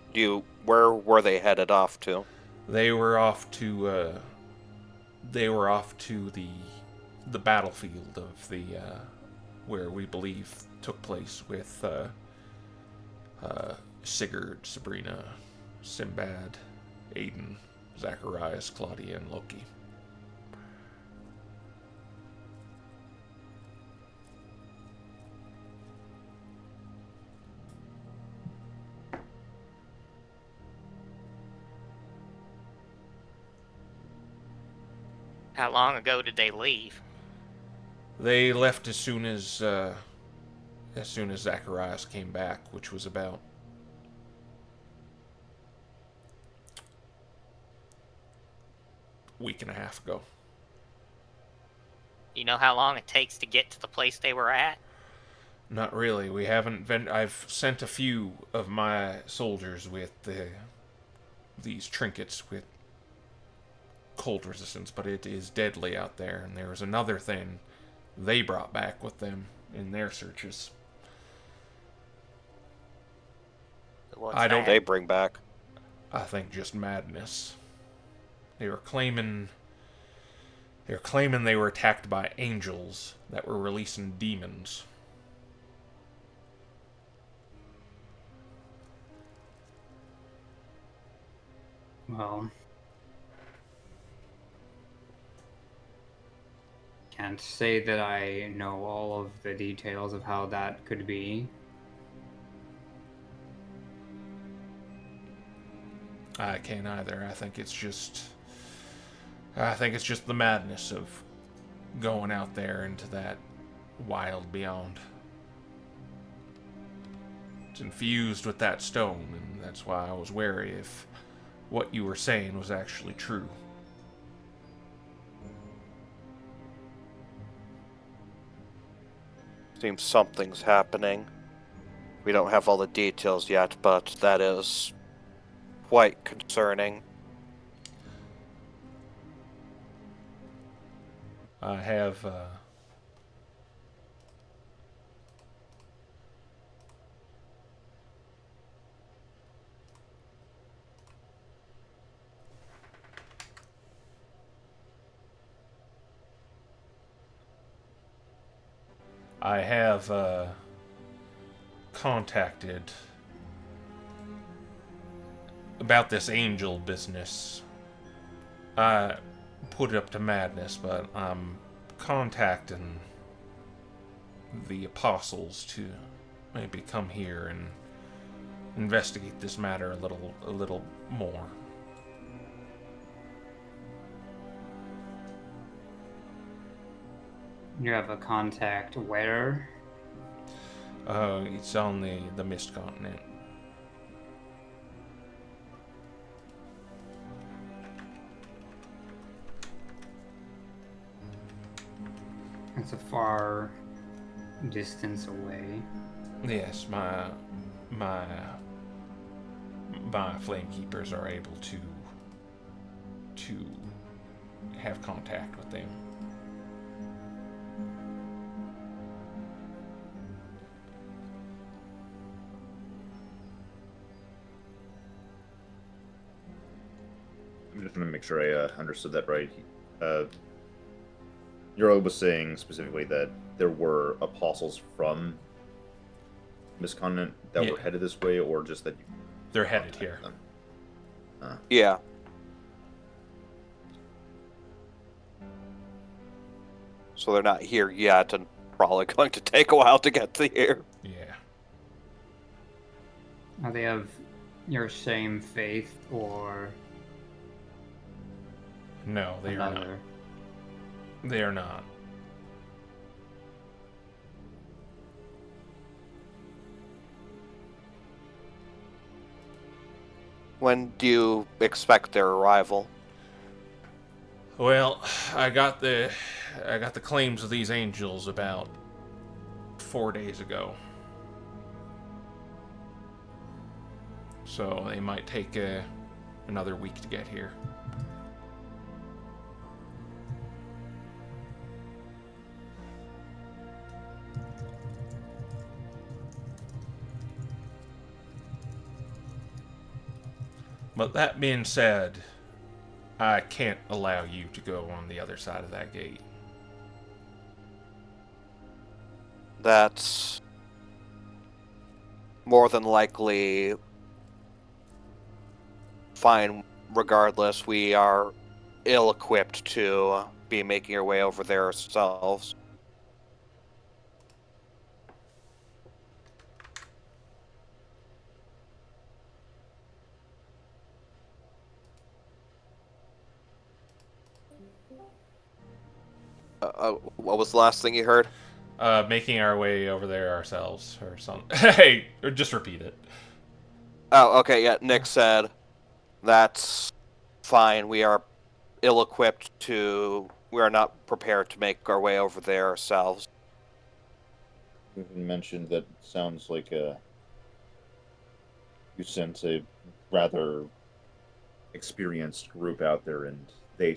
Where were they headed off to? They were off to the battlefield of the where we believe took place with Sigurd, Sabrina, Sinbad, Aiden, Zacharias, Claudia, and Loki. How long ago did they leave? They left as soon as Zacharias came back, which was about a week and a half ago. You know how long it takes to get to the place they were at? Not really. We haven't been. I've sent a few of my soldiers with these trinkets with cold resistance, but it is deadly out there. And there was another thing they brought back with them in their searches. What's I don't- that? They bring back. I think just madness. They were claiming they were attacked by angels that were releasing demons. Well, can't say that I know all of the details of how that could be. I can't either. I think it's just the madness of going out there into that wild beyond. It's infused with that stone, and that's why I was wary if what you were saying was actually true. Seems something's happening. We don't have all the details yet, but that is quite concerning. I have contacted about this angel business. I put it up to madness, but I'm contacting the apostles to maybe come here and investigate this matter a little more. You have a contact where? It's on the Mist Continent. It's a far distance away. Yes, my flame keepers are able to have contact with them. I'm just going to make sure I understood that right. Euro was saying specifically that there were apostles from this continent that Yeah. were headed this way, or just that you They're headed here. them? Yeah. So they're not here yet, and probably going to take a while to get here. Yeah. Are they of your same faith or No, they are not. another? They are not. When do you expect their arrival? Well, I got the claims of these angels about 4 days ago. So they might take another week to get here. But that being said, I can't allow you to go on the other side of that gate. That's more than likely fine. Regardless, we are ill-equipped to be making our way over there ourselves. What was the last thing you heard? Making our way over there ourselves, or something. Hey, or just repeat it. Oh, okay, yeah, Nick said that's fine. We are ill-equipped to... We are not prepared to make our way over there ourselves. You mentioned that sounds like you sent a rather experienced group out there, and they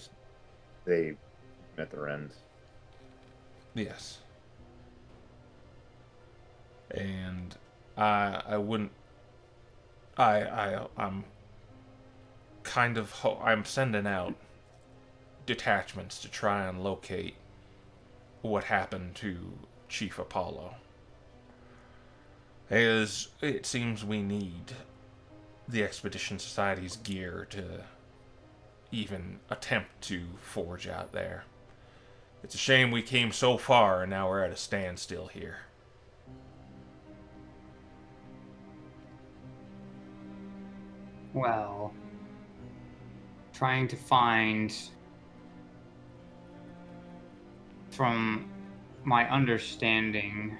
met their end. Yes. And I wouldn't. I'm kind of. I'm sending out detachments to try and locate what happened to Chief Apollo. As it seems we need the Expedition Society's gear to even attempt to forge out there. It's a shame we came so far and now we're at a standstill here. Well, trying to find, from my understanding,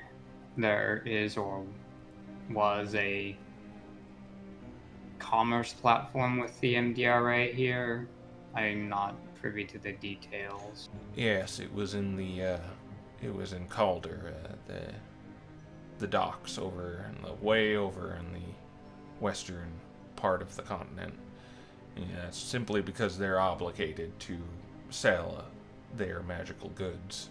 there is or was a commerce platform with the MDRA here. I'm not privy to the details. Yes, it was in Calder, the docks way over in the western part of the continent. Yeah, it's simply because they're obligated to sell their magical goods.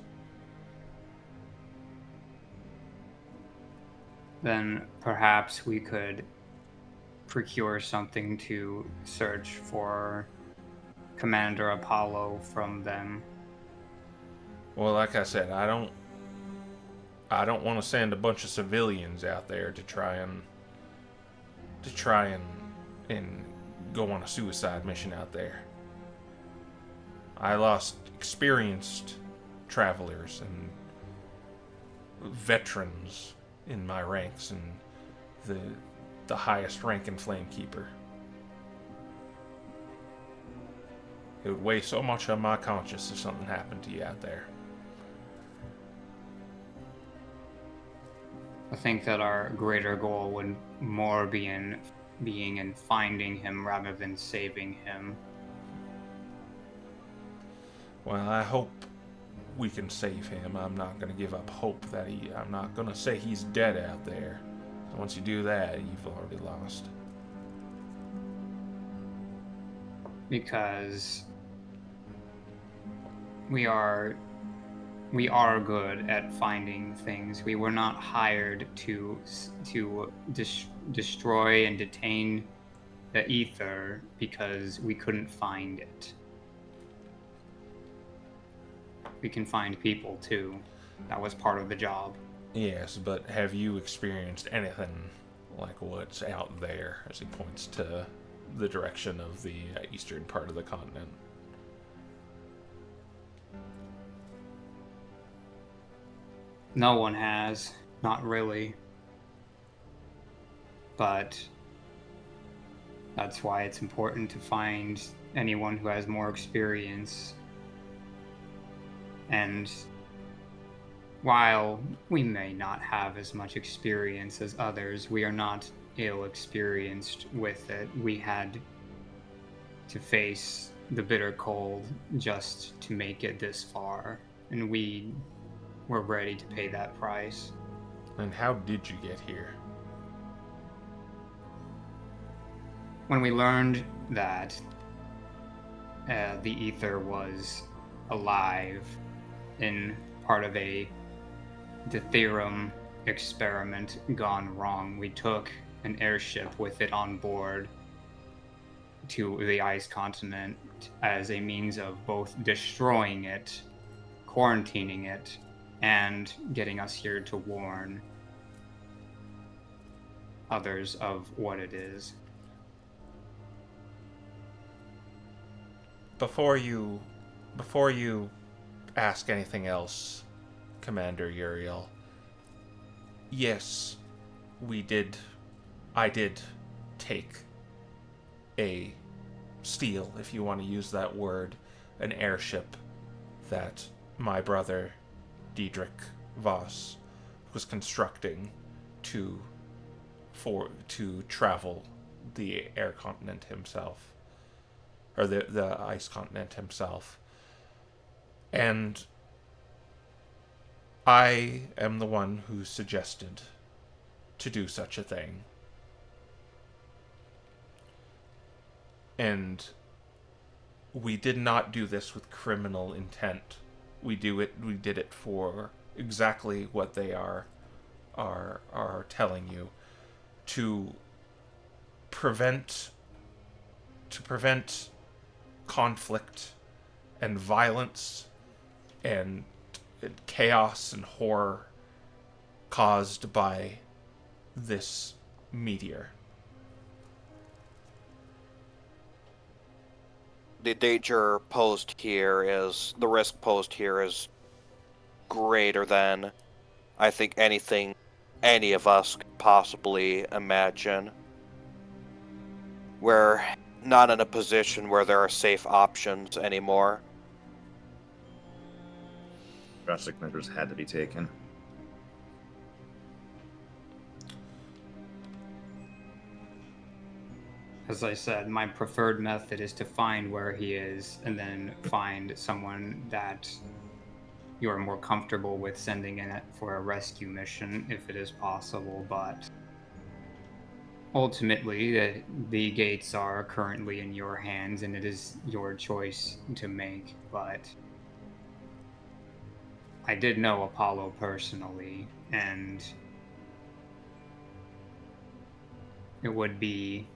Then perhaps we could procure something to search for Commander Apollo from them. Well, like I said, I don't want to send a bunch of civilians out there to try and go on a suicide mission out there. I lost experienced travelers and veterans in my ranks, and the highest rank in Flamekeeper. It would weigh so much on my conscience if something happened to you out there. I think that our greater goal would more be in being in finding him rather than saving him. Well, I hope we can save him. I'm not going to give up hope that I'm not going to say he's dead out there. So once you do that, you've already lost. Because we are good at finding things. We were not hired to destroy and detain the ether because we couldn't find it. We can find people too. That was part of the job. Yes, but have you experienced anything like what's out there, as he points to the direction of the eastern part of the continent. No one has. Not really. But that's why it's important to find anyone who has more experience. And while we may not have as much experience as others, we are not ill-experienced with it. We had to face the bitter cold just to make it this far, and we were ready to pay that price. And how did you get here? When we learned that the ether was alive in part of a deuterium experiment gone wrong, we took an airship with it on board to the ice continent as a means of both destroying it, quarantining it, and getting us here to warn others of what it is. Before you ask anything else, Commander Uriel, yes, I did take a steal, if you want to use that word, an airship that my brother, Diedrich Voss, was constructing to travel the air continent himself. Or the ice continent himself. And I am the one who suggested to do such a thing. And we did not do this with criminal intent. We did it for exactly what they are telling you. To prevent conflict and violence and chaos and horror caused by this meteor. The danger posed here is, the risk posed here is greater than I think anything any of us could possibly imagine. We're not in a position where there are safe options anymore. Drastic measures had to be taken. As I said, my preferred method is to find where he is and then find someone that you're more comfortable with sending in it for a rescue mission if it is possible, but ultimately the gates are currently in your hands and it is your choice to make. But I did know Apollo personally, and it would be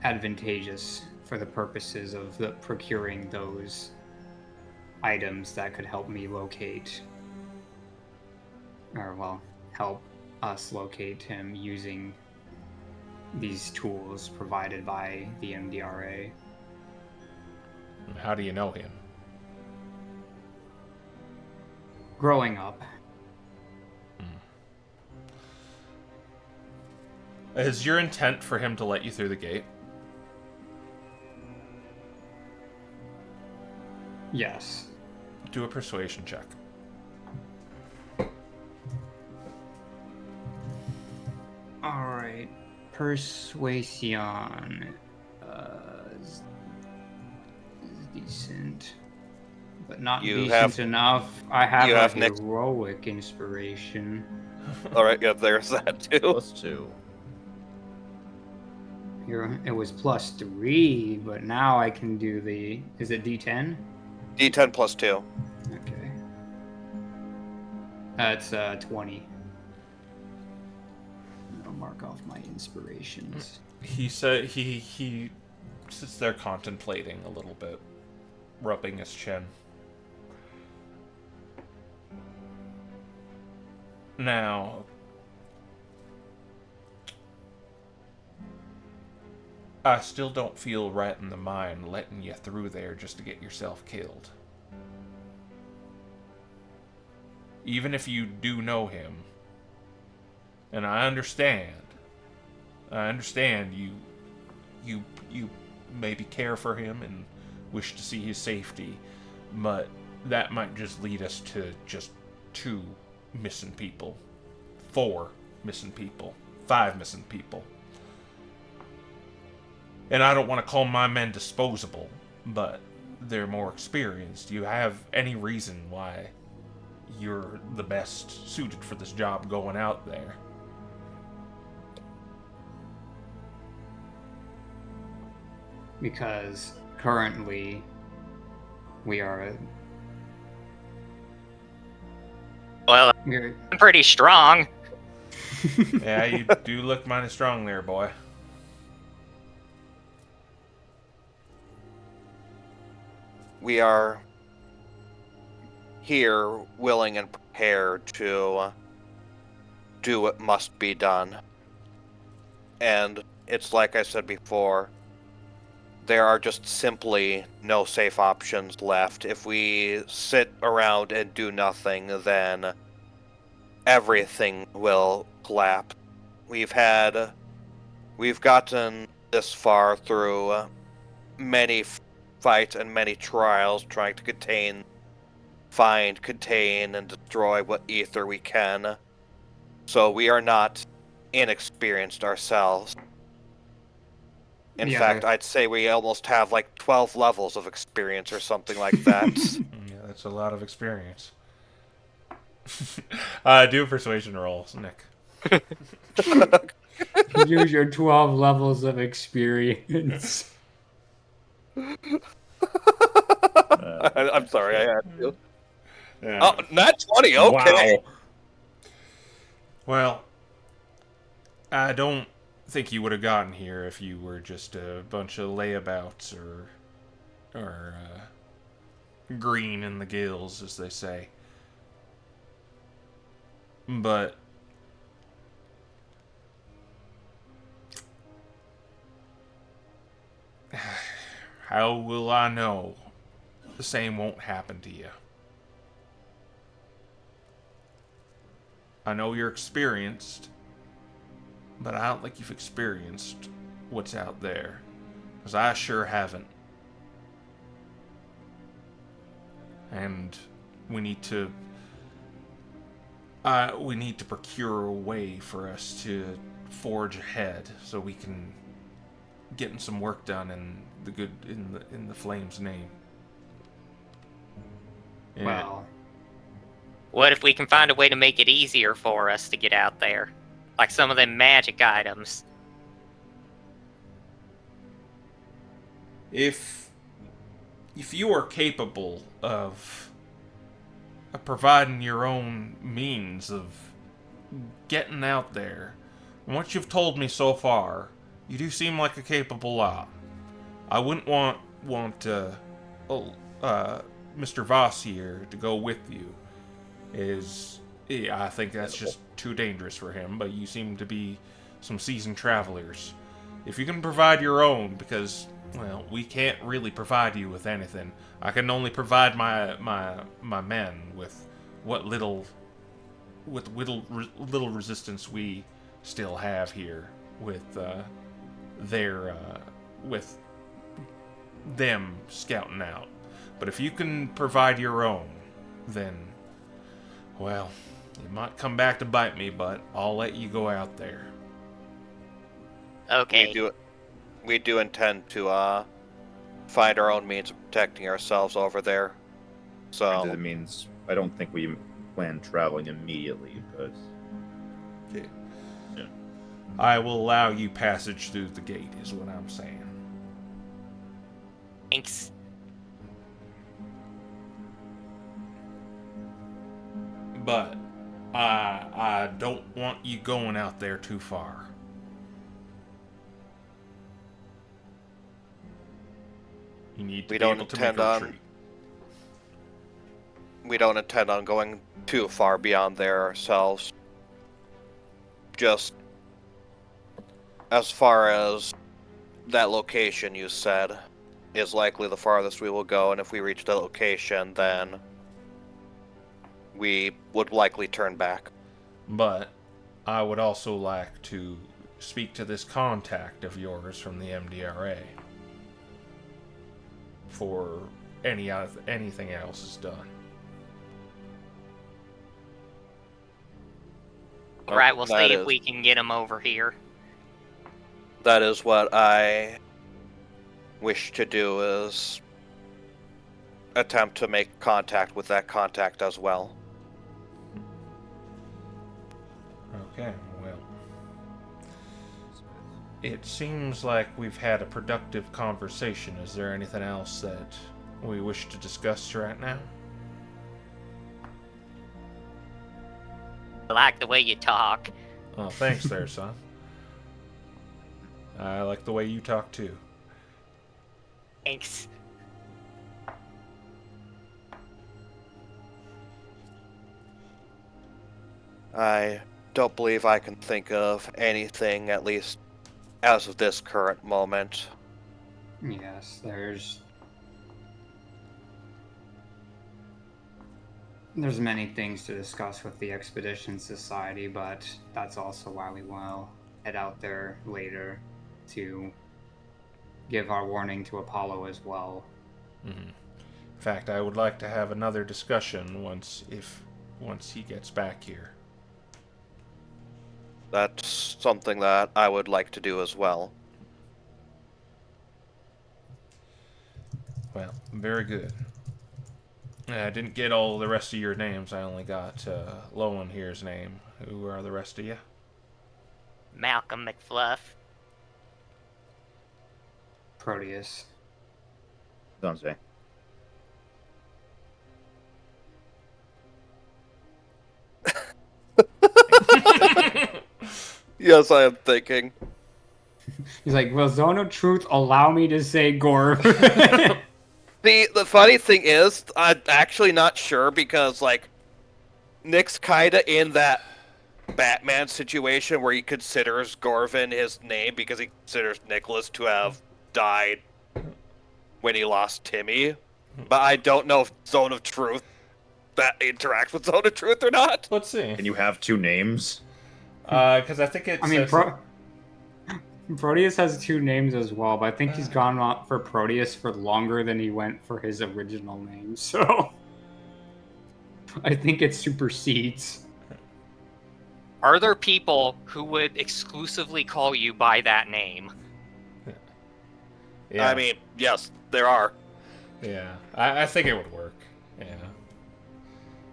advantageous for the purposes of procuring those items that could help me locate, or well, help us locate him using these tools provided by the MDRA. How do you know him? Growing up. Is your intent for him to let you through the gate? Yes. Do a persuasion check. Alright. Persuasion. Is decent. But not decent enough. I have you a have next- heroic inspiration. Alright, yeah, there's that too. +2. Here, it was +3, but now I can do the... Is it D10? D10 plus 2. Okay. That's 20. I'll mark off my inspirations. He said he sits there contemplating a little bit, rubbing his chin. Now, I still don't feel right in the mind letting you through there just to get yourself killed. Even if you do know him, and I understand you maybe care for him and wish to see his safety, but that might just lead us to just 2 missing people, 4 missing people, 5 missing people. And I don't want to call my men disposable, but they're more experienced. Do you have any reason why you're the best suited for this job going out there? Because currently we are Well, we're I'm pretty strong. Yeah, you do look mighty strong there, boy. We are here willing and prepared to do what must be done. And it's like I said before, there are just simply no safe options left. If we sit around and do nothing, then everything will collapse. We've gotten this far through many fights and many trials trying to find, contain, and destroy what ether we can. So we are not inexperienced ourselves. In Yeah, fact, I'd say we almost have like 12 levels of experience or something like that. Yeah, that's a lot of experience. Do a persuasion roll, Nick. use your 12 levels of experience. I'm sorry, I had to. Yeah. Oh, not 20, okay. Wow. Well, I don't think you would have gotten here if you were just a bunch of layabouts or green in the gills, as they say. But how will I know the same won't happen to you? I know you're experienced, but I don't think you've experienced what's out there, because I sure haven't. And we need to procure a way for us to forge ahead, so we can get some work done in the Flames' name. And Well, What if we can find a way to make it easier for us to get out there? Like some of them magic items. if you are capable of providing your own means of getting out there, and what you've told me so far, you do seem like a capable lot. I wouldn't want Mr. Voss here to go with you. I think that's just too dangerous for him, but you seem to be some seasoned travelers. If you can provide your own, because, well, we can't really provide you with anything. I can only provide my men with what little resistance we still have here with with them scouting out. But if you can provide your own, then, well, it might come back to bite me, but I'll let you go out there. Okay. We do intend to find our own means of protecting ourselves over there. So That means I don't think we plan traveling immediately, but Okay. Yeah. I will allow you passage through the gate, is what I'm saying. Thanks. But I don't want you going out there too far. You need to We be don't able to make intend a on- retreat. we don't intend on going too far beyond there ourselves. Just as far as that location you said is likely the farthest we will go, and if we reach that location, then we would likely turn back. But I would also like to speak to this contact of yours from the MDRA for anything else is done. Right, we'll see That if is- we can get him over here. That is what I wish to do, is attempt to make contact with that contact as well. Okay, well. It seems like we've had a productive conversation. Is there anything else that we wish to discuss right now? I like the way you talk. Oh, thanks there, son. I like the way you talk too. Thanks. I don't believe I can think of anything, at least as of this current moment. Yes, there's many things to discuss with the Expedition Society, but that's also why we will head out there later to give our warning to Apollo as well. Mm-hmm. In fact, I would like to have another discussion once he gets back here. That's something that I would like to do as well. Well, very good. I didn't get all the rest of your names. I only got Lowen here's name. Who are the rest of you? Malcolm McFluff. Proteus. Don't say. Yes, I am thinking. He's like, will Zone of Truth allow me to say Gorb? The funny thing is, I'm actually not sure because, like, Nick's kinda in that Batman situation where he considers Gorvin his name because he considers Nicholas to have died when he lost Timmy. But I don't know if Zone of Truth that interacts with Zone of Truth or not. Let's see. Can you have two names? Because I think it's. I mean, Proteus has two names as well, but I think he's gone on for Proteus for longer than he went for his original name, so I think it supersedes. Are there people who would exclusively call you by that name? Yeah. I mean, yes, there are. Yeah, I think it would work. Yeah.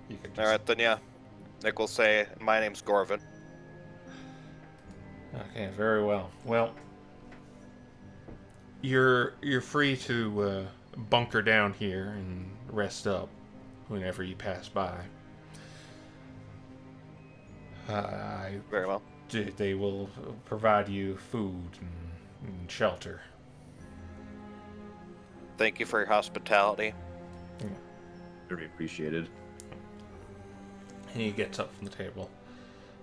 You could just... Alright, then yeah. Nick will say, my name's Gorvin. Okay, very well. Well, you're free to bunker down here and rest up whenever you pass by. Very well. They will provide you food and shelter. Thank you for your hospitality. Very appreciated. And he gets up from the table.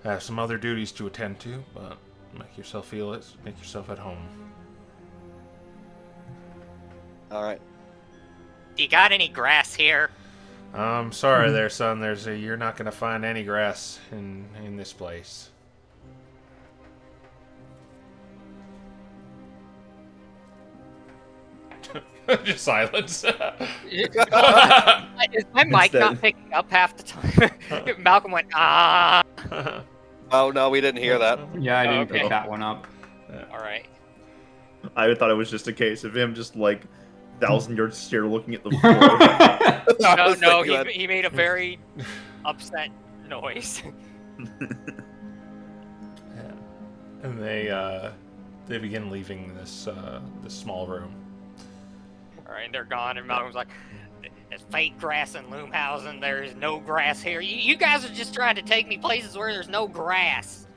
I have some other duties to attend to, but make yourself at home. Alright. You got any grass here? I'm sorry there, son. You're not gonna find any grass in this place. Just silence. Is my mic not picking up half the time? Malcolm went, ah. Oh no, we didn't hear that. Yeah, I didn't Okay. pick that one up. Alright. I thought it was just a case of him just like 1,000-yard stare looking at the floor. I No, was no, thinking that. he made a very upset noise. And they begin leaving this small room. Alright, they're gone, and Malcolm's like, there's fake grass in Loomhausen, there's no grass here. You guys are just trying to take me places where there's no grass.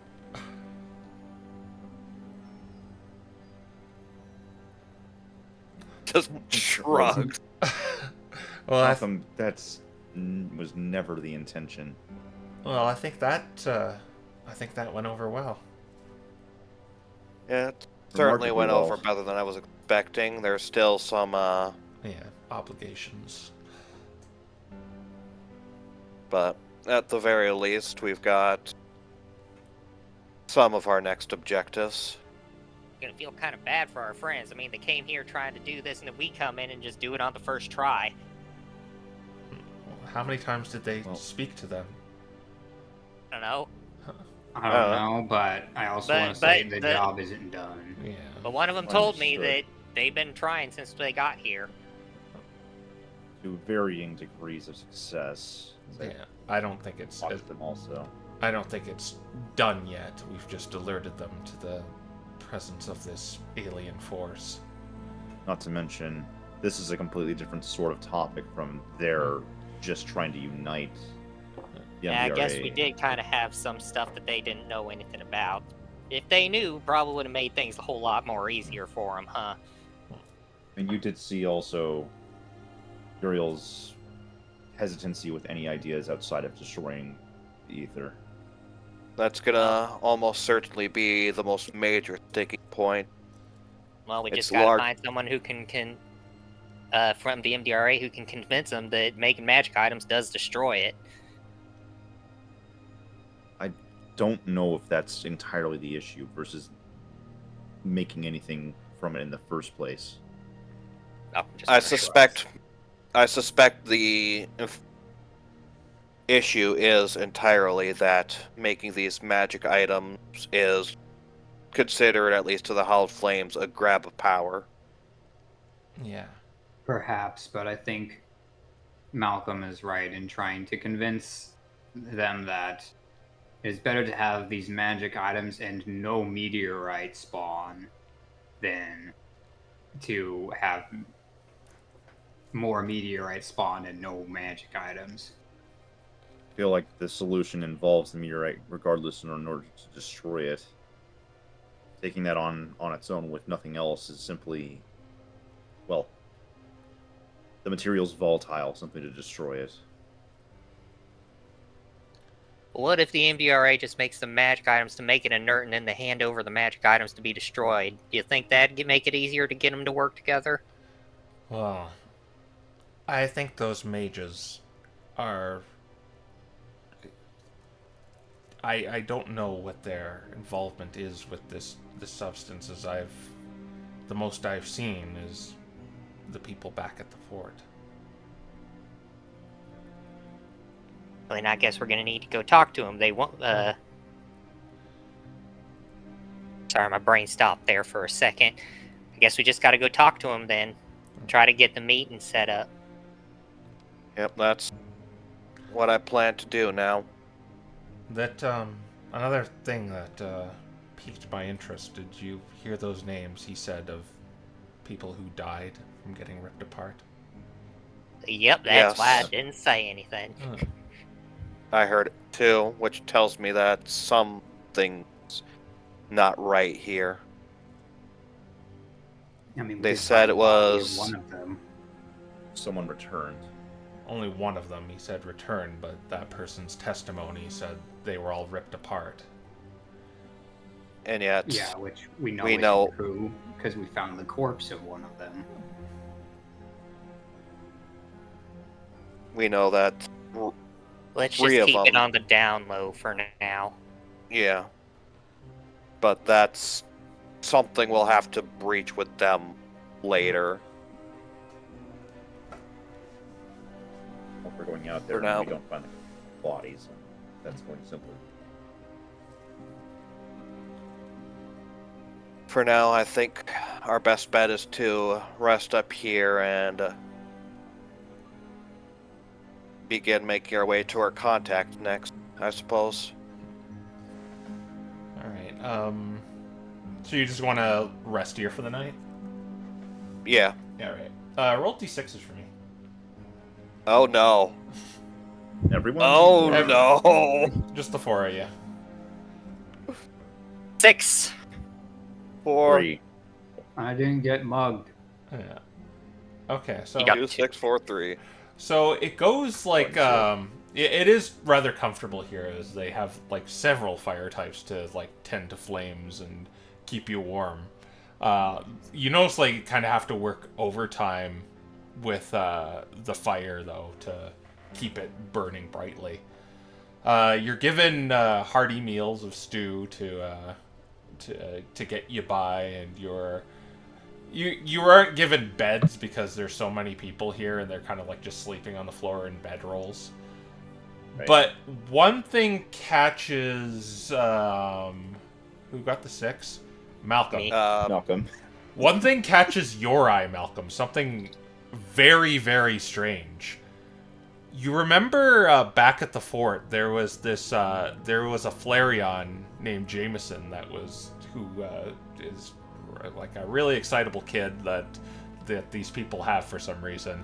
Just shrugged. Well, That's was never the intention. I think that went over well. Yeah, Certainly went Remarkably over well. better than I was expecting. There's still some, Yeah, obligations. but at the very least, we've got some of our next objectives. Gonna feel kind of bad for our friends. I mean, they came here trying to do this, and then we come in and just do it on the first try. How many times did they Well- speak to them? I don't know. I don't know, but I also want to say the but job isn't done. Yeah. But one of them told me Understood. that they've been trying since they got here. To varying degrees of success. Yeah. I don't think it's. Talked to them also. I don't think it's done yet. We've just alerted them to the presence of this alien force. Not to mention, this is a completely different sort of topic from their just trying to unite the Yeah, I guess MDRA. we did kind of have some stuff that they didn't know anything about. If they knew, probably would have made things a whole lot more easier for them, huh? And you did see also Uriel's hesitancy with any ideas outside of destroying the ether. That's gonna almost certainly be the most major sticking point. Well, we It's just gotta large- find someone who can from the MDRA who can convince them that making magic items does destroy it. Don't know if that's entirely the issue versus making anything from it in the first place. Oh, just I for sure. suspect the issue is entirely that making these magic items is considered, at least to the Hallowed Flames, a grab of power. Yeah. Perhaps, but I think Malcolm is right in trying to convince them that it's better to have these magic items and no meteorite spawn than to have more meteorite spawn and no magic items. I feel like the solution involves the meteorite regardless in order to destroy it. Taking that on its own with nothing else is simply, well, the material's volatile, simply to destroy it. What if the MDRA just makes some magic items to make it inert and then they hand over the magic items to be destroyed? Do you think that'd make it easier to get them to work together? Well, I think those mages are. I don't know what their involvement is with this substance. As the most I've seen is the people back at the fort. Well, then I guess we're gonna need to go talk to them. They won't. Sorry, my brain stopped there for a second. I guess we just got to go talk to them then. Try to get the meeting set up. Yep, that's what I plan to do now. That another thing that piqued my interest. Did you hear those names he said of people who died from getting ripped apart? Yep, that's Yes. why I didn't say anything. I heard it too, which tells me that something's not right here. I mean, we They did said find it the body of was- one of them. Someone returned. Only one of them, he said, returned, but that person's testimony said they were all ripped apart. And yet, Yeah, which we know We isn't know- true because we found the corpse of one of them. we know that, Let's Three just of keep it them. on the down low for now. yeah. But that's something we'll have to breach with them later. If we're going out there For and now. we don't find the bodies, that's going simply. For now, I think our best bet is to rest up here and begin making our way to our contact next, I suppose. Alright, so you just want to rest here for the night? Yeah. Yeah, right. Roll d6s for me. Oh no. Everyone? Oh Every- no. Just the four of you. 6. 4, Three. I didn't get mugged. Yeah. Okay, so You got 2, 6, 4, 3. so it goes like it is rather comfortable here, as they have like several fire types to like tend to flames and keep you warm. You notice like kind of have to work overtime with the fire though to keep it burning brightly. You're given hearty meals of stew to get you by, and you aren't given beds because there's so many people here, and they're kind of like just sleeping on the floor in bedrolls. Right. But one thing catches who got the 6? Malcolm. Me. Malcolm. One thing catches your eye, Malcolm. Something very, very strange. You remember back at the fort, there was a Flareon named Jameson who is like a really excitable kid that these people have for some reason.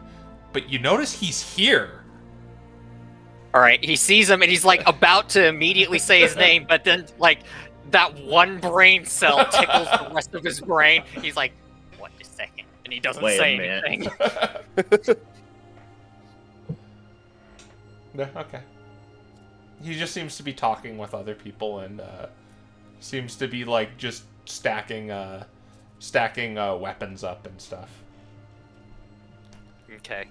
But you notice he's here. All right, he sees him and he's like about to immediately say his name, but then like that one brain cell tickles the rest of his brain. He's like, "Wait a second," and he doesn't Wait a say minute. anything. No, okay. He just seems to be talking with other people and seems to be like just stacking weapons up and stuff. Okay.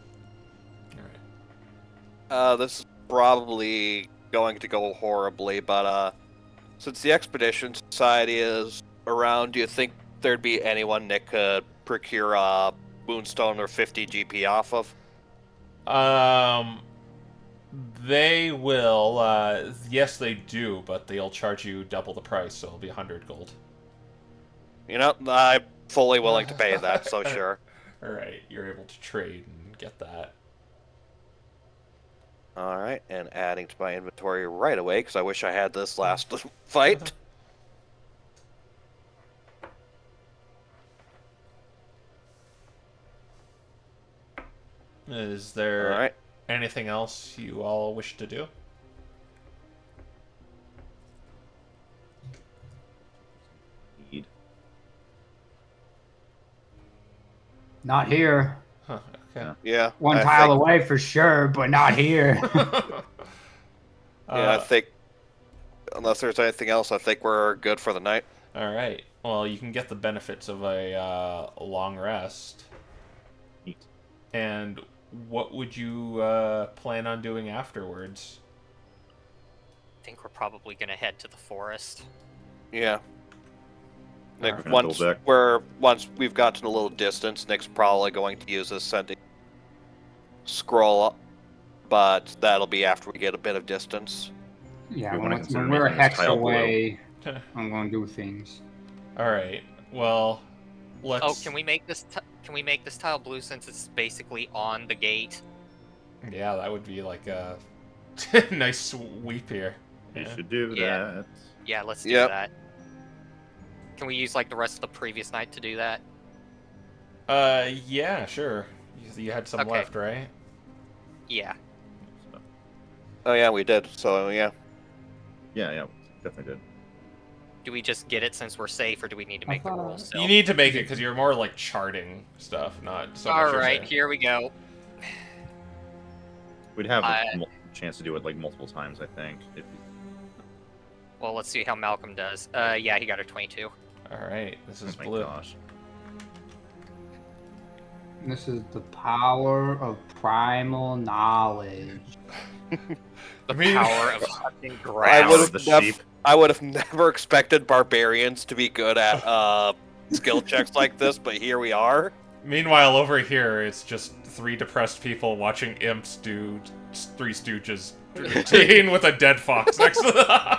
All right. This is probably going to go horribly, but since the Expedition Society is around, do you think there'd be anyone that could procure a Moonstone or 50 GP off of? They will. Yes, they do, but they'll charge you double the price, so it'll be 100 gold. You know, I'm fully willing to pay that, so sure. All right, you're able to trade and get that. All right, and adding to my inventory right away, because I wish I had this last fight. Is there All right. anything else you all wish to do? Need. Not here. Huh, okay. Yeah. One I tile think, away for sure, but not here. Yeah, I think, unless there's anything else, I think we're good for the night. All right. Well, you can get the benefits of a long rest. Neat. And what would you plan on doing afterwards? I think we're probably gonna head to the forest. Yeah. Nick, Alright. once we've gotten a little distance, Nick's probably going to use this sending scroll, but that'll be after we get a bit of distance. Yeah, We wanna when consider we're a making this hex tile below. away, I'm going to do things. All right. Well, let's. Oh, can we make this tile blue since it's basically on the gate? Yeah, that would be like a nice sweep here. You Yeah. should do Yeah. that. Yeah, let's do Yep. that. Can we use like the rest of the previous night to do that? Yeah, sure. You had some Okay. left, right? Yeah. Oh yeah, we did. So yeah. Yeah, definitely did. Do we just get it since we're safe, or do we need to make the thought- rules? You need to make it because you're more like charting stuff, not so much. All as right, a- here we go. We'd have I- a chance to do it like multiple times, I think. Well, let's see how Malcolm does. Yeah, he got a 22. All right, this is Oh my blue. gosh. This is the power of primal knowledge. The mean- power of hunting I ground. would the have sheep. I would have never expected barbarians to be good at skill checks like this, but here we are. Meanwhile, over here, it's just 3 depressed people watching imps do 3 Stooges routine with a dead fox next to them.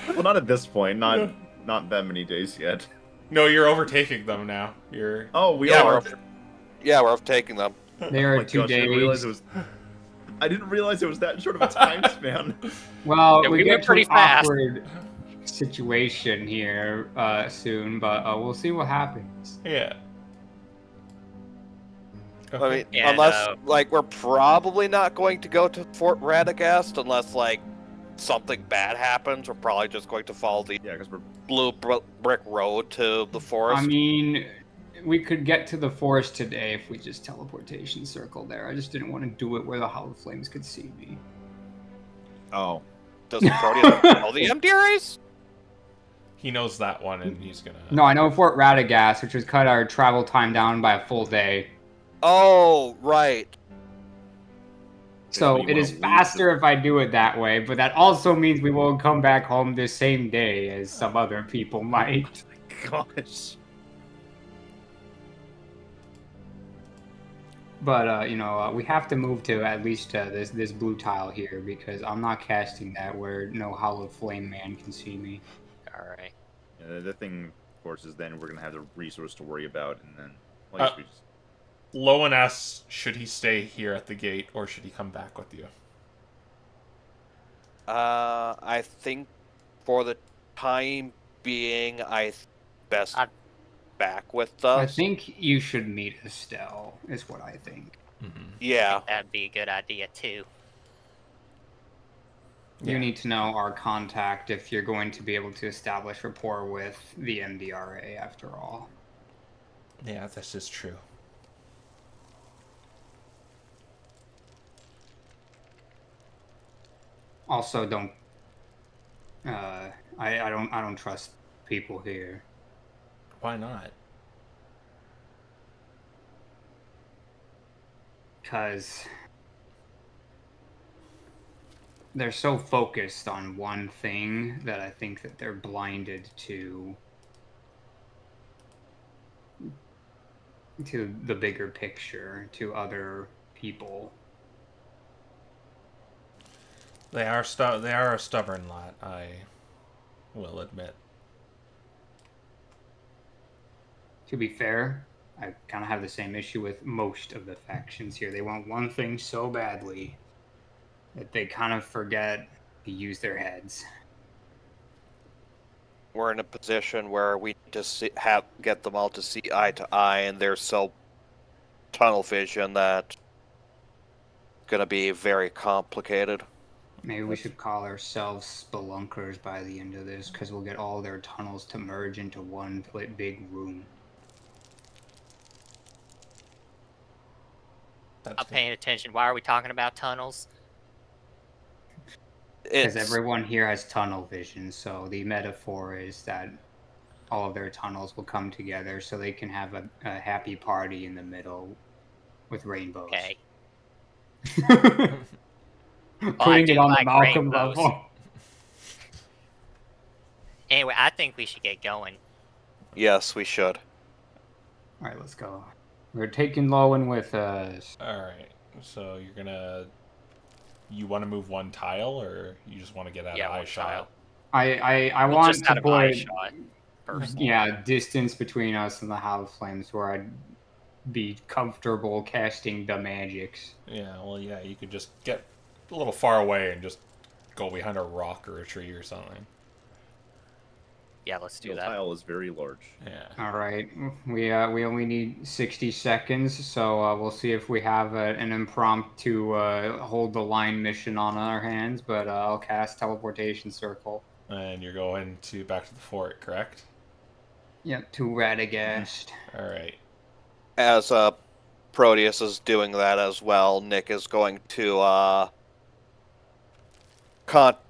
Well, not at this point. Not that many days yet. No, you're overtaking them now. You're. Oh, we Yeah, are. we're overtaking them. There Oh are my 2 gosh, days. I didn't realize it was that short of a time span. Well, Yeah, we we get went to pretty an fast. awkward situation here soon, but we'll see what happens. Yeah. I mean, And, unless like we're probably not going to go to Fort Radagast unless like something bad happens. We're probably just going to follow the Yeah, because we're blue brick road to the forest. I mean, we could get to the forest today if we just teleportation circle there. I just didn't want to do it where the Hollow Flames could see me. oh, Does Proteus know the MDRAs? He knows that one, and he's gonna. No, I know Fort Radagast, which has cut our travel time down by a full day. Oh, right. So Yeah, but it you is wanna leave faster if I do it that way, but that also means we won't come back home the same day as some other people might. Gosh. But we have to move to at least this blue tile here because I'm not casting that where no Hallowed Flame Man can see me. All right. Yeah, the thing, of course, is then we're gonna have the resource to worry about, and then well, I guess we just Lowen asks, should he stay here at the gate or should he come back with you? I think for the time being, best I'd- back with I us. think you should meet Estelle, is what I think. Yeah. That'd be a good idea too. You Yeah. need to know our contact if you're going to be able to establish rapport with the MDRA after all. Yeah, this is true. Also, don't. I don't trust people here. Why not? Because they're so focused on one thing that I think that they're blinded to the bigger picture, to other people. They are a stubborn lot, I will admit. To be fair, I kind of have the same issue with most of the factions here. They want one thing so badly that they kind of forget to use their heads. We're in a position where we just get them all to see eye to eye, and they're so tunnel vision that it's gonna be very complicated. Maybe we should call ourselves spelunkers by the end of this, because we'll get all their tunnels to merge into one big room. I'm paying attention. Why are we talking about tunnels? Because everyone here has tunnel vision, so the metaphor is that all of their tunnels will come together so they can have a happy party in the middle with rainbows. Okay. I Putting do it on like the Malcolm rainbows. level. Anyway, I think we should get going. Yes, we should. Alright, let's go. We're taking Lowen with us. Alright, so you want to move one tile, or you just want to get out Yeah, of one eye shot? tile. I Well, want just to out of eye put shot. Personally. yeah, distance between us and the Hallowed Flames where I'd be comfortable casting the magics. Yeah, well, yeah, you could just get a little far away and just go behind a rock or a tree or something. Yeah, let's do the that. tile is very large. Yeah. All right, we only need 60 seconds, so we'll see if we have an impromptu hold the line mission on our hands. But I'll cast teleportation circle. And you're going back to the fort, correct? Yep, to Radagast. Alright. As Proteus is doing that as well, Nick is going to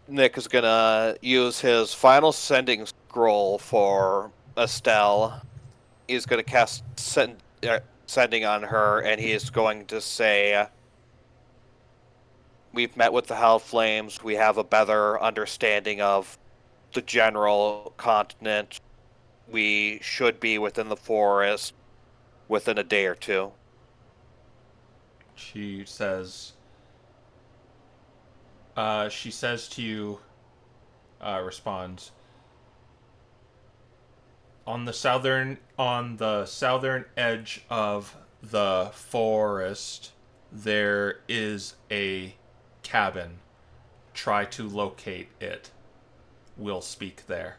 Nick is gonna use his final sending scroll for Estelle. He's gonna cast sending on her, and he is going to say, "We've met with the Hell Flames. We have a better understanding of the general continent. We should be within the forest within a day or two." She says to you, responds, on the southern edge of the forest, there is a cabin. Try to locate it. We'll speak there.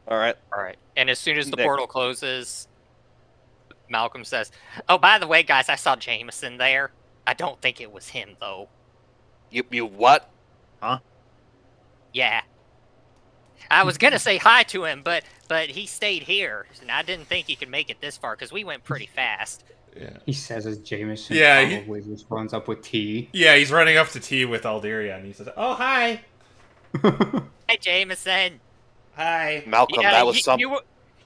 All right. All right. And as soon as the Nick. portal closes, Malcolm says, "Oh, by the way, guys, I saw Jameson there. I don't think it was him, though." You what? Yeah. I was gonna say hi to him, but he stayed here, and I didn't think he could make it this far because we went pretty fast. Yeah. He says as Jameson Yeah, probably just runs up with tea. Yeah, he's running up to tea with Alderia, and he says, "Oh, hi." Hey, Jameson. Hi. Malcolm, that was some.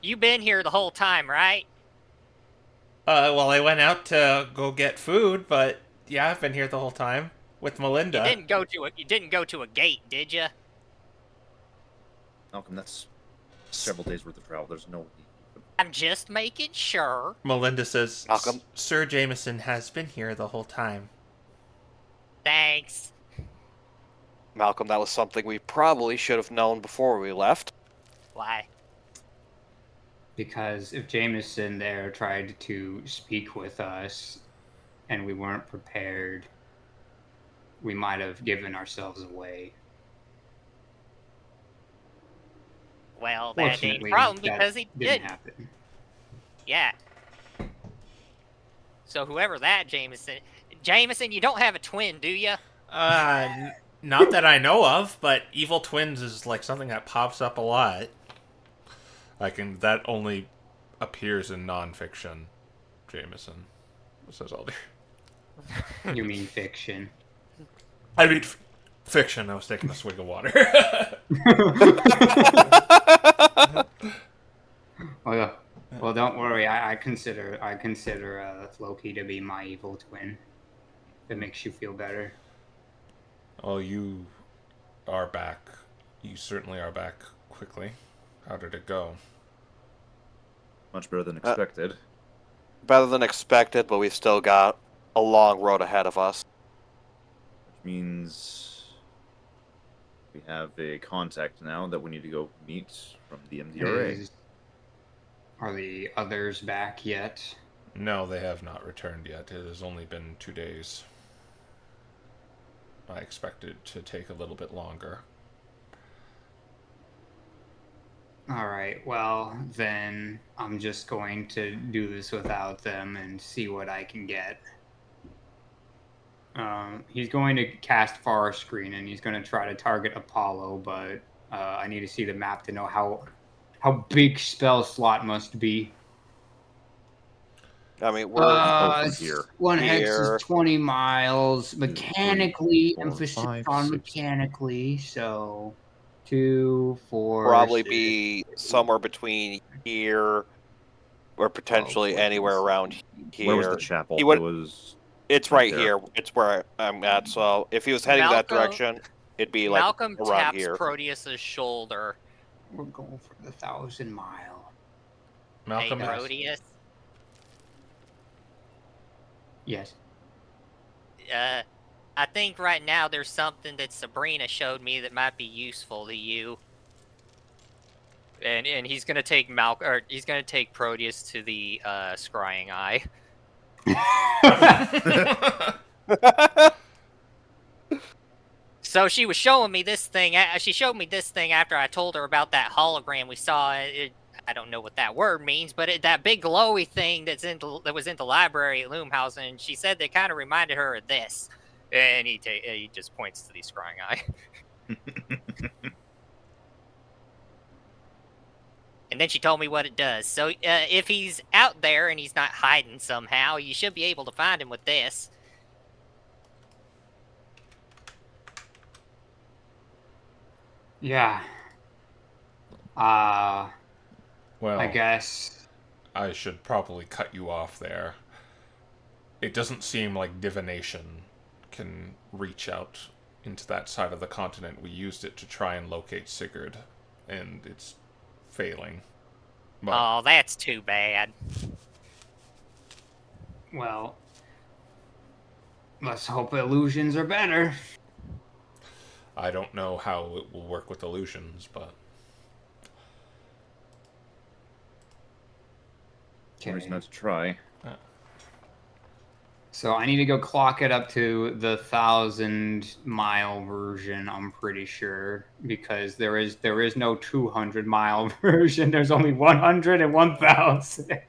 You been here the whole time, right? Well, I went out to go get food, but yeah, I've been here the whole time with Melinda. You didn't go to a gate, did you? Malcolm, that's several days worth of travel. There's no need. I'm just making sure. Melinda says, Malcolm? Sir Jameson has been here the whole time. Thanks. Malcolm, that was something we probably should have known before we left. Why? Because if Jameson there tried to speak with us and we weren't prepared, we might have given ourselves away. Well, that ain't a Fortunately, problem that because he didn't didn't. happen. Yeah. So whoever that Jameson, you don't have a twin, do you? Not that I know of, but evil twins is like something that pops up a lot. That only appears in nonfiction. Jameson says all the. You mean fiction? I mean, fiction. I was taking a swig of water. Well, don't worry. I consider Loki to be my evil twin. If it makes you feel better. Oh, you are back. You certainly are back quickly. How did it go? Much better than expected. Better than expected, but we've still got a long road ahead of us. Which means we have a contact now that we need to go meet from the MDRA. Are the others back yet? No, they have not returned yet. It has only been 2 days. I expect it to take a little bit longer. Alright, well, then I'm just going to do this without them and see what I can get. He's going to cast Far Screen and he's going to try to target Apollo, but I need to see the map to know how big spell slot must be. I mean, we're from here. One hex Here. is 20 miles. Mechanically, 4, emphasis 5, on 6. mechanically, so 2, 4. probably 6, be somewhere between here or potentially 12, anywhere around here. Where was the chapel? He would- It was. It's Right right there. here. It's where I'm at. So if he was heading that Malcolm- direction, it'd be like Malcolm around taps here. Proteus's shoulder. We're going for the 1,000-mile. Malcolm Hey, asks, Proteus. Yes. I think right now there's something that Sabrina showed me that might be useful to you. And he's gonna take he's gonna take Proteus to the scrying eye. So she was showing me this thing. She showed me this thing after I told her about that hologram we saw. I don't know what that word means, but that big glowy thing that was in the library at Loomhausen. And she said that kind of reminded her of this. And he just points to the scrying eye. And then she told me what it does. So if he's out there and he's not hiding somehow, you should be able to find him with this. Yeah. well, I guess. I should probably cut you off there. It doesn't seem like divination can reach out into that side of the continent. We used it to try and locate Sigurd, and it's failing. But Oh, that's too bad. Well, let's hope illusions are better. I don't know how it will work with illusions, but No reason not to try. So I need to go clock it up to the 1,000-mile version, I'm pretty sure, because there is no 200-mile version. There's only 100 and 1,000.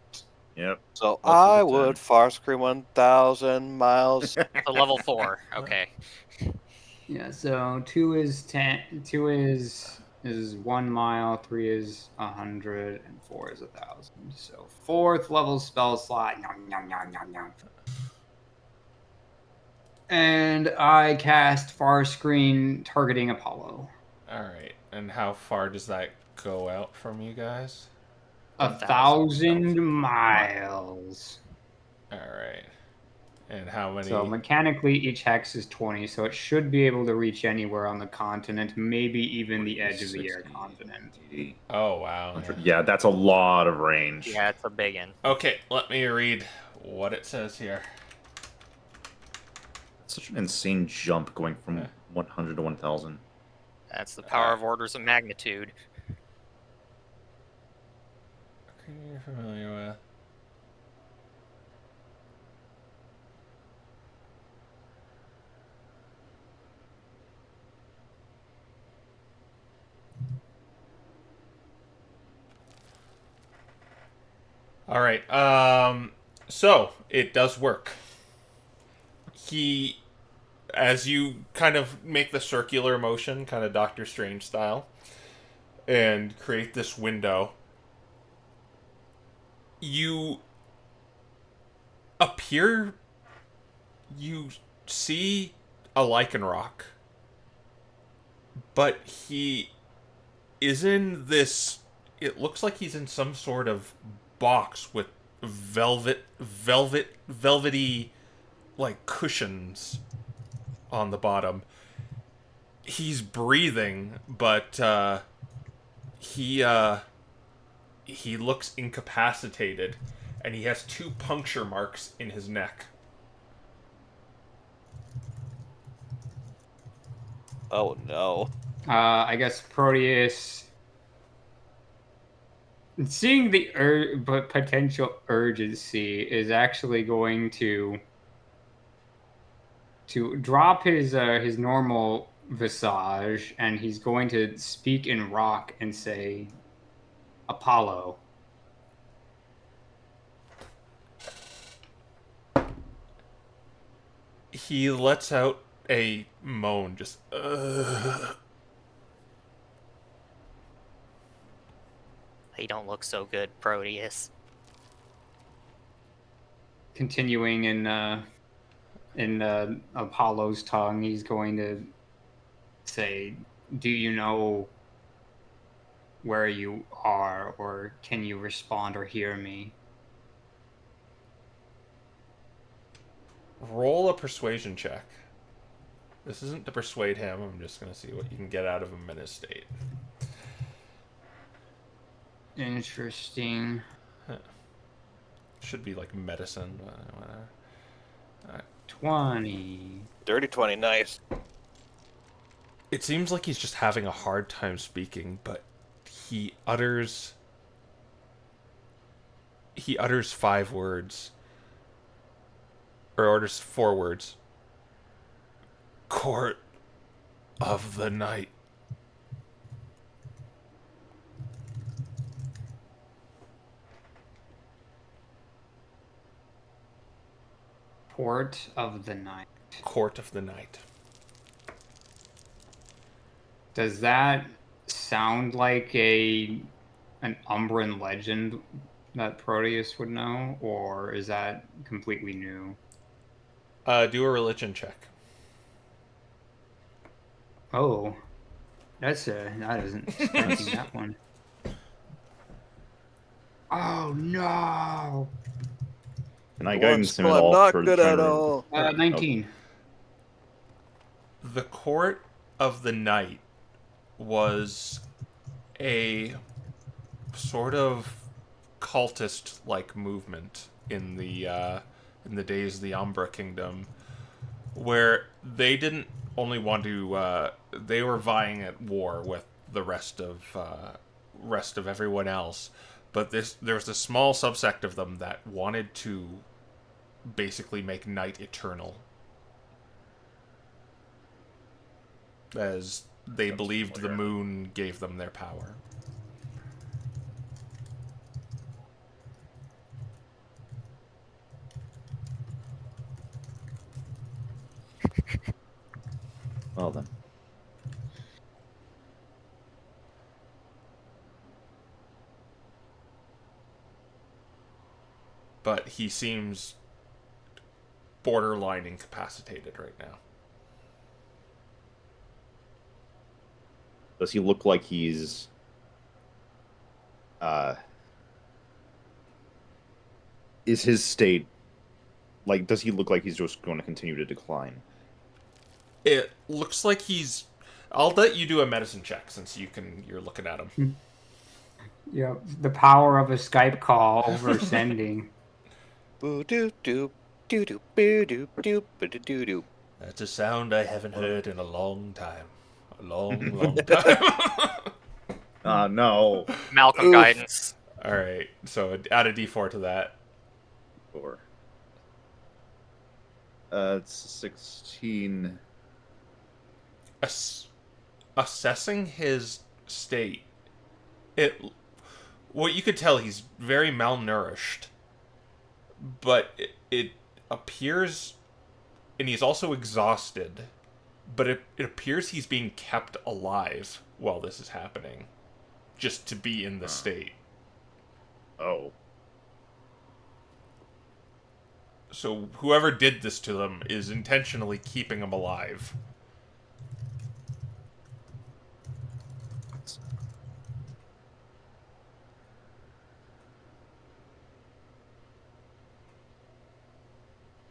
Yep. So That's I what would far scream 1,000 miles. So level 4. Okay. Yeah, so 2 is 10. 2 is 1 mile. 3 is 100, and 4 is 1,000. So 4th level spell slot. Nom, nom, nom, nom, nom. And I cast Far Screen targeting Apollo. Alright, and how far does that go out from you guys? 1,000 miles. Alright. And how many? So mechanically, each hex is 20, so it should be able to reach anywhere on the continent, maybe even the edge of the air 60, continent. 80, Oh, wow. 100. Yeah, that's a lot of range. Yeah, it's a big one. Okay, let me read what it says here. It's such an insane jump going from Yeah. 100 to 1,000. That's the power of orders of magnitude. Okay, you're familiar with. All right. So it does work. He, as you kind of make the circular motion, kind of Doctor Strange style, and create this window, you appear. You see a Lycanroc, but he is in this. It looks like he's in some sort of box with velvety, like cushions on the bottom. He's breathing, but he looks incapacitated, and he has 2 puncture marks in his neck. Oh no. I guess Proteus, seeing the potential urgency, is actually going to drop his normal visage, and he's going to speak in rock and say, "Apollo." He lets out a moan, just They don't look so good, Proteus. Continuing in Apollo's tongue, he's going to say, "Do you know where you are, or can you respond or hear me?" roll a persuasion check. This isn't to persuade him. I'm just going to see what you can get out of him in his state. Interesting. Should be like medicine, whatever. 20. Dirty 20, nice. It seems like he's just having a hard time speaking, but he utters 5 words. Or orders 4 words. Court of the Night. Port of the Night. Court of the Night. Does that sound like an Umbran legend that Proteus would know, or is that completely new? Do a religion check. Oh, I wasn't expecting that one. Oh no! Can I The guidance him one at skill I'm all? not for good trying at to- all. 19. The Court of the Night was a sort of cultist-like movement in the days of the Umbra Kingdom, where they didn't only want to. They were vying at war with the rest of everyone else, but there was a small subsect of them that wanted to basically make night eternal, as they believed the moon gave them their power. Well then. But he seems borderline incapacitated right now. Does he look like he's is his state like, does he look like he's just going to continue to decline? It looks like he's. I'll let you do a medicine check since you're looking at him. Yep, the power of a Skype call over sending. Boo doo doo doo doo boo doo doo boo doo doo doo. That's a sound I haven't heard in a long time. A long, long time. No. Malcolm Oof. guidance. All right, so add a D4 to that. 4. It's 16. Assessing his state, what you could tell, he's very malnourished, but it appears, and he's also exhausted, but it appears he's being kept alive while this is happening, just to be in the state. Oh. So whoever did this to them is intentionally keeping him alive.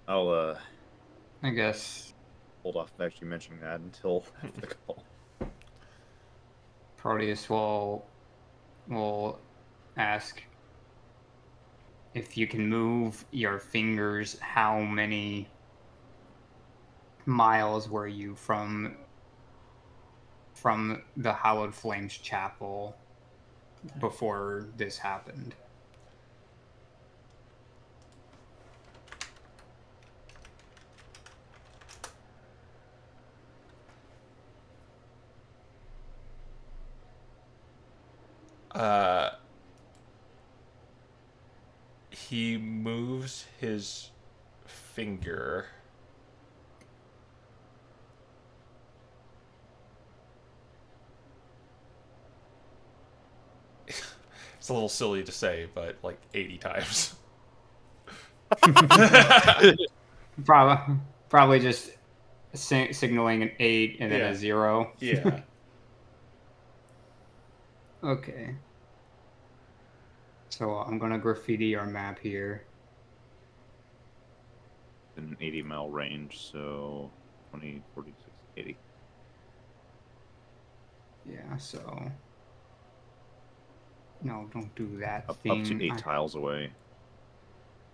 I'll I guess hold off actually mentioning that until the call. Proteus will ask if you can move your fingers. How many miles were you from the Hallowed Flames Chapel before this happened? He moves his finger. It's a little silly to say, but like 80 times. Probably just signaling an 8 and then Yeah. a 0. Yeah. Okay. So I'm gonna graffiti our map here. In an 80-mile range, so 20, 46, 80. Yeah, so... No, don't do that Up thing. to 8 tiles away.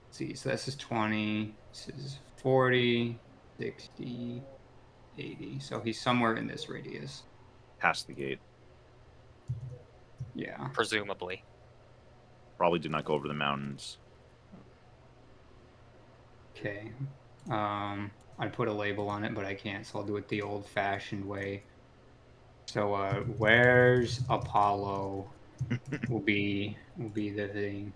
Let's see, so this is 20, this is 40, 60, 80. So he's somewhere in this radius. Past the gate. Yeah. Presumably. Probably did not go over the mountains. Okay. I'd put a label on it, but I can't, so I'll do it the old-fashioned way. So, where's Apollo? will be the thing.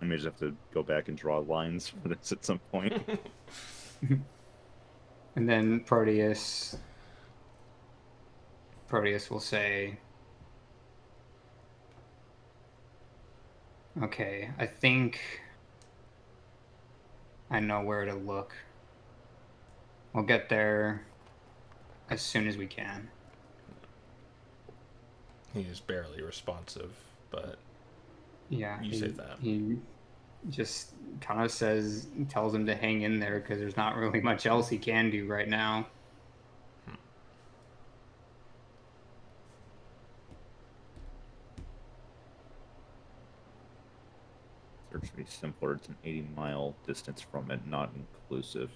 I may just have to go back and draw lines for this at some point. And then Proteus will say, okay, I think I know where to look. We'll get there as soon as we can. He is barely responsive, but Yeah, you say that. He just kind of tells him to hang in there because there's not really much else he can do right now. Search should be simpler. It's an 80-mile distance from it, not inclusive.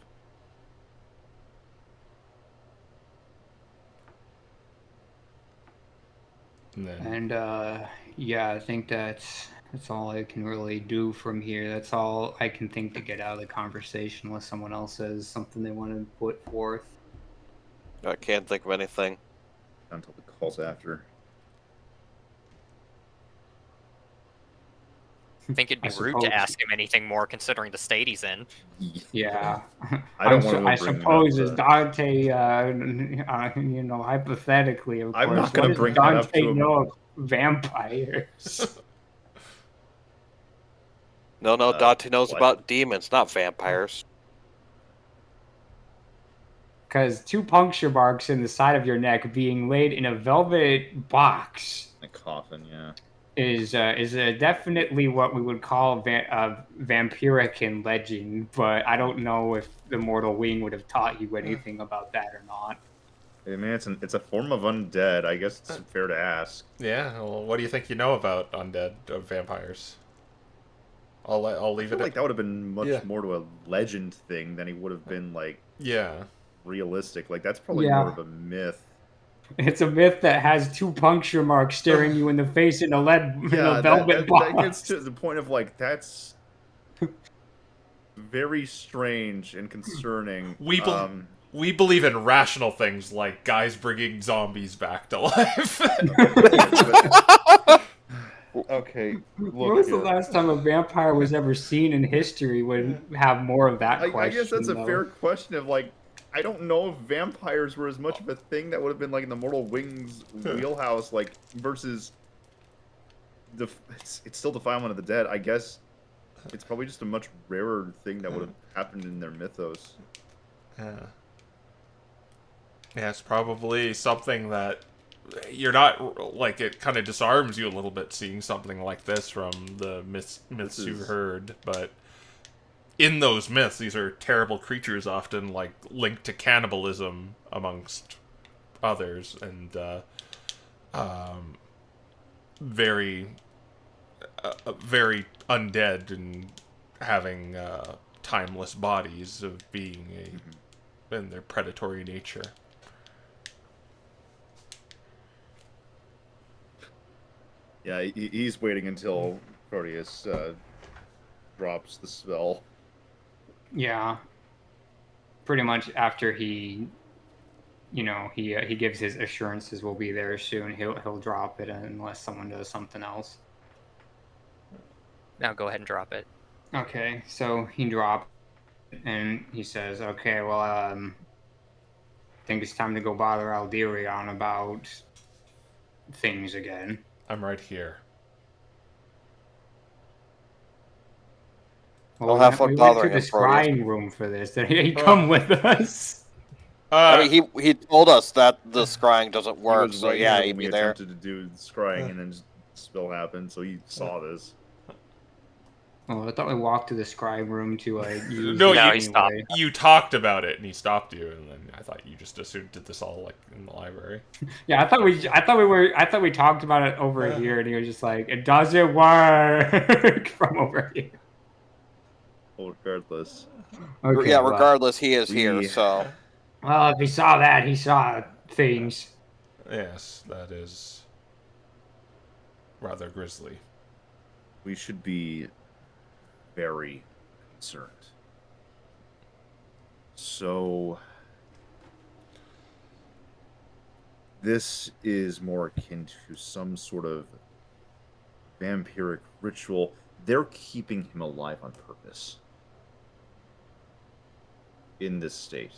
And then And yeah, I think that's all I can really do from here. That's all I can think to get out of the conversation unless someone else says something they want to put forth. I can't think of anything. Until the calls after. I think it'd be I rude suppose- to ask him anything more considering the state he's in. Yeah. I don't want to. I suppose as Dante, hypothetically, of I'm course. not gonna what does bring that up Dante to him. know of vampires? No, Dante knows what? about demons, not vampires. because 2 puncture marks in the side of your neck being laid in a velvet box A coffin, yeah. is definitely what we would call vampiric in legend, but I don't know if the mortal wing would have taught you anything about that or not. I mean, it's a form of undead. I guess it's fair to ask. Yeah. Well, what do you think you know about undead vampires? I'll I leave feel it. like that would have been much Yeah. more to a legend thing than he would have been like Yeah. realistic. Like that's probably Yeah. more of a myth. It's a myth that has 2 puncture marks staring you in the face in a Yeah, velvet box. that gets to the point of like that's very strange and concerning. We believe in rational things like guys bringing zombies back to life. Okay, When look was the here. last time a vampire was ever seen in history would have more of that question? I guess that's a though. fair question of like I don't know if vampires were as much of a thing that would have been like in the Mortal Wings wheelhouse, like versus it's still Defilement of the Dead. I guess it's probably just a much rarer thing that would have happened in their mythos. Yeah. Yeah, it's probably something that you're not like. It kind of disarms you a little bit seeing something like this from the myths you've heard, but in those myths, these are terrible creatures, often like linked to cannibalism amongst others, and very, very undead and having timeless bodies of being in their predatory nature. Yeah, he's waiting until Proteus drops the spell. Yeah. Pretty much after he gives his assurances we'll be there soon, he'll drop it unless someone does something else. Now go ahead and drop it. Okay, so he dropped it and he says, okay, well, I think it's time to go bother Alderion about things again. I'm right here. Well, I'll have fun we went bothering to the him, Proteus. scrying room for this. Did he come with us? I mean, he told us that the scrying doesn't He work, was so right yeah, here he'd when we be there. attempted to do scrying, and then just spill happened, so he saw this. Oh, I thought we walked to the scribe room to use No, it you- anyway. he stopped. You talked about it, and he stopped you, and then I thought you just assumed did this all like in the library. Yeah, I thought we talked about it over here, and he was just like, "It doesn't work" from over here. Well, regardless. Okay, Yeah, well, regardless, he is here, we- so. well, if he saw that, he saw things. Yes, that is rather grisly. We should be very concerned. So, this is more akin to some sort of vampiric ritual. They're keeping him alive on purpose in this state.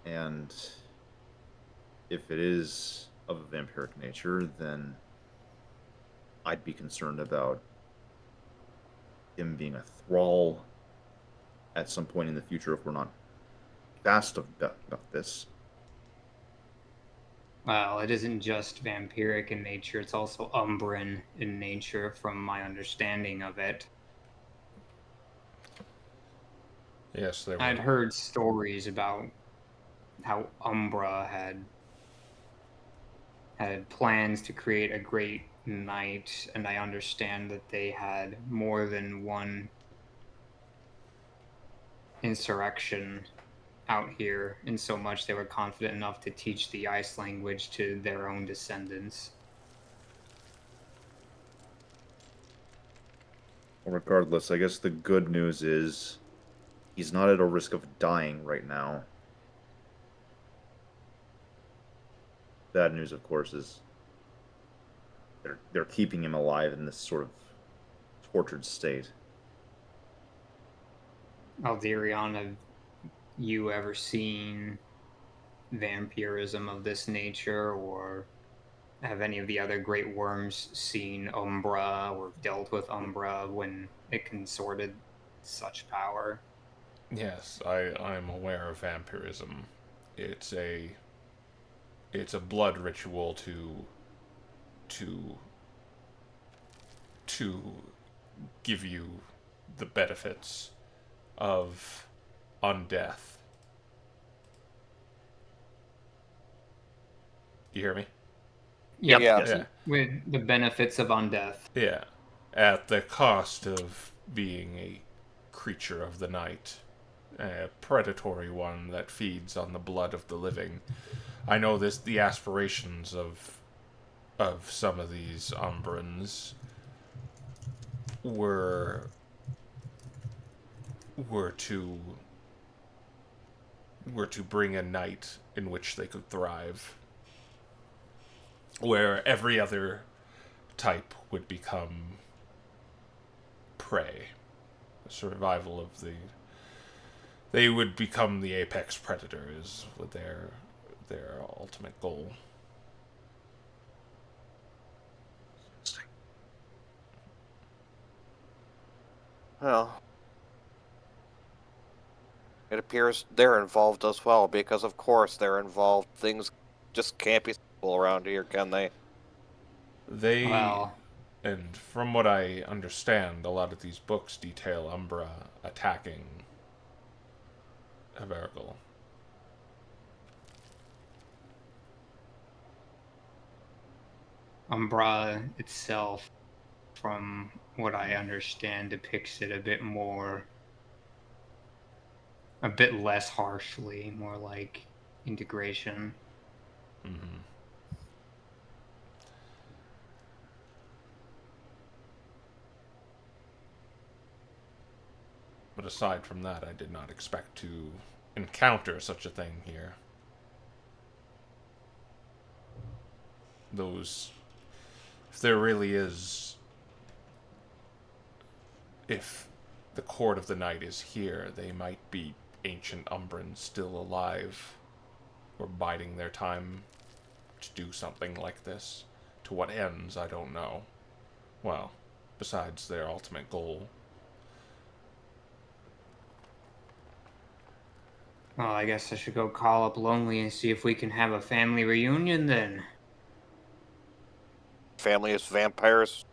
And if it is of a vampiric nature, then I'd be concerned about him being a thrall at some point in the future if we're not fast about this. Well, it isn't just vampiric in nature; it's also Umbran in nature, from my understanding of it. Yes, they were. I'd heard stories about how Umbra had plans to create a great knight, and I understand that they had more than one insurrection out here, in so much they were confident enough to teach the ice language to their own descendants. Well, regardless, I guess the good news is he's not at a risk of dying right now. Bad news, of course, is they're keeping him alive in this sort of tortured state. Alderion, have you ever seen vampirism of this nature, or have any of the other great worms seen Umbra or dealt with Umbra when it consorted? such power. Yes, I'm aware of vampirism. It's a blood ritual to to give you the benefits of undeath. You hear me? Yep. Yeah. Yeah. With the benefits of undeath. Yeah. At the cost of being a creature of the night, a predatory one that feeds on the blood of the living. I know the aspirations of some of these Umbrans were were to were to bring a night in which they could thrive, where every other type would become prey. The survival of they would become the apex predators with their ultimate goal. Well, it appears they're involved as well, because of course they're involved. Things just can't be simple around here, can they? They, Well, and from what I understand, a lot of these books detail Umbra attacking Evergal. Umbra itself, from what I understand, depicts it a bit less harshly, more like integration. Mm-hmm. But aside from that, I did not expect to encounter such a thing here. Those, if there really is, if the Court of the Night is here, they might be ancient Umbrans still alive, or biding their time to do something like this. To what ends, I don't know. Well, besides their ultimate goal. Well, I guess I should go call up Lonely and see if we can have a family reunion then. Family is vampires.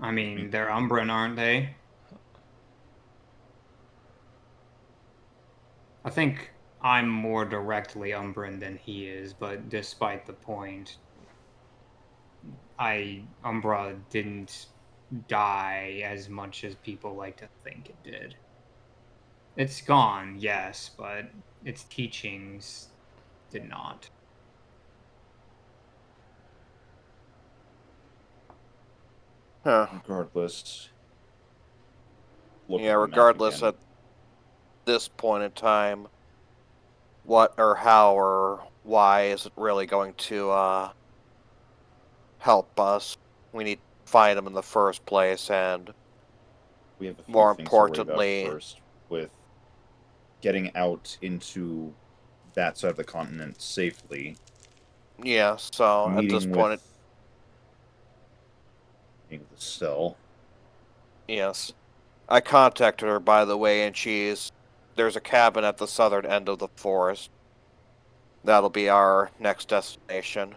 I mean, they're Umbran, aren't they? I think I'm more directly Umbran than he is, but despite the point, Umbra didn't die as much as people like to think it did. It's gone, yes, but its teachings did not. Huh. Regardless. Yeah, regardless, at this point in time, what or how or why is it really going to help us? We need to find them in the first place, and we have a few more things to worry about importantly, first with getting out into that side of the continent safely. yeah, so at this Meeting point, with the cell. yes. I contacted her, by the way, and there's a cabin at the southern end of the forest. That'll be our next destination.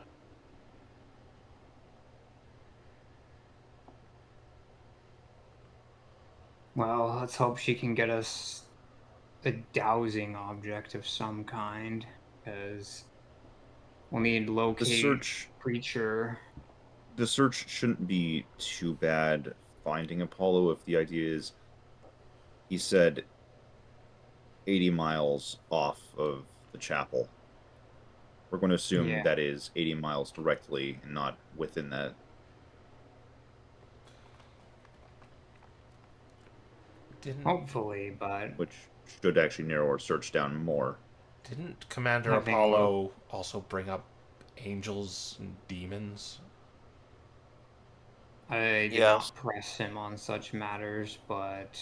Well, let's hope she can get us a dowsing object of some kind, because we'll need to locate creature. The search shouldn't be too bad finding Apollo if the idea is, he said, 80 miles off of the chapel. We're going to assume that is 80 miles directly and not within that. Hopefully, but which should actually narrow our search down more. Didn't Commander Apollo also bring up angels and demons? I did not press him on such matters, but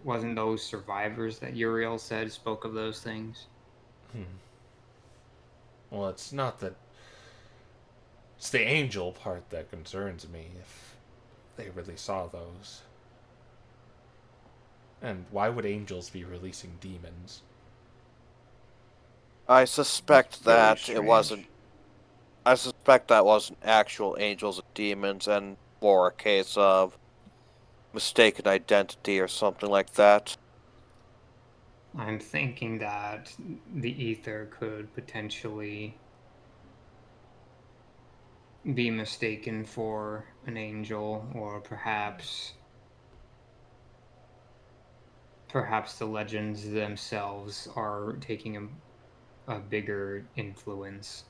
wasn't those survivors that Uriel said spoke of those things? Well, it's not that. It's the angel part that concerns me, if they really saw those. And why would angels be releasing demons? I suspect Very that it strange. wasn't. I suspect that wasn't actual angels and demons, and more a case of mistaken identity or something like that. I'm thinking that the ether could potentially be mistaken for an angel, or perhaps the legends themselves are taking a bigger influence.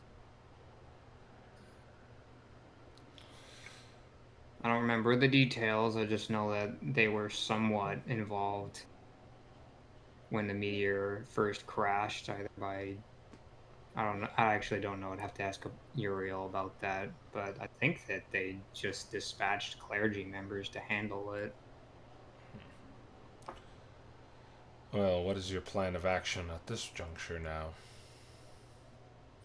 I don't remember the details. I just know that they were somewhat involved when the meteor first crashed, either by I don't know. I actually don't know. I'd have to ask Uriel about that. But I think that they just dispatched clergy members to handle it. Well, what is your plan of action at this juncture now?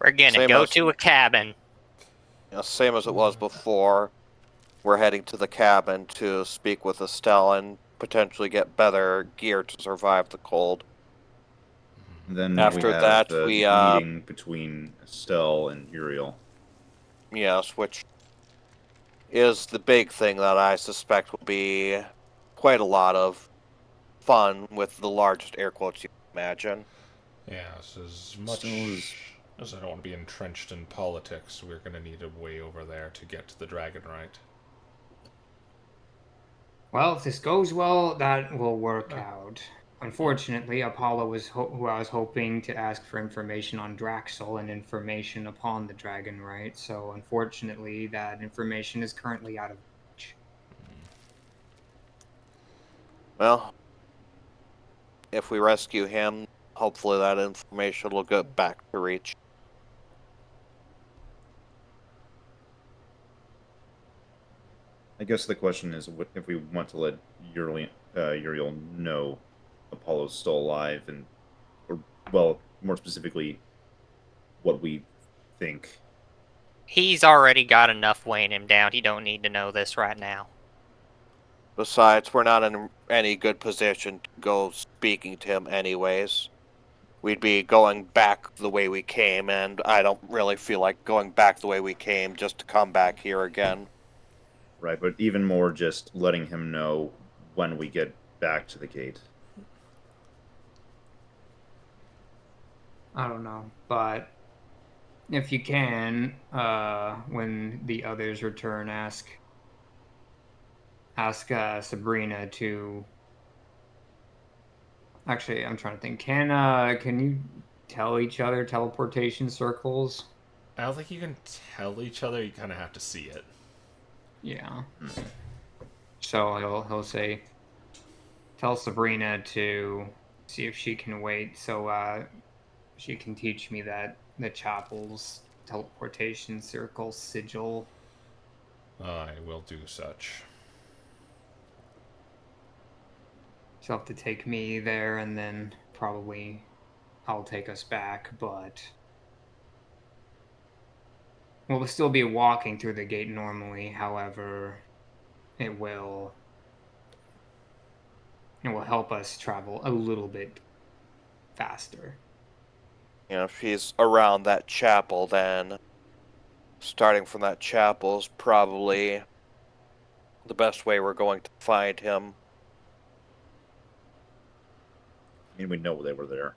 We're gonna Same go as to a cabin. same as it was before. We're heading to the cabin to speak with Estelle and potentially get better gear to survive the cold. Then After we have that, the we meeting between Estelle and Uriel. yes, which is the big thing that I suspect will be quite a lot of fun with the largest air quotes you can imagine. Yes, as much Still is- as I don't want to be entrenched in politics, we're going to need a way over there to get to the Dragonrite. Well, if this goes well, that will work out. Unfortunately, Apollo was who I was hoping to ask for information on Draxel and information upon the Dragonrite. So, unfortunately, that information is currently out of reach. Well, if we rescue him, hopefully that information will get back to Reach. I guess the question is, what if we want to let Uriel know Apollo's still alive, and, or well, more specifically, what we think. He's already got enough weighing him down. He don't need to know this right now. Besides, we're not in any good position to go speaking to him anyways. We'd be going back the way we came, and I don't really feel like going back the way we came just to come back here again. Right, but even more just letting him know when we get back to the gate. I don't know, but if you can, when the others return, ask Sabrina to. Actually, I'm trying to think. Can you tell each other teleportation circles? I don't think you can tell each other, you kind of have to see it. Yeah. So he'll say, tell Sabrina to see if she can wait, so she can teach me that the chapel's teleportation circle sigil. I will do such. She'll have to take me there, and then probably I'll take us back, but we'll still be walking through the gate normally. However, it will help us travel a little bit faster. You know, if he's around that chapel, then starting from that chapel is probably the best way we're going to find him. I mean, we know they were there.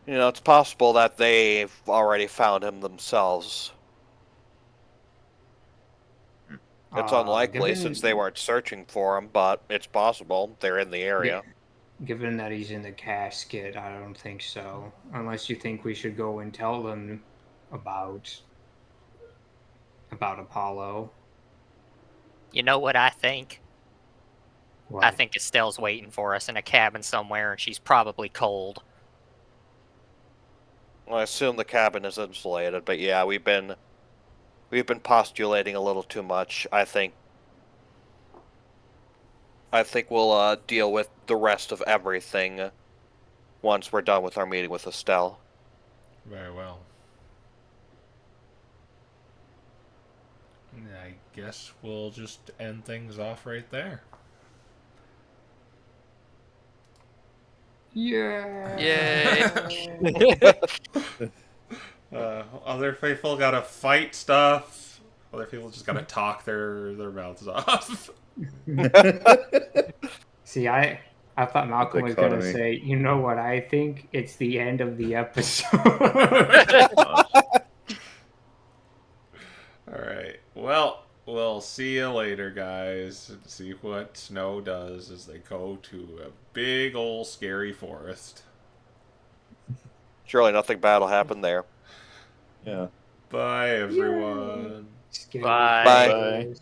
You know, it's possible that they've already found him themselves. It's unlikely since they weren't searching for him, but it's possible. They're in the area. Given that he's in the casket, I don't think so. Unless you think we should go and tell them about Apollo. You know what I think? What? I think Estelle's waiting for us in a cabin somewhere, and she's probably cold. Well, I assume the cabin is insulated, but yeah, we've been postulating a little too much. I think we'll deal with the rest of everything once we're done with our meeting with Estelle. Very well. I guess we'll just end things off right there. Yeah. Yay. Other people gotta fight stuff. Other people just gotta talk their mouths off. See, I thought Malcolm was going to Dichotomy. say, you know what I think? It's the end of the episode. Alright. Well, we'll see you later, guys. And see what Snow does as they go to a big old scary forest. Surely nothing bad will happen there. Yeah. Bye, everyone. Scary Bye. Bye. photos.